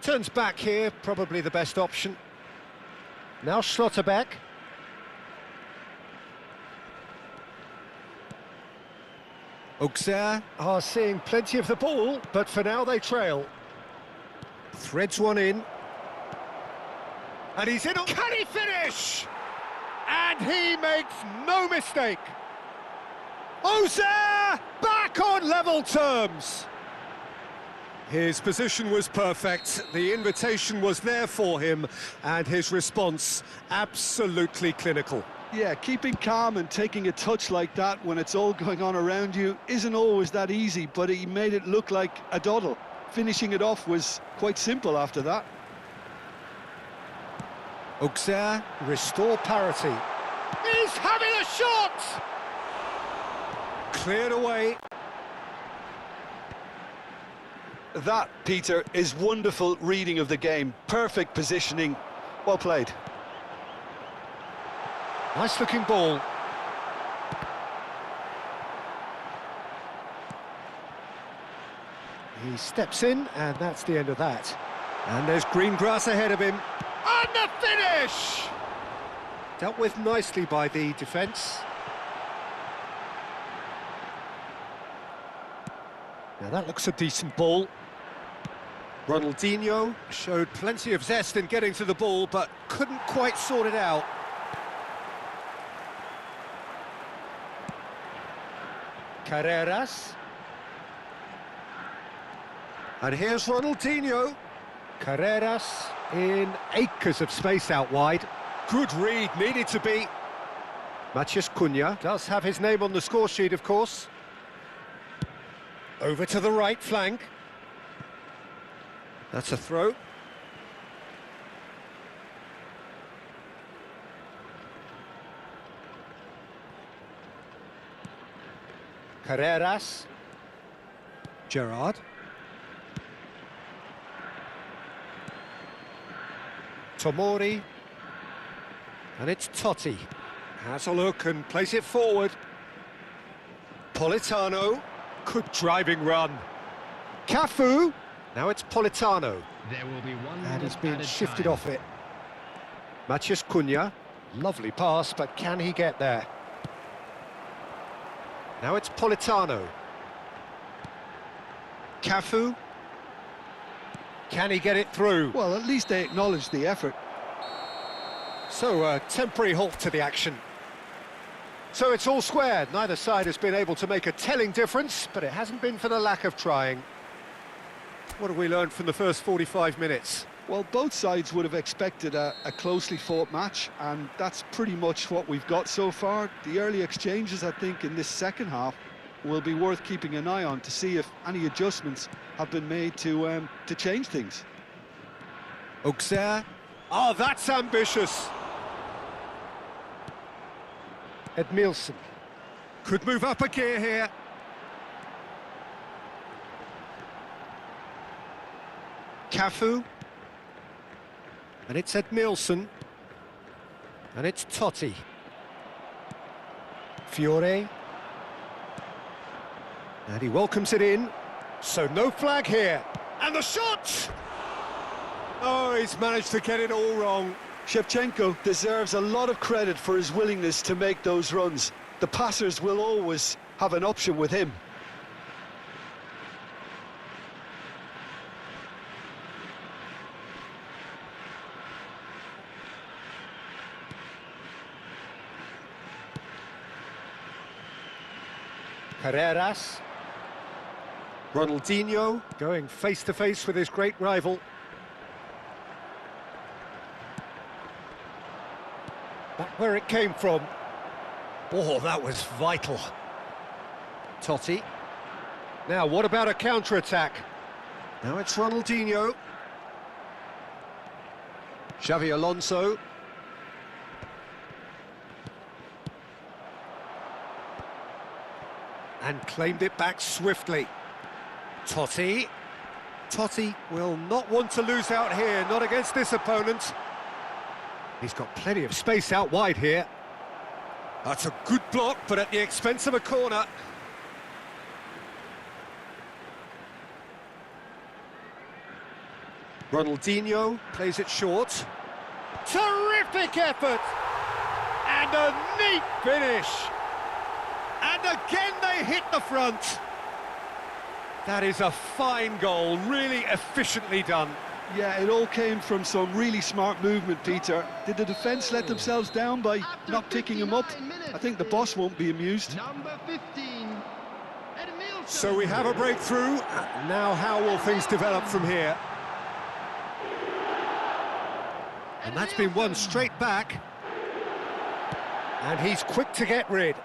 Turns back here, probably the best option. Now Schlotterbeck. Auxerre are seeing plenty of the ball, but for now they trail. Threads one in. And he's in. Can he finish? And he makes no mistake. Auxerre back on level terms. His position was perfect, the invitation was there for him, and his response absolutely clinical. Yeah, keeping calm and taking a touch like that when it's all going on around you isn't always that easy, but he made it look like a doddle. Finishing it off was quite simple after that. Auxerre restore parity. He's having a shot! Cleared away. That, Peter, is wonderful reading of the game. Perfect positioning. Well played. Nice looking ball. He steps in, and that's the end of that. And there's green grass ahead of him. And the finish! Dealt with nicely by the defence. Now that looks a decent ball. Ronaldinho showed plenty of zest in getting to the ball, but couldn't quite sort it out. Carreras. And here's Ronaldinho. Carreras in acres of space out wide. Good read, needed to be. Matías Cunha does have his name on the score sheet, of course. Over to the right flank. That's a throw. Carreras. Gerrard. Tomori. And it's Totti. Has a look and plays it forward. Politano. Good driving run. Cafu. Now it's Politano. There will be one And he's been added shifted time. off it. Matías Cunha. Lovely pass, but can he get there? Now it's Politano. Cafu. Can he get it through? Well, at least they acknowledged the effort. So a temporary halt to the action. So it's all square. Neither side has been able to make a telling difference, but it hasn't been for the lack of trying. What have we learned from the first 45 minutes? Well, both sides would have expected a closely fought match, and that's pretty much what we've got so far. The early exchanges, I think, in this second half will be worth keeping an eye on to see if any adjustments have been made to change things. Auxerre. Oh, that's ambitious. Edmilson. Could move up a gear here. Cafu. And it's Edmilson. And it's Totti. Fiore. And he welcomes it in. So no flag here. And the shot! Oh, he's managed to get it all wrong. Shevchenko deserves a lot of credit for his willingness to make those runs. The passers will always have an option with him. Carreras. Ronaldinho going face-to-face with his great rival. Back where it came from. Oh, that was vital. Totti. Now, what about a counter-attack? Now it's Ronaldinho. Xavi Alonso. And claimed it back swiftly. Totti. Totti will not want to lose out here, not against this opponent. He's got plenty of space out wide here. That's a good block, but at the expense of a corner. Ronaldinho plays it short. Terrific effort! And a neat finish! And again they hit the front. That is a fine goal, really efficiently done. Yeah, it all came from some really smart movement, Peter. Did the defence let themselves down by not picking him up? I think the boss won't be amused. Number 15, Edmilson. So we have a breakthrough. Now how will things develop from here? And that's been won straight back. And he's quick to get rid.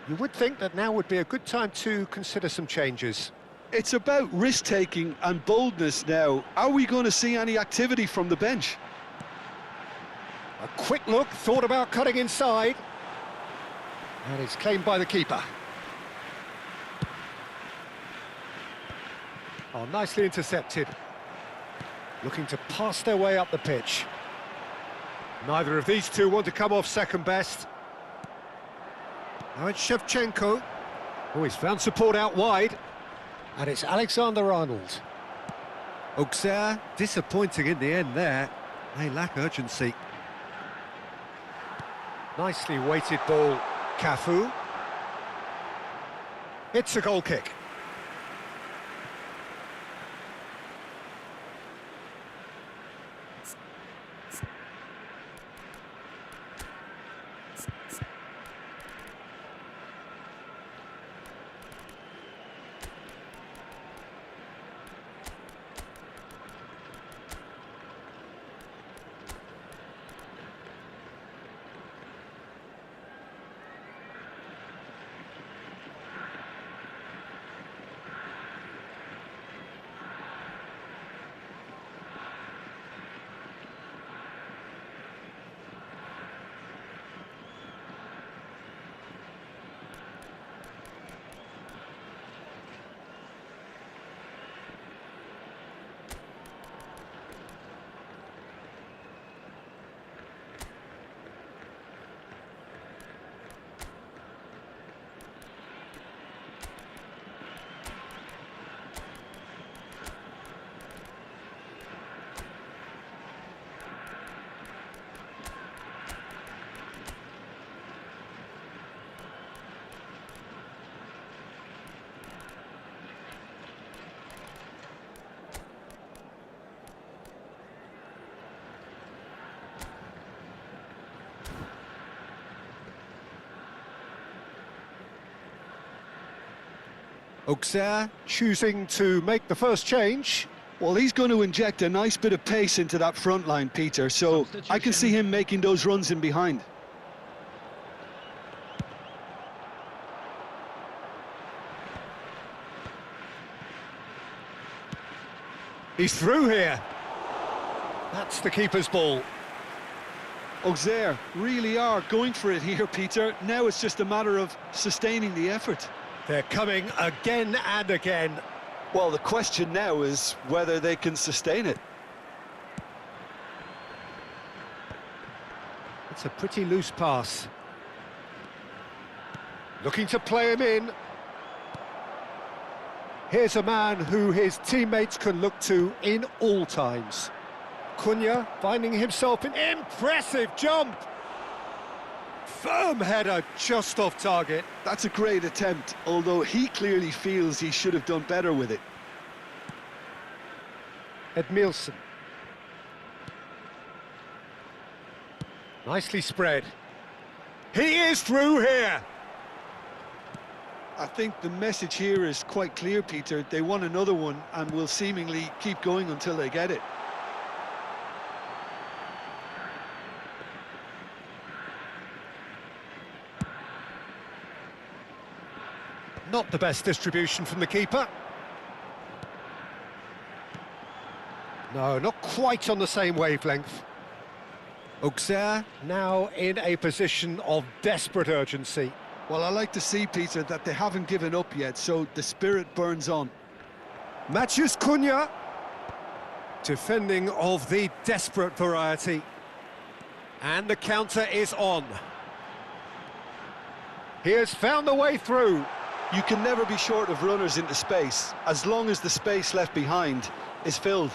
You would think that now would be a good time to consider some changes. It's about risk-taking and boldness now. Are we going to see any activity from the bench? A quick look, thought about cutting inside. And it's claimed by the keeper. Oh, nicely intercepted. Looking to pass their way up the pitch. Neither of these two want to come off second best. Now it's Shevchenko. Oh, he's found support out wide. And it's Alexander-Arnold. Auxerre, disappointing in the end there. They lack urgency. Nicely weighted ball, Cafu. It's a goal kick. Auxerre choosing to make the first change. Well, he's going to inject a nice bit of pace into that front line, Peter, so I can see him making those runs in behind. He's through here. That's the keeper's ball. Auxerre really are going for it here, Peter. Now it's just a matter of sustaining the effort. They're coming again and again. Well, the question now is whether they can sustain it. It's a pretty loose pass. Looking to play him in. Here's a man who his teammates can look to in all times. Cunha finding himself an impressive jump. Firm header just off target. That's a great attempt, although he clearly feels he should have done better with it. Edmilson. Nicely spread. He is through here. I think the message here is quite clear, Peter. They want another one and will seemingly keep going until they get it. Not the best distribution from the keeper. No, not quite on the same wavelength. Auxerre now in a position of desperate urgency. Well, I like to see, Peter, that they haven't given up yet, so the spirit burns on. Mathias Cunha, defending of the desperate variety. And the counter is on. He has found the way through. You can never be short of runners into space, as long as the space left behind is filled.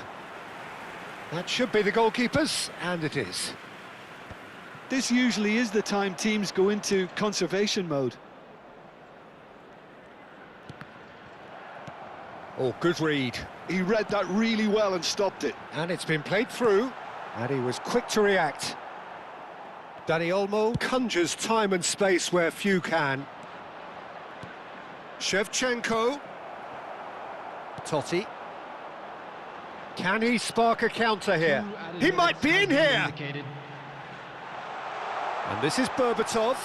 That should be the goalkeepers, and it is. This usually is the time teams go into conservation mode. Oh, good read. He read that really well and stopped it. And it's been played through, and he was quick to react. Dani Olmo conjures time and space where few can. Shevchenko. Totti. Can he spark a counter here? He might be in here! And this is Berbatov.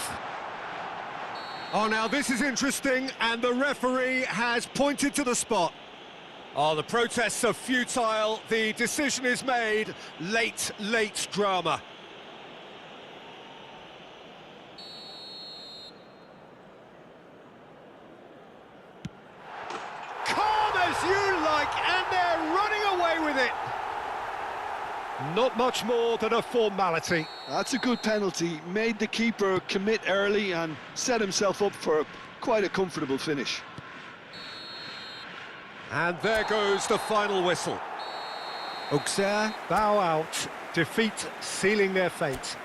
Oh, now this is interesting, and the referee has pointed to the spot. Oh, the protests are futile. The decision is made. Late drama. Calm as you like, and they're running away with it. Not much more than a formality. That's a good penalty. Made the keeper commit early and set himself up for quite a comfortable finish. And there goes the final whistle. Auxerre bow out, defeat sealing their fate.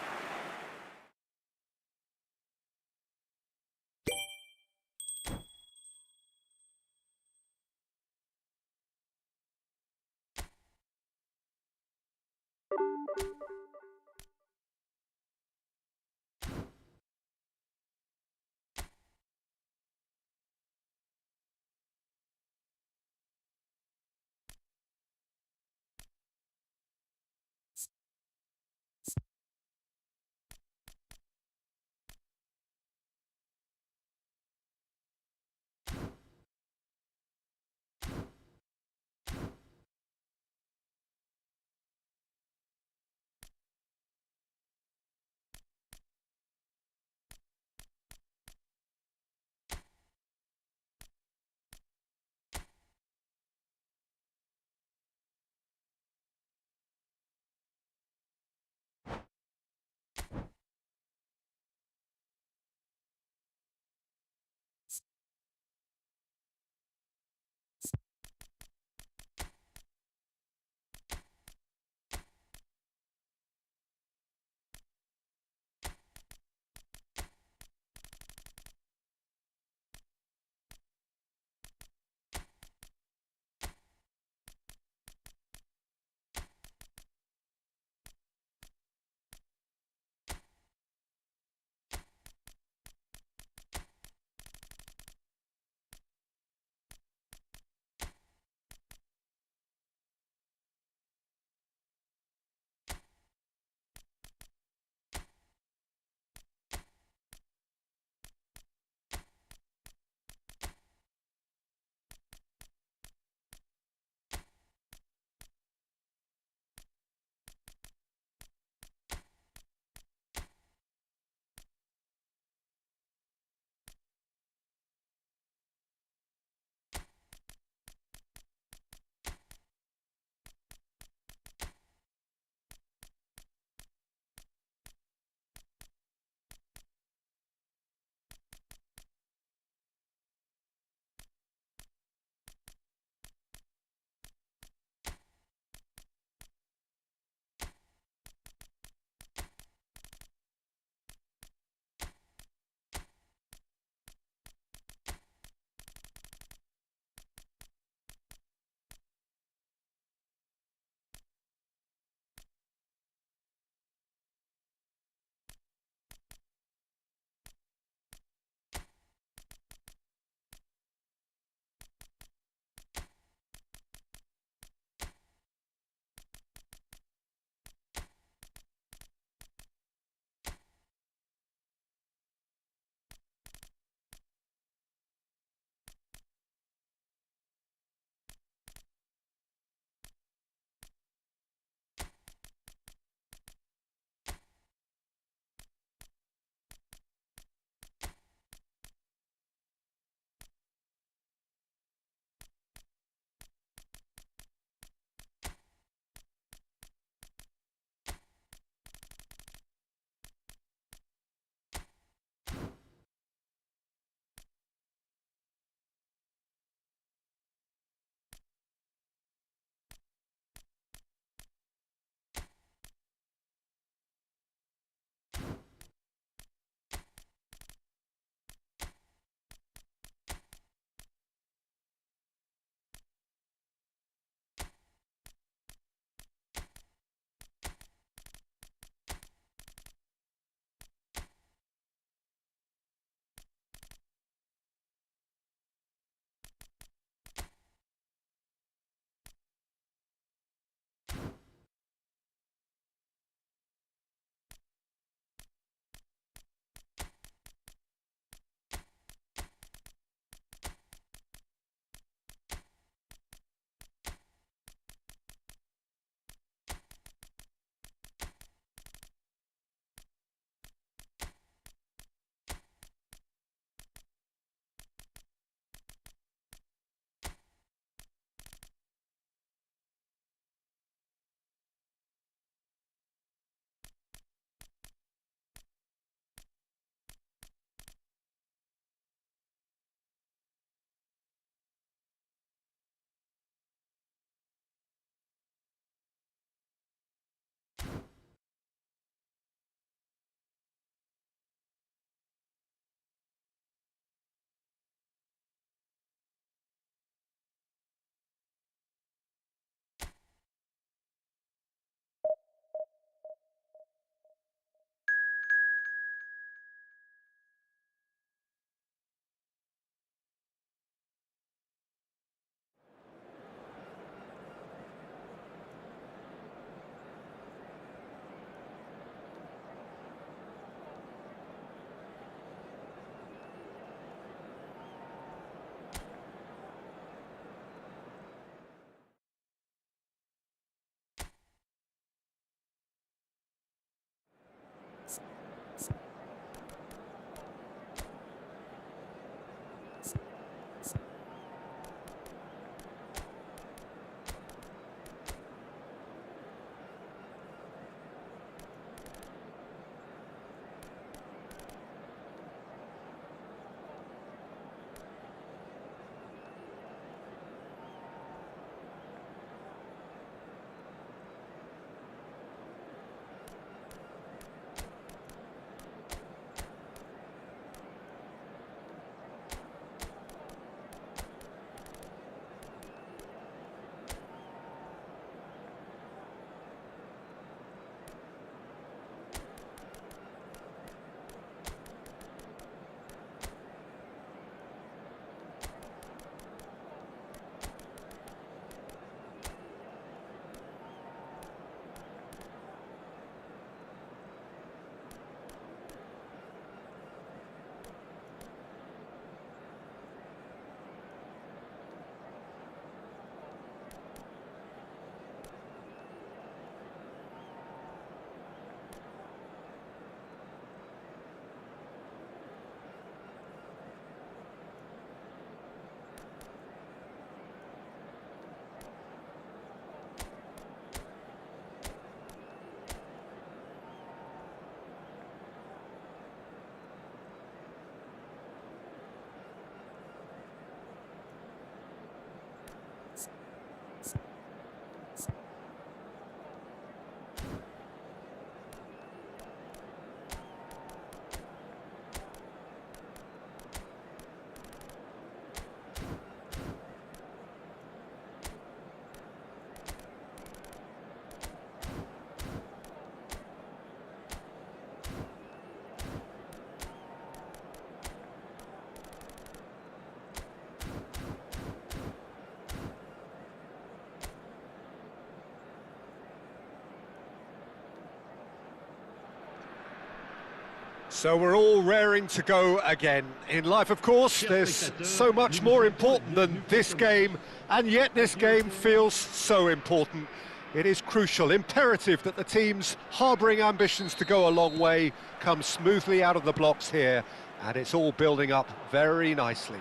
So we're all raring to go again. In life, of course, there's so much more important than this game, and yet this game feels so important. It is crucial, imperative that the teams harbouring ambitions to go a long way come smoothly out of the blocks here, and it's all building up very nicely.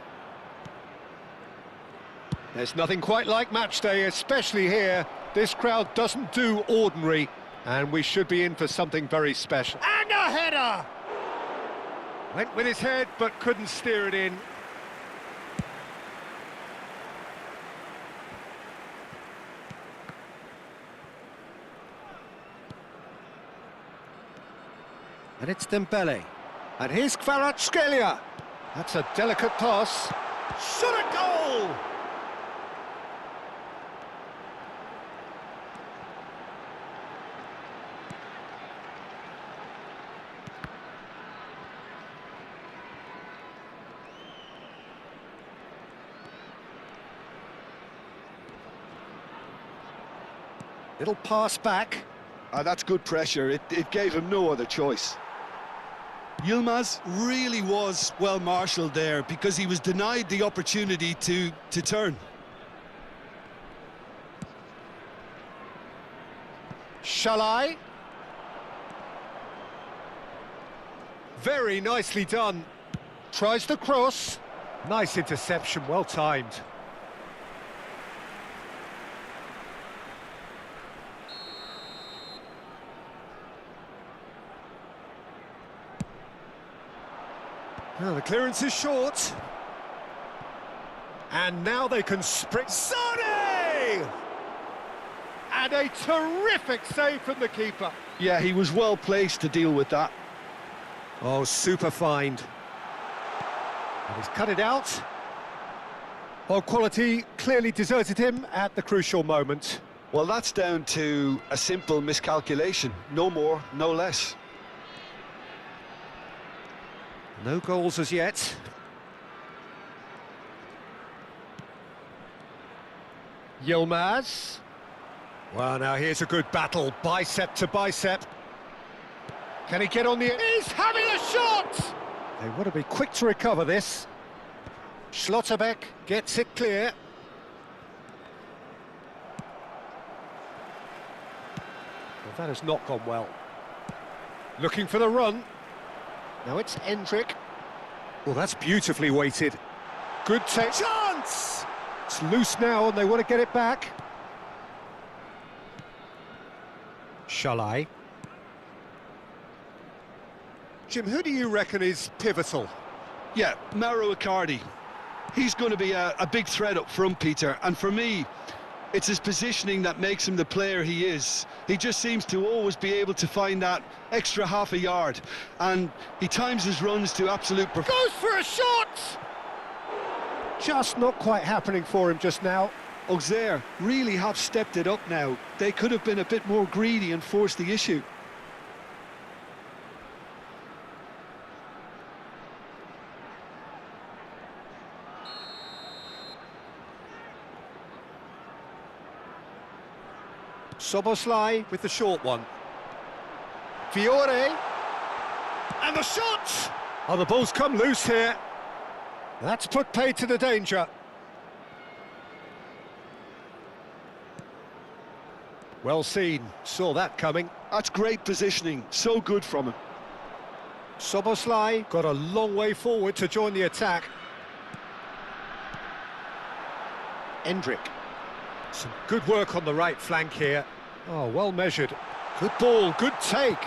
There's nothing quite like match day, especially here. This crowd doesn't do ordinary, and we should be in for something very special. And a header! Went with his head, but couldn't steer it in. And it's Dembele. And here's Kvaratskhelia. That's a delicate pass. Shot a goal! Little pass back. That's good pressure. It gave him no other choice. Yilmaz really was well marshalled there because he was denied the opportunity to turn. Shall I? Very nicely done. Tries the cross. Nice interception, well timed. Well, the clearance is short. And now they can sprint. Sane! And a terrific save from the keeper. Yeah, he was well placed to deal with that. Oh, super find. And he's cut it out. Well, quality clearly deserted him at the crucial moment. Well, that's down to a simple miscalculation. No more, no less. No goals as yet. Yilmaz. Well, now here's a good battle, bicep to bicep. Can he get on the... He's having a shot! They want to be quick to recover this. Schlotterbeck gets it clear. Well, that has not gone well. Looking for the run. Now it's Endrick. Well, that's beautifully weighted. Good take. Chance! It's loose now and they want to get it back. Shall I? Jim, who do you reckon is pivotal? Yeah, Mauro Icardi. He's going to be a big threat up front, Peter. And for me, it's his positioning that makes him the player he is. He just seems to always be able to find that extra half a yard. And he times his runs to absolute perfection. Goes for a shot! Just not quite happening for him just now. Auxerre really have stepped it up now. They could have been a bit more greedy and forced the issue. Soboslai with the short one. Fiore. And the shot! Oh, the ball's come loose here. That's put paid to the danger. Well seen, saw that coming. That's great positioning, so good from him. Soboslai got a long way forward to join the attack. Endrick. Some good work on the right flank here. Oh, well measured. Good ball, good take.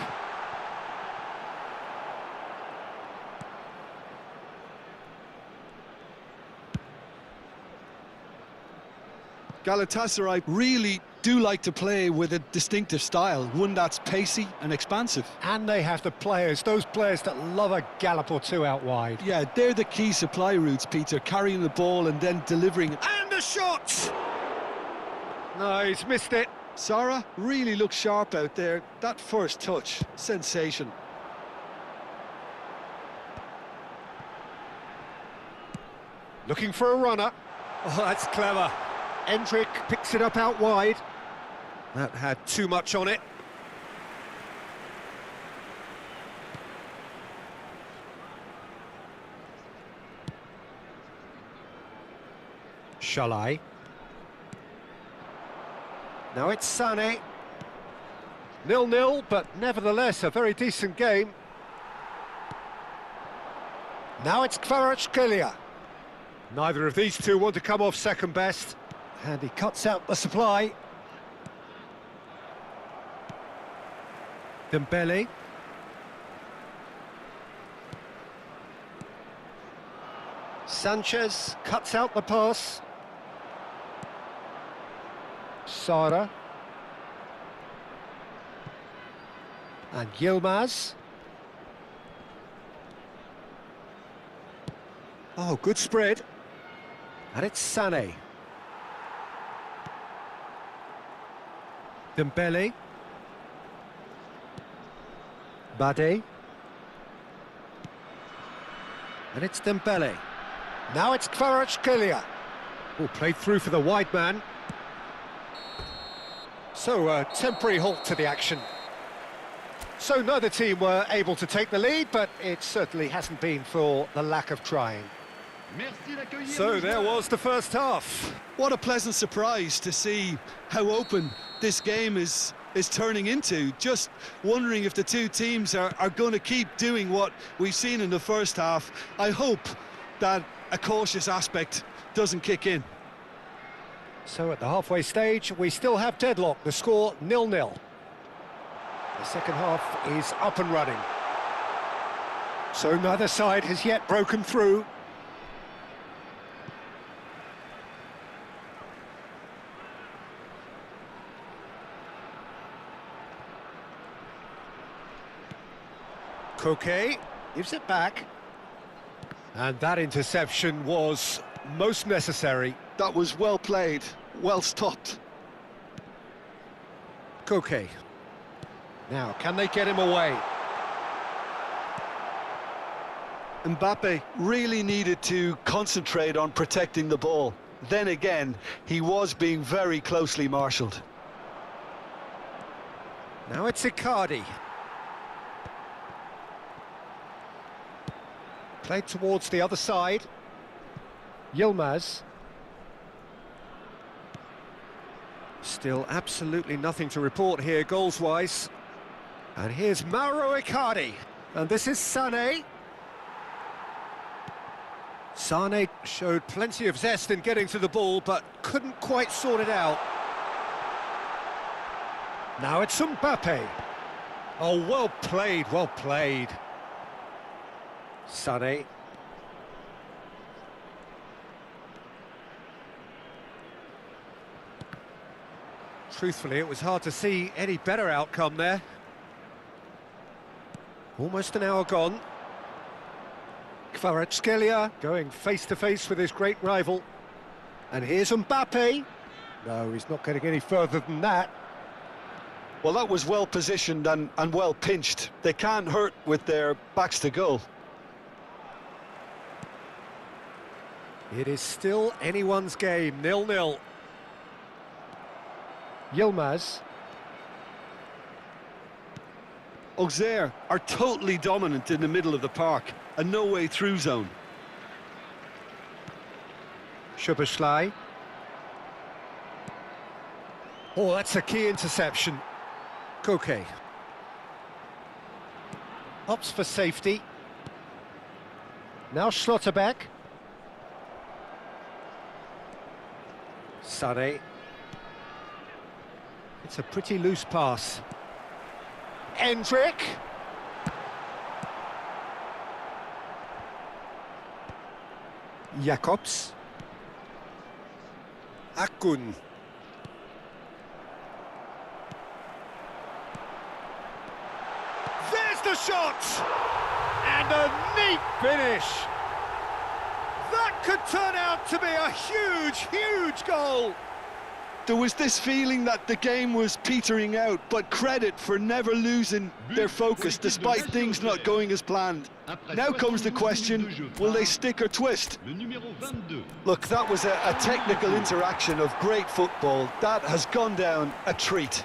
Galatasaray really do like to play with a distinctive style, one that's pacey and expansive. And they have the players, those players that love a gallop or two out wide. Yeah, they're the key supply routes, Peter, carrying the ball and then delivering it. And a shot! No, he's missed it. Sara really looks sharp out there. That first touch, sensation. Looking for a runner. Oh, that's clever. Endrick picks it up out wide. That had too much on it. Shalai. Now it's Sané. 0-0, but nevertheless a very decent game. Now it's Kvaratskhelia. Neither of these two want to come off second best. And he cuts out the supply. Dembele. Sanchez cuts out the pass. Sara. And Yilmaz. Oh, good spread. And it's Sané. Dembele. Bade. And it's Dembele. Now it's Kvaratskhelia. Oh, played through for the wide man. So, a temporary halt to the action. So neither team were able to take the lead, but it certainly hasn't been for the lack of trying. So there was the first half. What a pleasant surprise to see how open this game is turning into. Just wondering if the two teams are going to keep doing what we've seen in the first half. I hope that a cautious aspect doesn't kick in. So at the halfway stage, we still have deadlock. The score 0-0. The second half is up and running. So neither side has yet broken through. Koke gives it back. And that interception was most necessary. That was well played, well stopped. Koke. Now, can they get him away? Mbappe really needed to concentrate on protecting the ball. Then again, he was being very closely marshalled. Now it's Icardi. Played towards the other side. Yilmaz. Still absolutely nothing to report here goals-wise. And here's Mauro Icardi. And this is Sané. Sané showed plenty of zest in getting to the ball, but couldn't quite sort it out. Now it's Mbappe. Oh, well played, well played. Sané. Truthfully, it was hard to see any better outcome there. Almost an hour gone. Kvaratskhelia going face-to-face with his great rival. And here's Mbappe. No, he's not getting any further than that. Well, that was well positioned and well pinched. They can't hurt with their backs to goal. It is still anyone's game, 0-0. Yilmaz. Auxerre are totally dominant in the middle of the park, a no-way through zone. Szoboszlai. Oh, that's a key interception. Koke. Opts for safety. Now Schlotterbeck. Sané. It's a pretty loose pass. Endrick. Jacobs. Akun. There's the shot! And a neat finish! That could turn out to be a huge, huge goal! There was this feeling that the game was petering out, but credit for never losing their focus despite things not going as planned. Now comes the question, will they stick or twist? Look, that was a technical interaction of great football. That has gone down a treat.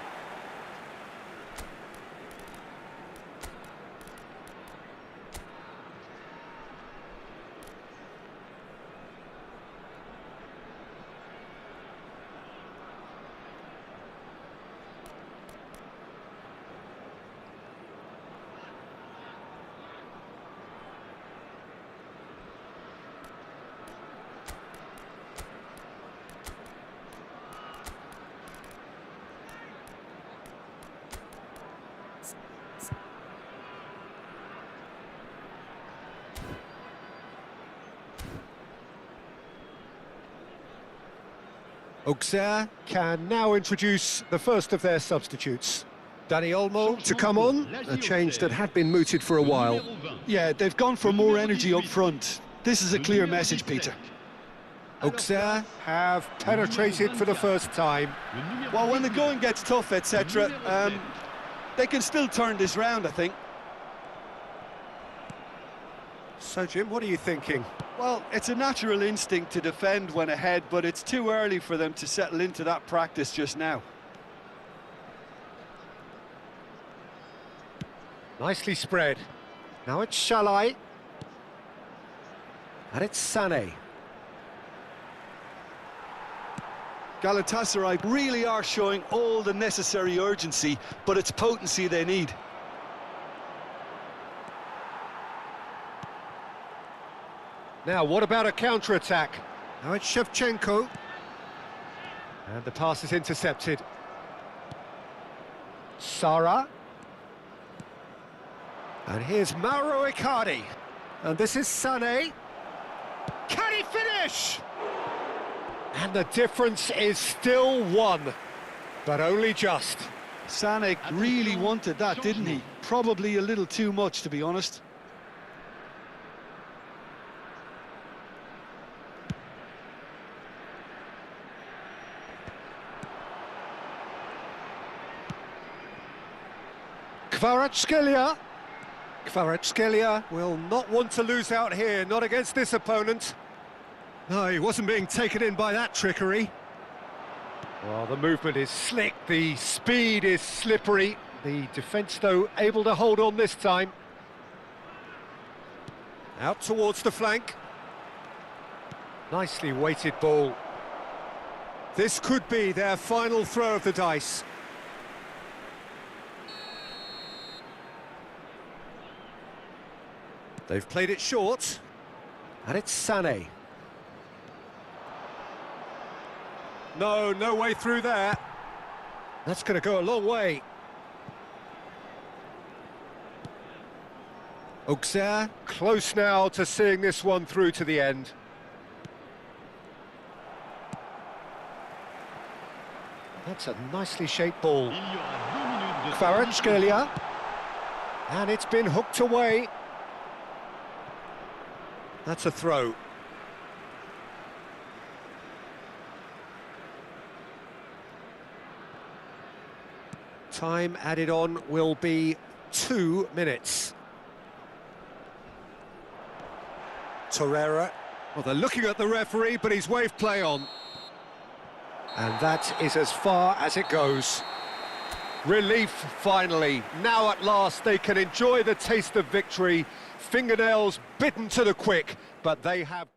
Auxerre can now introduce the first of their substitutes. Dani Olmo to come on, a change that had been mooted for a while. Yeah, they've gone for more energy up front. This is a clear message, Peter. Auxerre have penetrated for the first time. Well, when the going gets tough, etc., they can still turn this round, I think. So, Jim, what are you thinking? Well, it's a natural instinct to defend when ahead, but it's too early for them to settle into that practice just now. Nicely spread. Now it's Shalai. And it's Sané. Galatasaray really are showing all the necessary urgency, but it's potency they need. Now, what about a counter-attack? Now it's Shevchenko. And the pass is intercepted. Sara. And here's Mauro Icardi. And this is Sané. Can he finish? And the difference is still one, but only just. Sané really wanted that, didn't he? Probably a little too much, to be honest. Kvaratskhelia will not want to lose out here, not against this opponent. No, he wasn't being taken in by that trickery. Well, the movement is slick, the speed is slippery. The defence, though, able to hold on this time. Out towards the flank. Nicely weighted ball. This could be their final throw of the dice. They've played it short, and it's Sané. No way through there. That's going to go a long way. Auxerre close now to seeing this one through to the end. That's a nicely shaped ball. Kvaratskhelia. And it's been hooked away. That's a throw. Time added on will be 2 minutes. Torreira. Well, they're looking at the referee, but he's waved play on. And that is as far as it goes. Relief, finally. Now at last they can enjoy the taste of victory. Fingernails bitten to the quick, but they have...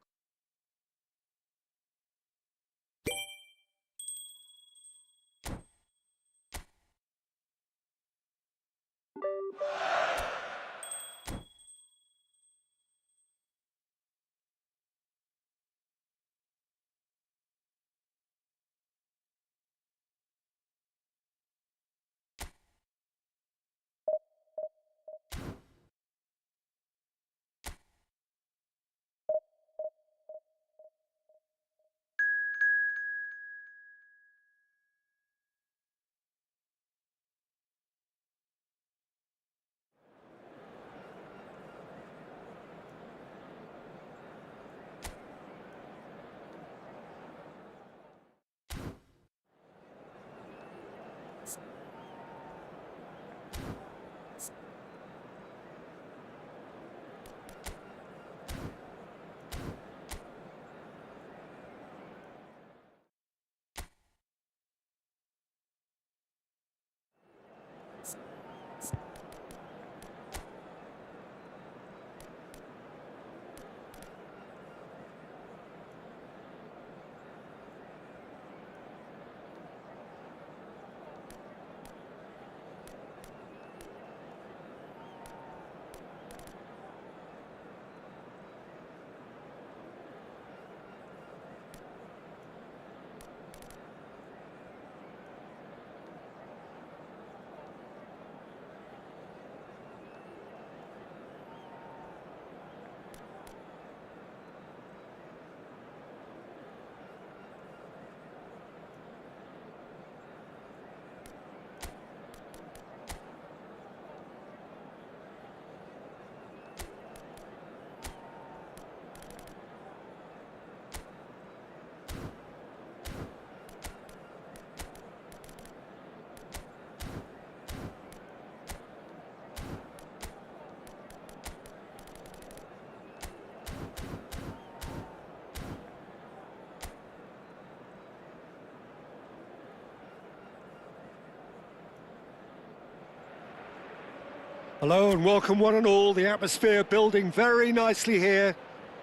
Hello and welcome one and all. The atmosphere building very nicely here.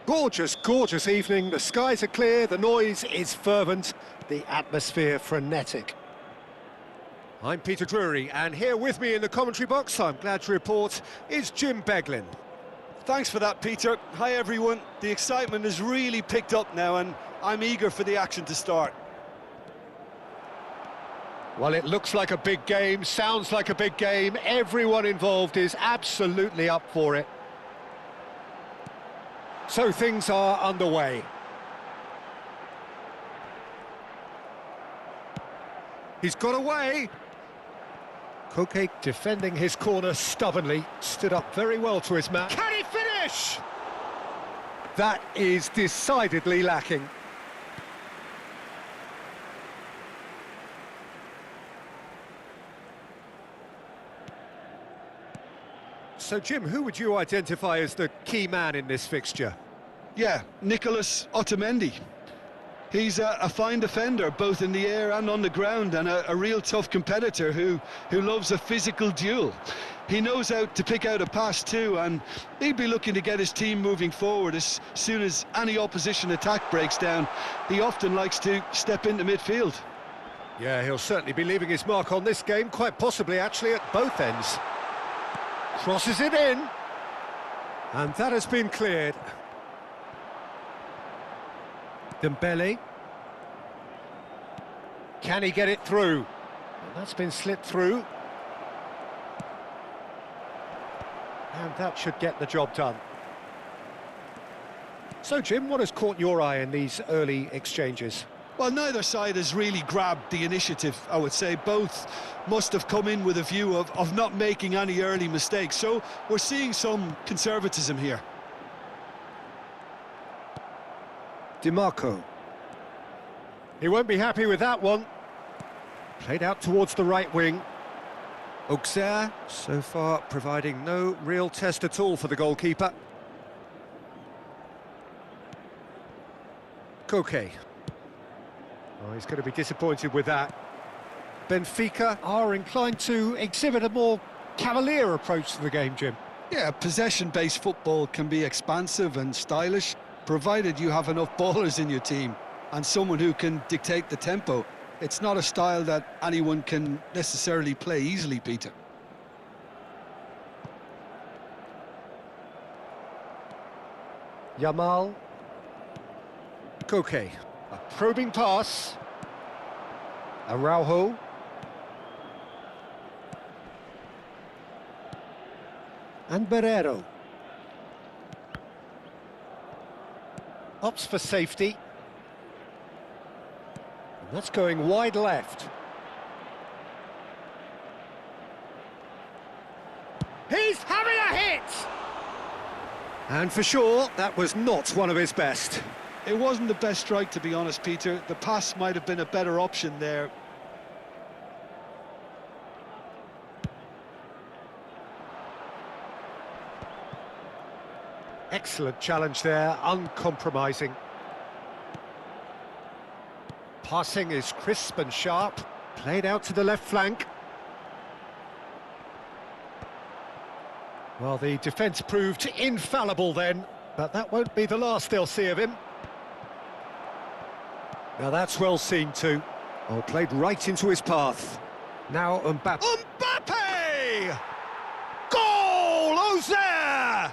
Gorgeous, gorgeous evening. The skies are clear, the noise is fervent, the atmosphere frenetic. I'm Peter Drury, and here with me in the commentary box, I'm glad to report, is Jim Beglin. Thanks for that, Peter. Hi, everyone. The excitement has really picked up now, and I'm eager for the action to start. Well, it looks like a big game, sounds like a big game. Everyone involved is absolutely up for it. So things are underway. He's got away. Koke defending his corner stubbornly, stood up very well to his man. Can he finish? That is decidedly lacking. So, Jim, who would you identify as the key man in this fixture? Yeah, Nicholas Otamendi. He's a fine defender, both in the air and on the ground, and a real tough competitor who loves a physical duel. He knows how to pick out a pass too, and he'd be looking to get his team moving forward as soon as any opposition attack breaks down. He often likes to step into midfield. Yeah, he'll certainly be leaving his mark on this game, quite possibly actually at both ends. Crosses it in, and that has been cleared. Dembele. Can he get it through? And that's been slipped through. And that should get the job done. So, Jim, what has caught your eye in these early exchanges? Well, neither side has really grabbed the initiative, I would say. Both must have come in with a view of not making any early mistakes. So we're seeing some conservatism here. DiMarco. He won't be happy with that one. Played out towards the right wing. Auxerre, so far providing no real test at all for the goalkeeper. Koke. Oh, he's going to be disappointed with that. Benfica are inclined to exhibit a more cavalier approach to the game, Jim. Yeah, possession-based football can be expansive and stylish, provided you have enough ballers in your team and someone who can dictate the tempo. It's not a style that anyone can necessarily play easily, Peter. Yamal. Koke. A probing pass. Araujo. And Barrero. Opts for safety. And that's going wide left. He's having a hit! And for sure, that was not one of his best. It wasn't the best strike, to be honest, Peter. The pass might have been a better option there. Excellent challenge there, uncompromising. Passing is crisp and sharp, played out to the left flank. Well, the defence proved infallible then, but that won't be the last they'll see of him. Now that's well seen too. Oh, played right into his path. Now Mbappe. Mbappe! Goal! Auxerre!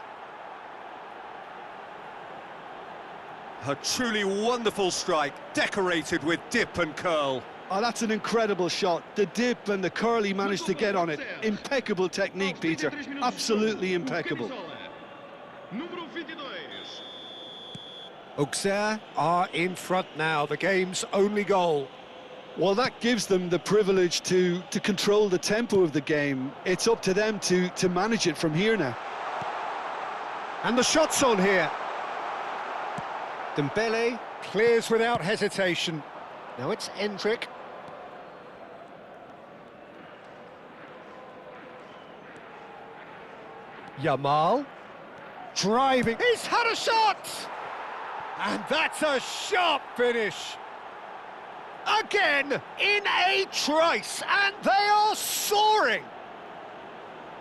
A truly wonderful strike, decorated with dip and curl. Oh, that's an incredible shot. The dip and the curl he managed to get on it. Impeccable technique, Peter. Absolutely impeccable. Auxerre are in front now, the game's only goal. Well, that gives them the privilege to control the tempo of the game. It's up to them to manage it from here now. And the shot's on here. Dembele clears without hesitation. Now it's Endrick. Yamal. Driving. He's had a shot! And that's a sharp finish. Again, in a trice, and they are soaring.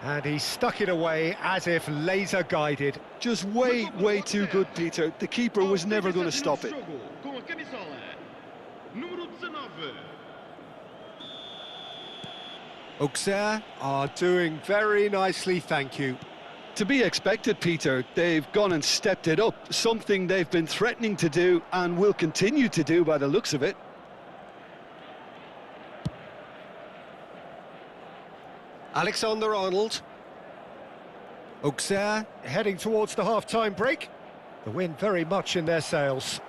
And he stuck it away as if laser guided. Just way too good, Peter. The keeper was never going to stop it. Auxerre are doing very nicely, thank you. To be expected, Peter. They've gone and stepped it up, something they've been threatening to do and will continue to do by the looks of it. Alexander-Arnold. Auxerre heading towards the half-time break. The wind very much in their sails.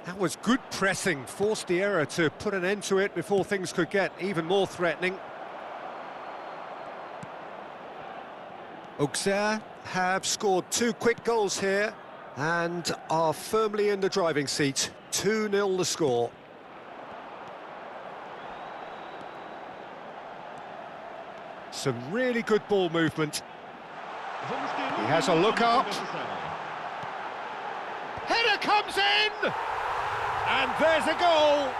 That was good pressing, forced the error to put an end to it before things could get even more threatening. Auxerre have scored 2 quick goals here and are firmly in the driving seat. 2-0 the score. Some really good ball movement. He has a look up. Header comes in! And there's a goal!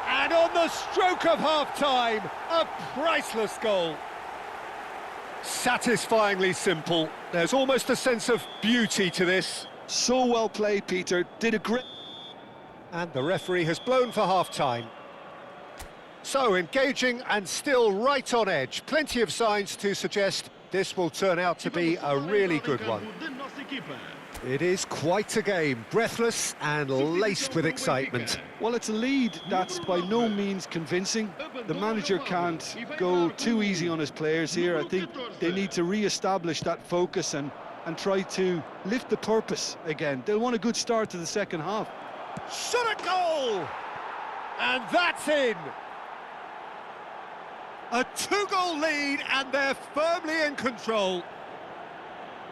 And on the stroke of half-time, a priceless goal. Satisfyingly simple. There's almost a sense of beauty to this. So well played, Peter. Did a great... And the referee has blown for half-time. So, engaging and still right on edge. Plenty of signs to suggest this will turn out to be a really good one. It is quite a game, breathless and laced with excitement. Well, it's a lead that's by no means convincing. The manager can't go too easy on his players here. I think they need to re-establish that focus and try to lift the purpose again. They'll want a good start to the second half. Shot a goal! And that's in! A 2-goal lead and they're firmly in control.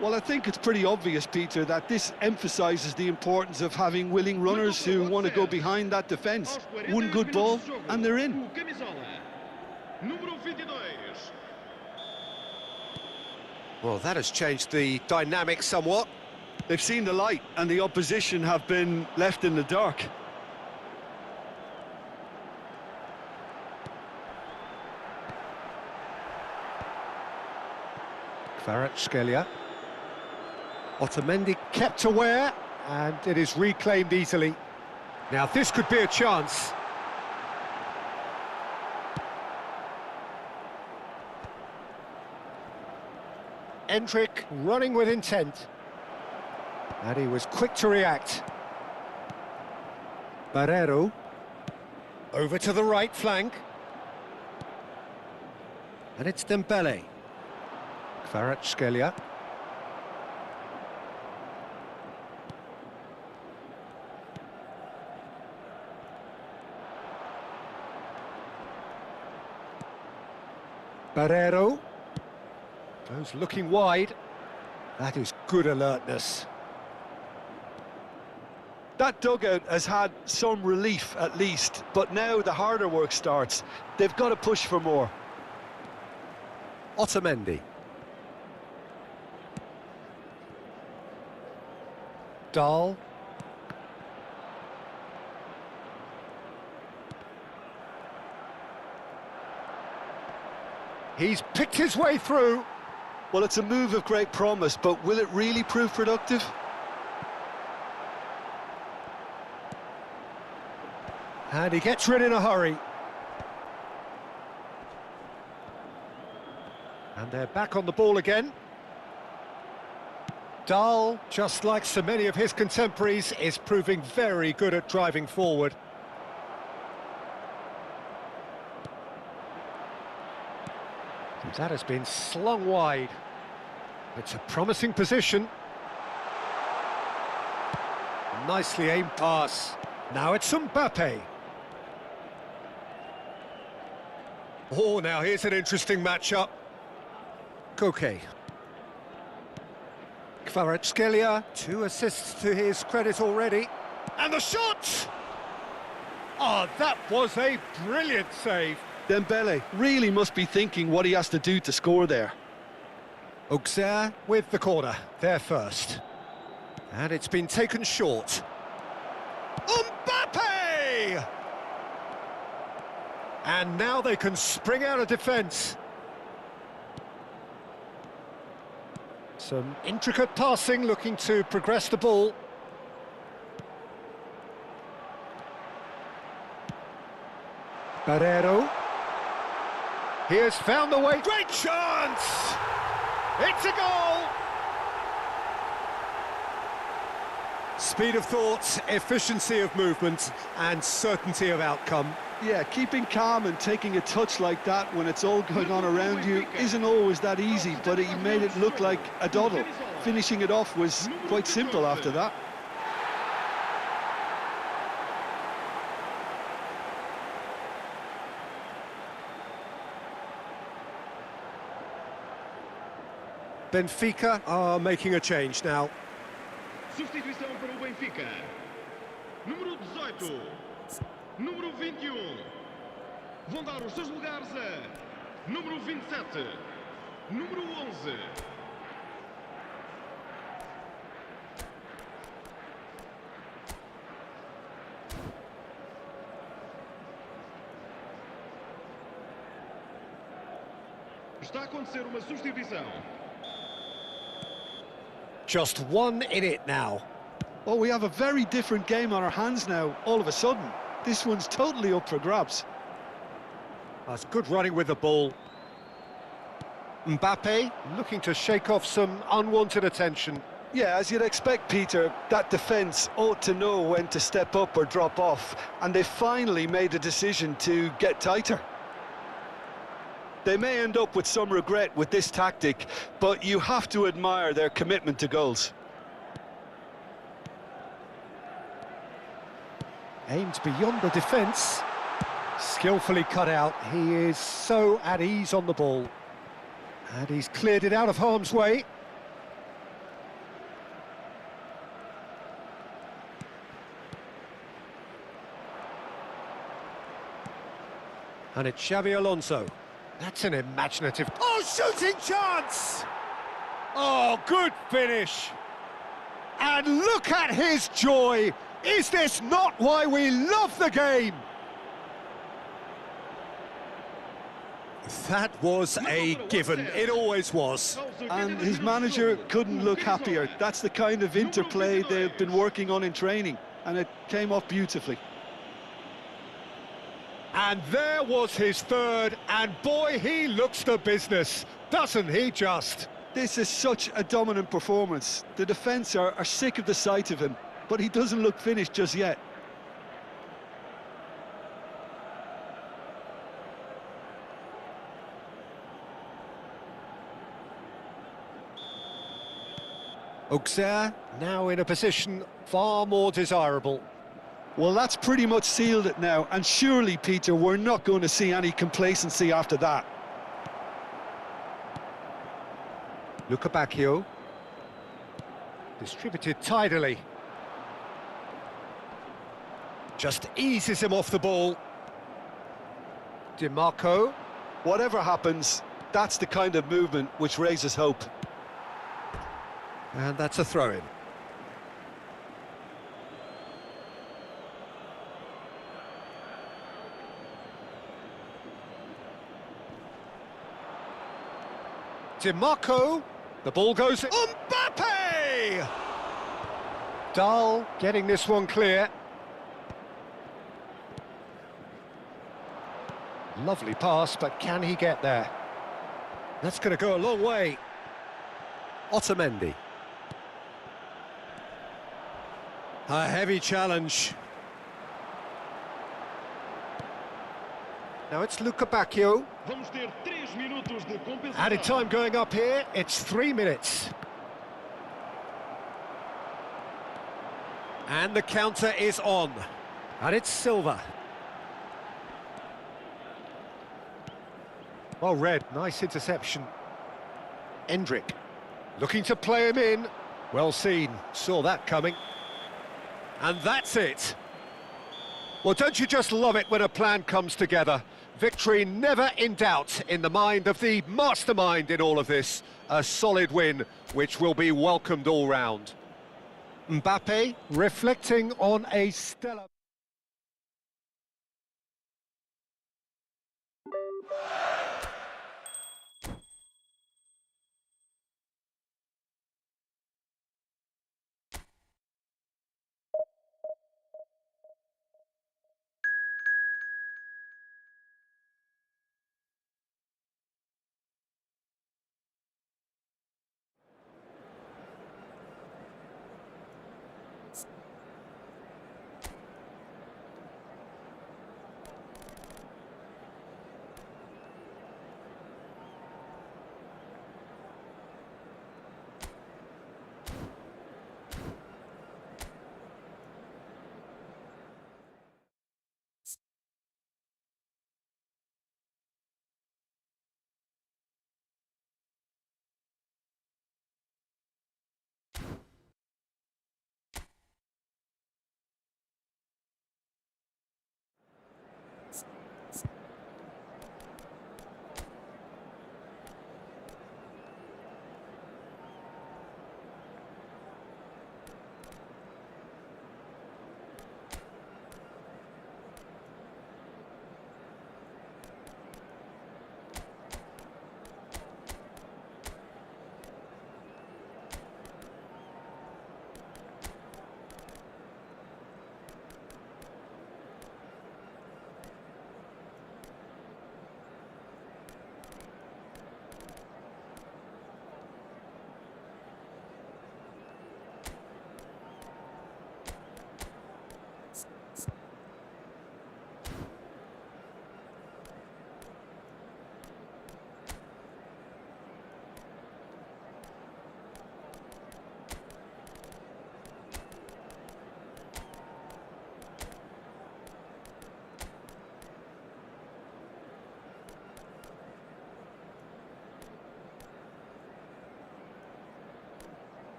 Well, I think it's pretty obvious, Peter, that this emphasises the importance of having willing runners who want to go behind that defence. One good ball, and they're in. Well, that has changed the dynamic somewhat. They've seen the light, and the opposition have been left in the dark. Kvaratskhelia. Otamendi kept aware, and it is reclaimed easily. Now this could be a chance. Endrick running with intent. And he was quick to react. Barrero. Over to the right flank. And it's Dembele. Kvaratskhelia. Barrero goes looking wide. That is good alertness. That dugout has had some relief at least, but now the harder work starts. They've got to push for more. Otamendi. Dahl. He's picked his way through. Well, it's a move of great promise, but will it really prove productive? And he gets rid in a hurry. And they're back on the ball again. Dahl, just like so many of his contemporaries, is proving very good at driving forward. That has been slung wide. It's a promising position. Nicely aimed pass. Now it's Mbappe. Oh, now here's an interesting matchup. Koke. Kvaratskhelia, 2 assists to his credit already. And the shot! Oh, that was a brilliant save. Dembele really must be thinking what he has to do to score there. Auxerre with the corner, there first. And it's been taken short. Mbappe! And now they can spring out of defence. Some intricate passing, looking to progress the ball. Barrero. He has found the way. Great chance! It's a goal! Speed of thought, efficiency of movement, and certainty of outcome. Yeah, keeping calm and taking a touch like that when it's all going on around you isn't always that easy, but he made it look like a doddle. Finishing it off was quite simple after that. Benfica are making a change now. Substituição para o Benfica. Número 18. Número 21. Vão dar os seus lugares a número 27. Número 11. Está a acontecer uma substituição. Just one in it now. Well, we have a very different game on our hands now, all of a sudden. This one's totally up for grabs. That's good running with the ball. Mbappe looking to shake off some unwanted attention. Yeah, as you'd expect, Peter, that defence ought to know when to step up or drop off, and they finally made a decision to get tighter. They may end up with some regret with this tactic, but you have to admire their commitment to goals. Aimed beyond the defence. Skillfully cut out. He is so at ease on the ball. And he's cleared it out of harm's way. And it's Xabi Alonso. That's an imaginative... Oh, shooting chance! Oh, good finish. And look at his joy. Is this not why we love the game? That was a given. It always was. And his manager couldn't look happier. That's the kind of interplay they've been working on in training, and it came off beautifully. And there was his third, and boy, he looks the business, doesn't he just? This is such a dominant performance. The defence are sick of the sight of him, but he doesn't look finished just yet. Auxerre now in a position far more desirable. Well, that's pretty much sealed it now, and surely, Peter, we're not going to see any complacency after that. Luca Bacchio. Distributed tidily. Just eases him off the ball. DiMarco. Whatever happens, that's the kind of movement which raises hope. And that's a throw-in. DiMarco. The ball goes... Mbappe! Dahl getting this one clear. Lovely pass, but can he get there? That's going to go a long way. Otamendi. A heavy challenge. Now it's Luca Bacchio. Vamos ter 3 minutos de compensação. Added time going up here, it's 3 minutes. And the counter is on. And it's Silva. Well read, nice interception. Endrick, looking to play him in. Well seen, saw that coming. And that's it. Well, don't you just love it when a plan comes together? Victory never in doubt in the mind of the mastermind in all of this. A solid win, which will be welcomed all round. Mbappe reflecting on a stellar...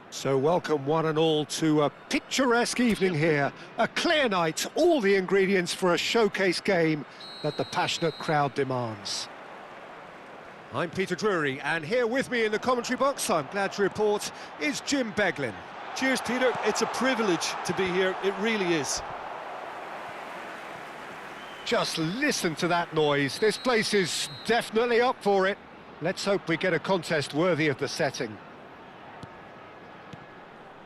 So welcome one and all to a picturesque evening here, a clear night, all the ingredients for a showcase game that the passionate crowd demands. I'm Peter Drury, and here with me in the commentary box, I'm glad to report, is Jim Beglin. Cheers, Peter. It's a privilege to be here. It really is. Just listen to that noise. This place is definitely up for it. Let's hope we get a contest worthy of the setting.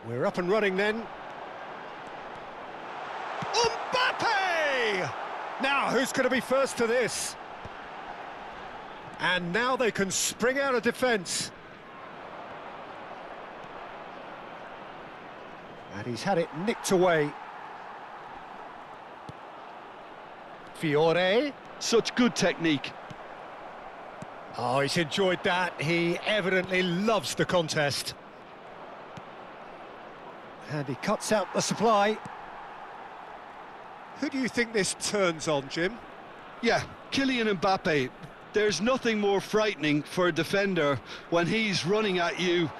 We're up and running then. Mbappe! Now, who's going to be first to this? And now they can spring out of defence. And he's had it nicked away. Fiore. Such good technique. Oh, he's enjoyed that. He evidently loves the contest. And he cuts out the supply. Who do you think this turns on, Jim? Yeah, Kylian Mbappe. There's nothing more frightening for a defender when he's running at you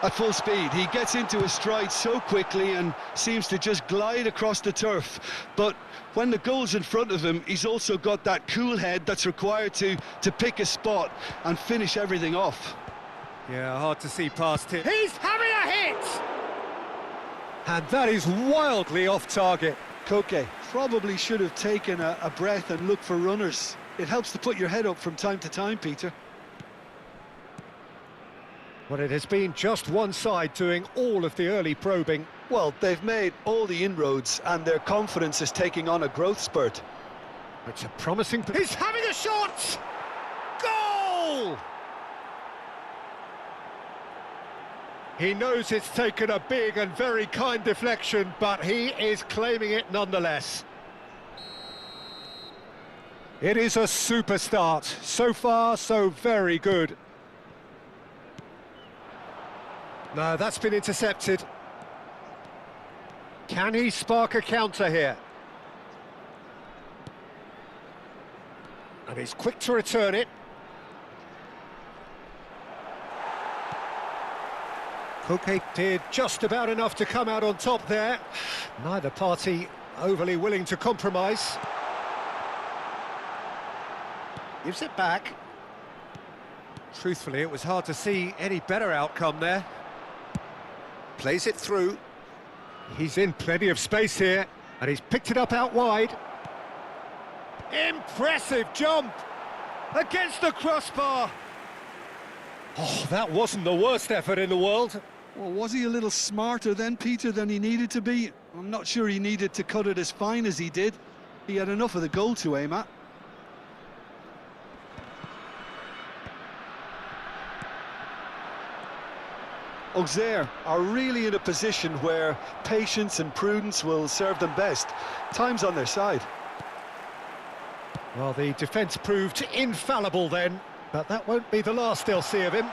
at full speed. He gets into his stride so quickly and seems to just glide across the turf. But when the goal's in front of him, he's also got that cool head that's required to pick a spot and finish everything off. Yeah, hard to see past him. He's having a hit! And that is wildly off target. Koke probably should have taken a breath and looked for runners. It helps to put your head up from time to time, Peter. Well, it has been just one side doing all of the early probing. Well, they've made all the inroads and their confidence is taking on a growth spurt. It's a promising... He's having a shot! Goal! He knows it's taken a big and very kind deflection, but he is claiming it nonetheless. It is a super start. So far, so very good. No, that's been intercepted. Can he spark a counter here? And he's quick to return it. Koke did just about enough to come out on top there. Neither party overly willing to compromise. Gives it back. Truthfully, it was hard to see any better outcome there. Plays it through. He's in plenty of space here, and he's picked it up out wide. Impressive jump against the crossbar. Oh, that wasn't the worst effort in the world. Well, was he a little smarter then, Peter, than he needed to be? I'm not sure he needed to cut it as fine as he did. He had enough of the goal to aim at. Auxerre are really in a position where patience and prudence will serve them best. Time's on their side. Well, the defence proved infallible then, but that won't be the last they'll see of him.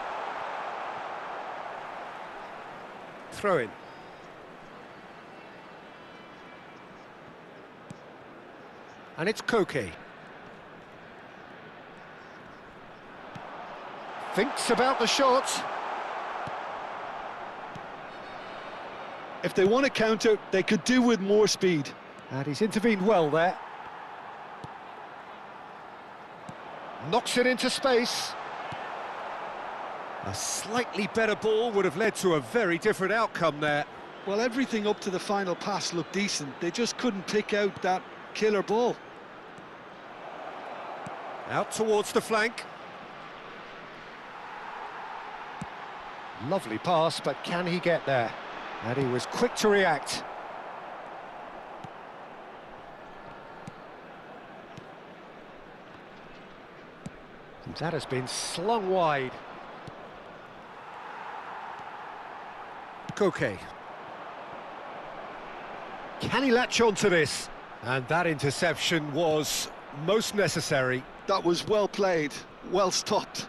Throw in. And it's Koke. Thinks about the shot. If they want to counter, they could do with more speed. And he's intervened well there. Knocks it into space. A slightly better ball would have led to a very different outcome there. Well, everything up to the final pass looked decent. They just couldn't pick out that killer ball. Out towards the flank. Lovely pass, but can he get there? And he was quick to react. And that has been slung wide. Koke. Can he latch on to this? And that interception was most necessary. That was well played, well stopped.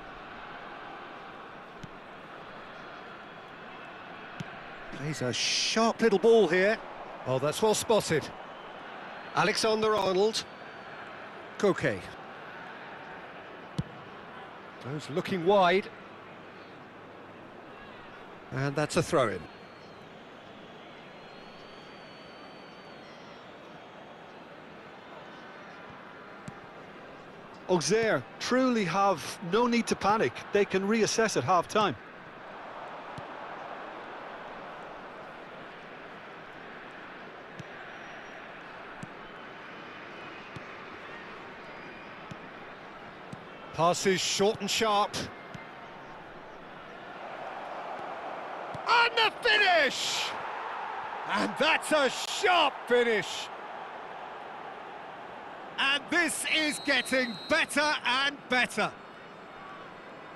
Plays a sharp little ball here. Oh, that's well spotted. Alexander-Arnold. Koke. Goes looking wide. And that's a throw-in. Auxerre truly have no need to panic. They can reassess at half-time. Passes short and sharp. And the finish! And that's a sharp finish. And this is getting better and better.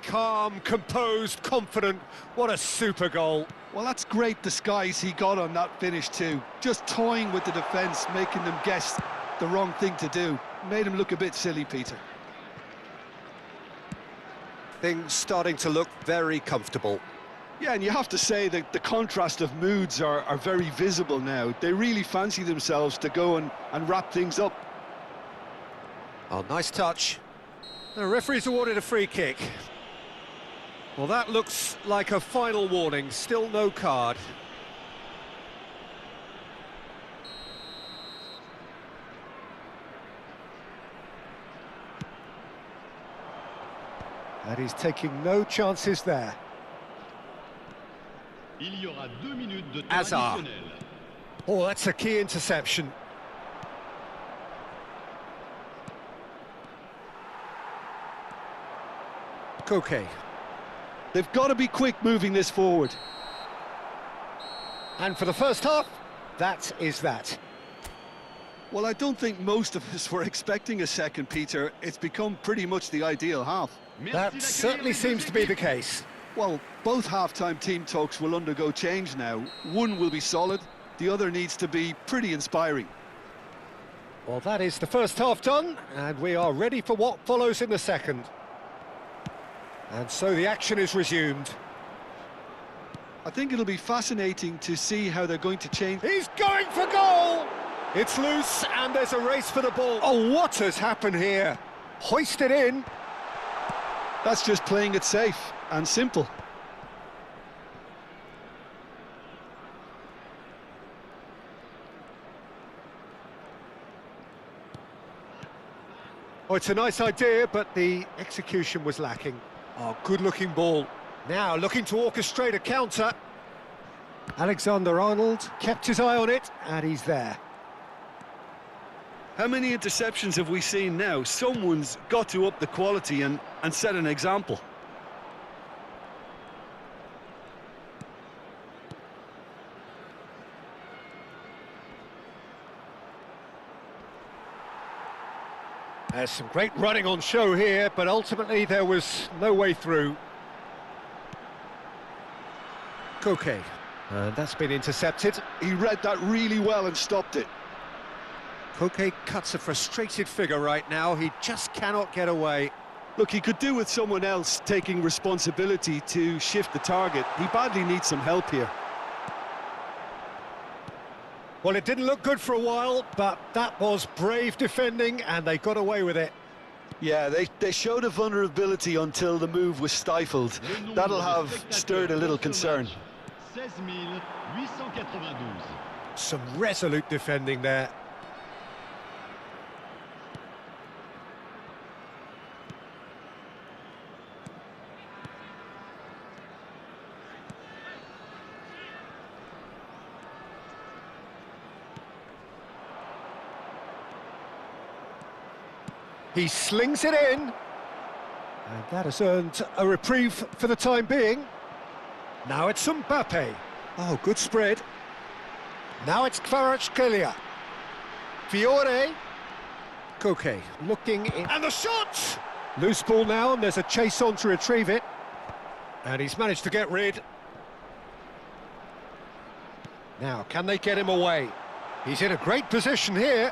Calm, composed, confident. What a super goal. Well, that's great disguise he got on that finish too. Just toying with the defence, making them guess the wrong thing to do. Made him look a bit silly, Peter. Things starting to look very comfortable. Yeah, and you have to say that the contrast of moods are very visible now. They really fancy themselves to go and wrap things up. Oh, nice touch. The referee's awarded a free kick. Well, that looks like a final warning. Still no card. And he's taking no chances there. Il y aura 2 minutes de temps Hazard. additionnel. Oh, that's a key interception. Koke. They've got to be quick moving this forward. And for the first half, that is that. Well, I don't think most of us were expecting a second, Peter. It's become pretty much the ideal half. That certainly seems to be the case. Well, both half-time team talks will undergo change now. One will be solid, the other needs to be pretty inspiring. Well, that is the first half done, and we are ready for what follows in the second. And so the action is resumed. I think it'll be fascinating to see how they're going to change. He's going for goal! It's loose and there's a race for the ball. Oh, what has happened here? Hoisted in. That's just playing it safe and simple. Oh, it's a nice idea, but the execution was lacking. Oh, good-looking ball. Now looking to orchestrate a counter. Alexander-Arnold kept his eye on it, and he's there. How many interceptions have we seen now? Someone's got to up the quality and set an example. There's some great running on show here, but ultimately there was no way through. Koke, and that's been intercepted. He read that really well and stopped it. Koke cuts a frustrated figure right now. He just cannot get away. Look, he could do with someone else taking responsibility to shift the target. He badly needs some help here. Well, it didn't look good for a while, but that was brave defending, and they got away with it. Yeah, they showed a vulnerability until the move was stifled. That'll have stirred a little concern. 16,892. Some resolute defending there. He slings it in, and that has earned a reprieve for the time being. Now it's Mbappe. Oh, good spread. Now it's Kvaratskhelia. Fiore. Koke looking in. And the shot! Loose ball now, and there's a chase on to retrieve it. And he's managed to get rid. Now, can they get him away? He's in a great position here.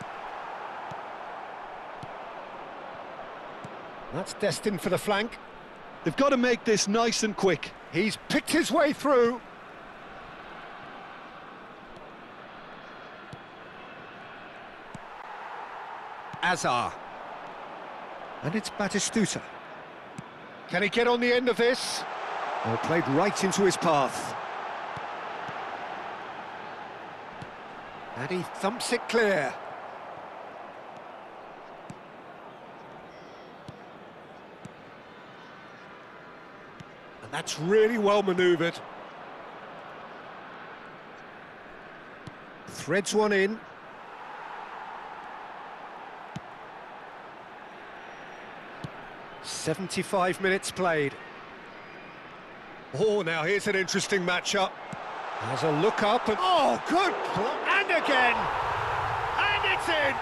That's destined for the flank. They've got to make this nice and quick. He's picked his way through. Azar. And it's Batistuta. Can he get on the end of this? Oh, played right into his path. And he thumps it clear. That's really well manoeuvred. Threads one in. "75 minutes played. Oh, now here's an interesting matchup. Has a look up and... Oh, good! And again! And it's in!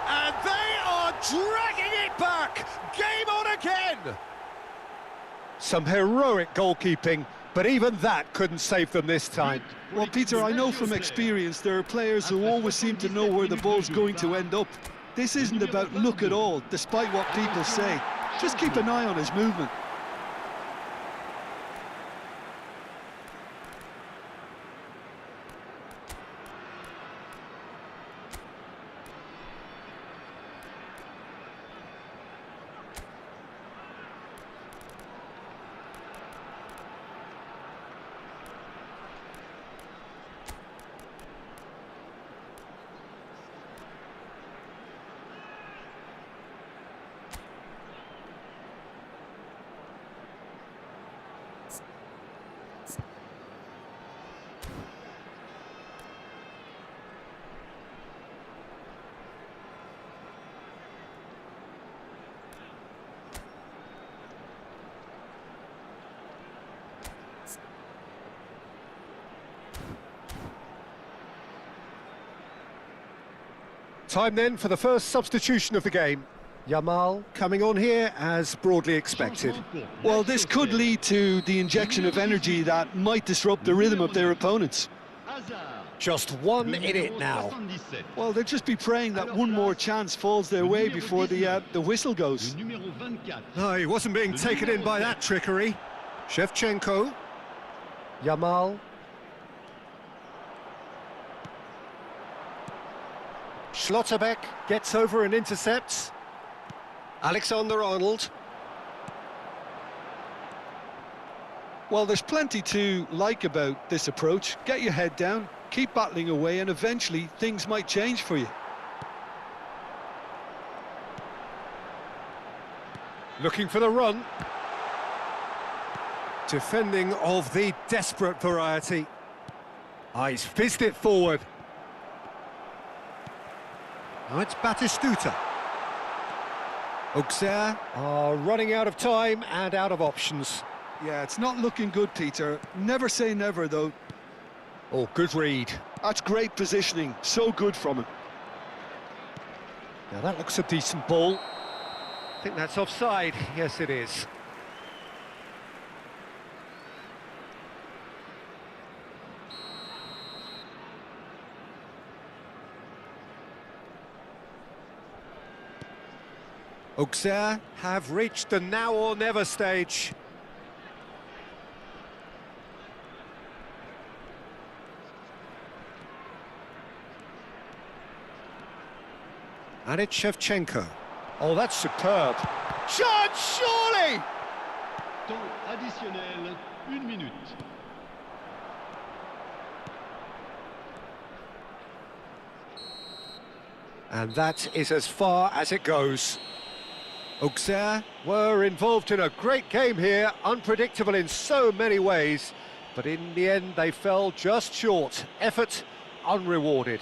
And they are dragging it back! Game on again! Some heroic goalkeeping, but even that couldn't save them this time. Well, Peter, I know from experience there are players who always seem to know where the ball's going to end up. This isn't about luck at all, despite what people say. Just keep an eye on his movement. Time then for the first substitution of the game. Yamal coming on here as broadly expected. Well, this could lead to the injection of energy that might disrupt the rhythm of their opponents. Just one in it now. Well, they'll just be praying that one more chance falls their way before the whistle goes. No, he wasn't being taken in by that trickery. Shevchenko. Yamal. Schlotterbeck gets over and intercepts. Alexander-Arnold. Well, there's plenty to like about this approach. Get your head down, keep battling away, and eventually things might change for you. Looking for the run. Defending of the desperate variety. He's fizzed it forward. Now it's Batistuta. Auxerre are running out of time and out of options. Yeah, it's not looking good, Peter. Never say never, though. Oh, good read. That's great positioning, so good from him. Now that looks a decent ball. I think that's offside. Yes, it is. Auxerre have reached the now or never stage. And it's Shevchenko. Oh, that's superb. Chance, surely! Temps additionnel, 1 minute. And that is as far as it goes. Auxerre were involved in a great game here, unpredictable in so many ways, but in the end they fell just short. Effort unrewarded.